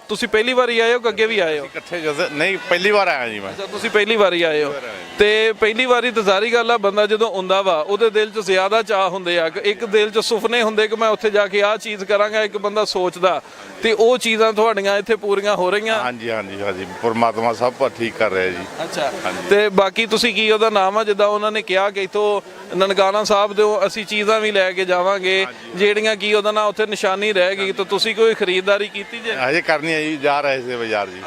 ਤੁਸੀਂ ਪਹਿਲੀ ਵਾਰੀ ਆਏ ਹੋ ਕਿ ਅੱਗੇ ਵੀ ਆਏ ਹੋ? ਇਕੱਠੇ ਜਦੋਂ ਨਹੀਂ, ਪਹਿਲੀ ਵਾਰ ਆਇਆ ਜੀ ਮੈਂ। ਅੱਛਾ, ਤੁਸੀਂ ਪਹਿਲੀ ਵਾਰੀ ਆਏ ਹੋ। ਤੇ ਪਹਿਲੀ ਵਾਰੀ ਤਾਂ ਜ਼ਾਰੀ ਗੱਲ ਆ, ਬੰਦਾ ਜਦੋਂ ਆਉਂਦਾ ਵਾ ਉਹਦੇ ਦਿਲ 'ਚ ਜ਼ਿਆਦਾ ਚਾਹ ਹੁੰਦੇ ਆ, ਇੱਕ ਦਿਲ 'ਚ ਸੁਪਨੇ ਹੁੰਦੇ ਕਿ ਮੈਂ ਉੱਥੇ ਜਾ ਕੇ ਆਹ ਚੀਜ਼ ਕਰਾਂਗਾ, ਇੱਕ ਬੰਦਾ ਸੋਚਦਾ, ਤੇ ਉਹ ਚੀਜ਼ਾਂ ਤੁਹਾਡੀਆਂ ਇੱਥੇ ਪੂਰੀਆਂ ਹੋ ਰਹੀਆਂ? ਹਾਂਜੀ ਹਾਂਜੀ ਹਾਂਜੀ, ਪਰਮਾਤਮਾ ਸਭ ਕੁਝ ਠੀਕ ਕਰ ਰਿਹਾ ਜੀ। ਅੱਛਾ, ਤੇ ਬਾਕੀ ਤੁਸੀਂ ਕੀ ਉਹਦਾ ਨਾਮ ਆ, ਜਿੱਦਾਂ ਉਹਨਾਂ ਨੇ ਕਿਹਾ ਕਿ ਇੱਥੋਂ ਨਨਕਾਣਾ ਸਾਹਿਬ ਦੇ ਅਸੀਂ ਚੀਜ਼ਾਂ ਵੀ ਲੈ ਕੇ ਜਾਵਾਂਗੇ ਜਿਹੜੀਆਂ ਕੀ ਉਹਦਾ ਨਾਂ ਉੱਥੇ ਨਿਸ਼ਾਨੀ ਰਹਿ ਗਈ, ਤਾਂ ਤੁਸੀਂ ਕੋਈ ਖਰੀਦਦਾਰੀ ਕੀਤੀ ਜੇ? ਹਜੇ ਕਰਨੀ ਹੈ ਜੀ, ਜਾ ਰਹੇ ਸੀ ਬਾਜ਼ਾਰ ਜੀ।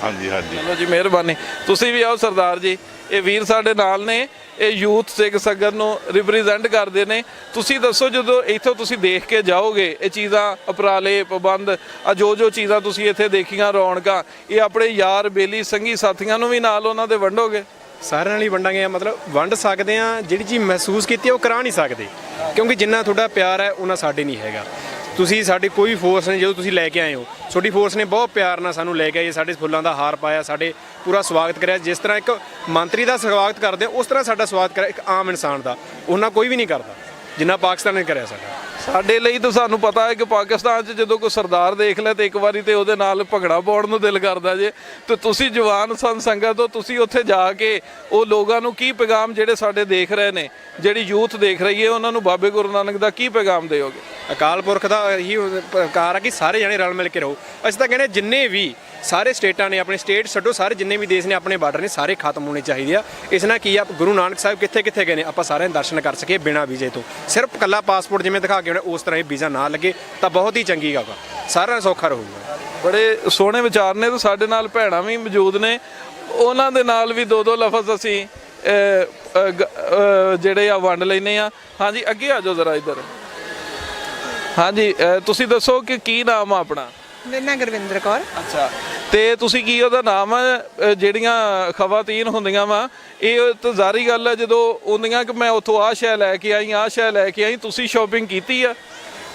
ਹਾਂਜੀ ਹਾਂਜੀ, ਚਲੋ ਜੀ, ਮਿਹਰਬਾਨੀ। ਤੁਸੀਂ ਵੀ ਆਓ ਸਰਦਾਰ ਜੀ, ਇਹ ਵੀਰ ਸਾਡੇ ਨਾਲ ਨੇ, ਇਹ ਯੂਥ ਸਿੱਖ ਸੰਗਤ ਨੂੰ ਰਿਪਰੈਜ਼ੈਂਟ ਕਰਦੇ ਨੇ। ਤੁਸੀਂ ਦੱਸੋ, ਜਦੋਂ ਇੱਥੋਂ ਤੁਸੀਂ ਦੇਖ ਕੇ ਜਾਓਗੇ ਇਹ ਚੀਜ਼ਾਂ, ਉਪਰਾਲੇ, ਪਾਬੰਦ, ਆ ਜੋ ਚੀਜ਼ਾਂ ਤੁਸੀਂ ਇੱਥੇ ਦੇਖੀਆਂ, ਰੌਣਕਾਂ, ਇਹ ਆਪਣੇ ਯਾਰ ਬੇਲੀ ਸੰਗੀ ਸਾਥੀਆਂ ਨੂੰ ਵੀ ਨਾਲ ਉਹਨਾਂ ਦੇ ਵੰਡੋਗੇ? ਸਾਰਿਆਂ ਨਾਲ ਹੀ ਵੰਡਾਂਗੇ, ਮਤਲਬ ਵੰਡ ਸਕਦੇ ਆ। ਜਿਹੜੀ ਚੀਜ਼ ਮਹਿਸੂਸ ਕੀਤੀ ਉਹ ਕਰਾ ਨਹੀਂ ਸਕਦੇ, ਕਿਉਂਕਿ ਜਿੰਨਾ ਤੁਹਾਡਾ ਪਿਆਰ ਹੈ ਉਹਨਾਂ ਸਾਡੇ ਨਹੀਂ ਹੈਗਾ। ਤੁਸੀਂ ਸਾਡੀ ਕੋਈ ਫੋਰਸ ਨਹੀਂ, ਜਦੋਂ ਤੁਸੀਂ ਲੈ ਕੇ ਆਏ ਹੋ, ਤੁਹਾਡੀ ਫੋਰਸ ਨੇ ਬਹੁਤ ਪਿਆਰ ਨਾਲ ਸਾਨੂੰ ਲੈ ਕੇ ਆਏ, ਸਾਡੇ ਫੁੱਲਾਂ ਦਾ ਹਾਰ ਪਾਇਆ, ਸਾਡੇ ਪੂਰਾ ਸਵਾਗਤ ਕਰਿਆ। ਜਿਸ ਤਰ੍ਹਾਂ ਇੱਕ ਮੰਤਰੀ ਦਾ ਸਵਾਗਤ ਕਰਦੇ ਉਸ ਤਰ੍ਹਾਂ ਸਾਡਾ ਸਵਾਗਤ ਕਰਿਆ ਇੱਕ ਆਮ ਇਨਸਾਨ ਦਾ, ਉਹਨਾਂ ਕੋਈ ਵੀ ਨਹੀਂ ਕਰਦਾ ਜਿੰਨਾ ਪਾਕਿਸਤਾਨ ਨੇ ਕਰਿਆ ਸਾਡਾ। ਸਾਡੇ ਲਈ ਤਾਂ ਸਾਨੂੰ ਪਤਾ ਹੈ ਕਿ ਪਾਕਿਸਤਾਨ 'ਚ ਜਦੋਂ ਕੋਈ ਸਰਦਾਰ ਦੇਖ ਲੈ ਤੇ ਇੱਕ ਵਾਰੀ ਤੇ ਉਹਦੇ ਨਾਲ ਭੰਗੜਾ ਪਾਉਣ ਨੂੰ ਦਿਲ ਕਰਦਾ ਜੇ। ਤੇ ਤੁਸੀਂ ਜਵਾਨ ਸੰਗਤ ਹੋ, ਤੁਸੀਂ ਉੱਥੇ ਜਾ ਕੇ ਉਹ ਲੋਕਾਂ ਨੂੰ ਕੀ ਪੈਗਾਮ, ਜਿਹੜੇ ਸਾਡੇ ਦੇਖ ਰਹੇ ਨੇ, ਜਿਹੜੀ ਯੂਥ ਦੇਖ ਰਹੀ ਹੈ, ਉਹਨਾਂ ਨੂੰ ਬਾਬੇ ਗੁਰੂ ਨਾਨਕ ਦਾ ਕੀ ਪੈਗਾਮ ਦਿਓਗੇ? ਅਕਾਲ ਪੁਰਖ ਦਾ ਇਹੀ ਪ੍ਰਕਾਰ ਆ ਕਿ ਸਾਰੇ ਜਣੇ ਰਲ ਮਿਲ ਕੇ ਰਹੋ। ਅਸੀਂ ਤਾਂ ਕਹਿੰਦੇ ਜਿੰਨੇ ਵੀ ਸਾਰੇ ਸਟੇਟਾਂ ਨੇ, ਆਪਣੇ ਸਟੇਟ ਛੱਡੋ, ਸਾਰੇ ਜਿੰਨੇ ਵੀ ਦੇਸ਼ ਨੇ ਆਪਣੇ ਬਾਰਡਰ ਨੇ ਸਾਰੇ ਖਤਮ ਹੋਣੇ ਚਾਹੀਦੇ ਆ। ਇਸ ਨਾਲ ਕੀ ਆ, ਗੁਰੂ ਨਾਨਕ ਸਾਹਿਬ ਕਿੱਥੇ ਕਿੱਥੇ ਗਏ ਨੇ ਆਪਾਂ ਸਾਰਿਆਂ ਦੇ ਦਰਸ਼ਨ ਕਰ ਸਕੀਏ ਬਿਨਾਂ ਵੀਜ਼ੇ ਤੋਂ। ਸਿਰਫ ਕੱਲਾ ਪਾਸਪੋਰਟ ਜਿਵੇਂ ਦਿਖਾ ਕੇ ਉਸ ਤਰ੍ਹਾਂ ਹੀ ਵੀਜ਼ਾ ਨਾ ਲੱਗੇ ਤਾਂ ਬਹੁਤ ਹੀ ਚੰਗੀ ਗੱਲ ਆ, ਸਾਰਿਆਂ ਨੂੰ ਸੌਖਾ ਰਹੂਗਾ। ਬੜੇ ਸੋਹਣੇ ਵਿਚਾਰ ਨੇ। ਤੇ ਸਾਡੇ ਨਾਲ ਭੈਣਾਂ ਵੀ ਮੌਜੂਦ ਨੇ, ਉਹਨਾਂ ਦੇ ਨਾਲ ਵੀ ਦੋ ਲਫ਼ਜ਼ ਅਸੀਂ ਜਿਹੜੇ ਆ ਵੰਡ ਲੈਨੇ ਆ। ਹਾਂਜੀ, ਅੱਗੇ ਆ ਜਾਓ ਜ਼ਰਾ ਇੱਧਰ। ਹਾਂਜੀ, ਤੁਸੀਂ ਦੱਸੋ ਕਿ ਕੀ ਨਾਮ ਆ ਆਪਣਾ? ਮੇਰਾ ਨਾਮ ਗੁਰਵਿੰਦਰ ਕੌਰ। ਅੱਛਾ, ਤੇ ਤੁਸੀਂ ਕੀ ਉਹਦਾ ਨਾਮ ਹੈ? ਜਿਹੜੀਆਂ ਖਵਾਤੀਨ ਹੁੰਦੀਆਂ ਵਾ, ਇਹ ਤਾਂ ਜ਼ਾਰੀ ਗੱਲ ਹੈ ਜਦੋਂ ਆਉਂਦੀਆਂ ਕਿ ਮੈਂ ਉੱਥੋਂ ਆਹ ਸ਼ੈ ਲੈ ਕੇ ਆਈ, ਆਹ ਸ਼ੈ ਲੈ ਕੇ ਆਈ, ਤੁਸੀਂ ਸ਼ਾਪਿੰਗ ਕੀਤੀ ਆ?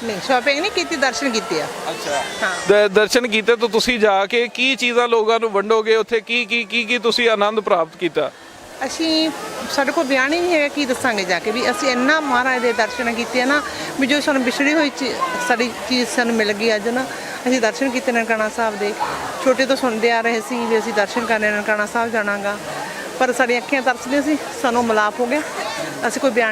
ਨਹੀਂ, ਸ਼ਾਪਿੰਗ ਨਹੀਂ ਕੀਤੀ, ਦਰਸ਼ਨ ਕੀਤੇ ਆ। ਅੱਛਾ, ਹਾਂ, ਦਰਸ਼ਨ ਕੀਤੇ। ਤਾਂ ਤੁਸੀਂ ਜਾ ਕੇ ਕੀ ਚੀਜ਼ਾਂ ਲੋਕਾਂ ਨੂੰ ਵੰਡੋਗੇ ਉੱਥੇ? ਕੀ ਤੁਸੀਂ ਆਨੰਦ ਪ੍ਰਾਪਤ ਕੀਤਾ? ਅਸੀਂ, ਸਾਡੇ ਕੋਲ ਬਿਆਨ ਹੀ ਨਹੀਂ ਹੈਗਾ, ਕੀ ਦੱਸਾਂਗੇ ਜਾ ਕੇ ਵੀ ਅਸੀਂ ਇੰਨਾ ਮਹਾਰਾਜ ਦੇ ਦਰਸ਼ਨ ਕੀਤੇ ਆ ਨਾ, ਵੀ ਜੋ ਸਾਨੂੰ ਵਿਛੜੀ ਹੋਈ ਸਾਡੀ ਚੀਜ਼ ਸਾਨੂੰ ਮਿਲ ਗਈ ਅੱਜ ਨਾ। ਅਸੀਂ ਦਰਸ਼ਨ ਕੀਤੇ ਨਨਕਾਣਾ ਸਾਹਿਬ ਦੇ, ਛੋਟੇ ਤੋਂ ਸੁਣਦੇ ਆ ਰਹੇ ਸੀ ਵੀ ਅਸੀਂ ਦਰਸ਼ਨ ਕਰਨੇ ਨਨਕਾਣਾ ਸਾਹਿਬ ਜਾਣਾਗਾ, ਪਰ ਸਾਡੀਆਂ ਅੱਖੀਆਂ ਤਰਸਦੀਆਂ ਸੀ, ਸਾਨੂੰ ਮਿਲਾਪ ਹੋ ਗਿਆ। ਅਸੀਂ ਕੋਈ ਬਿਆਨ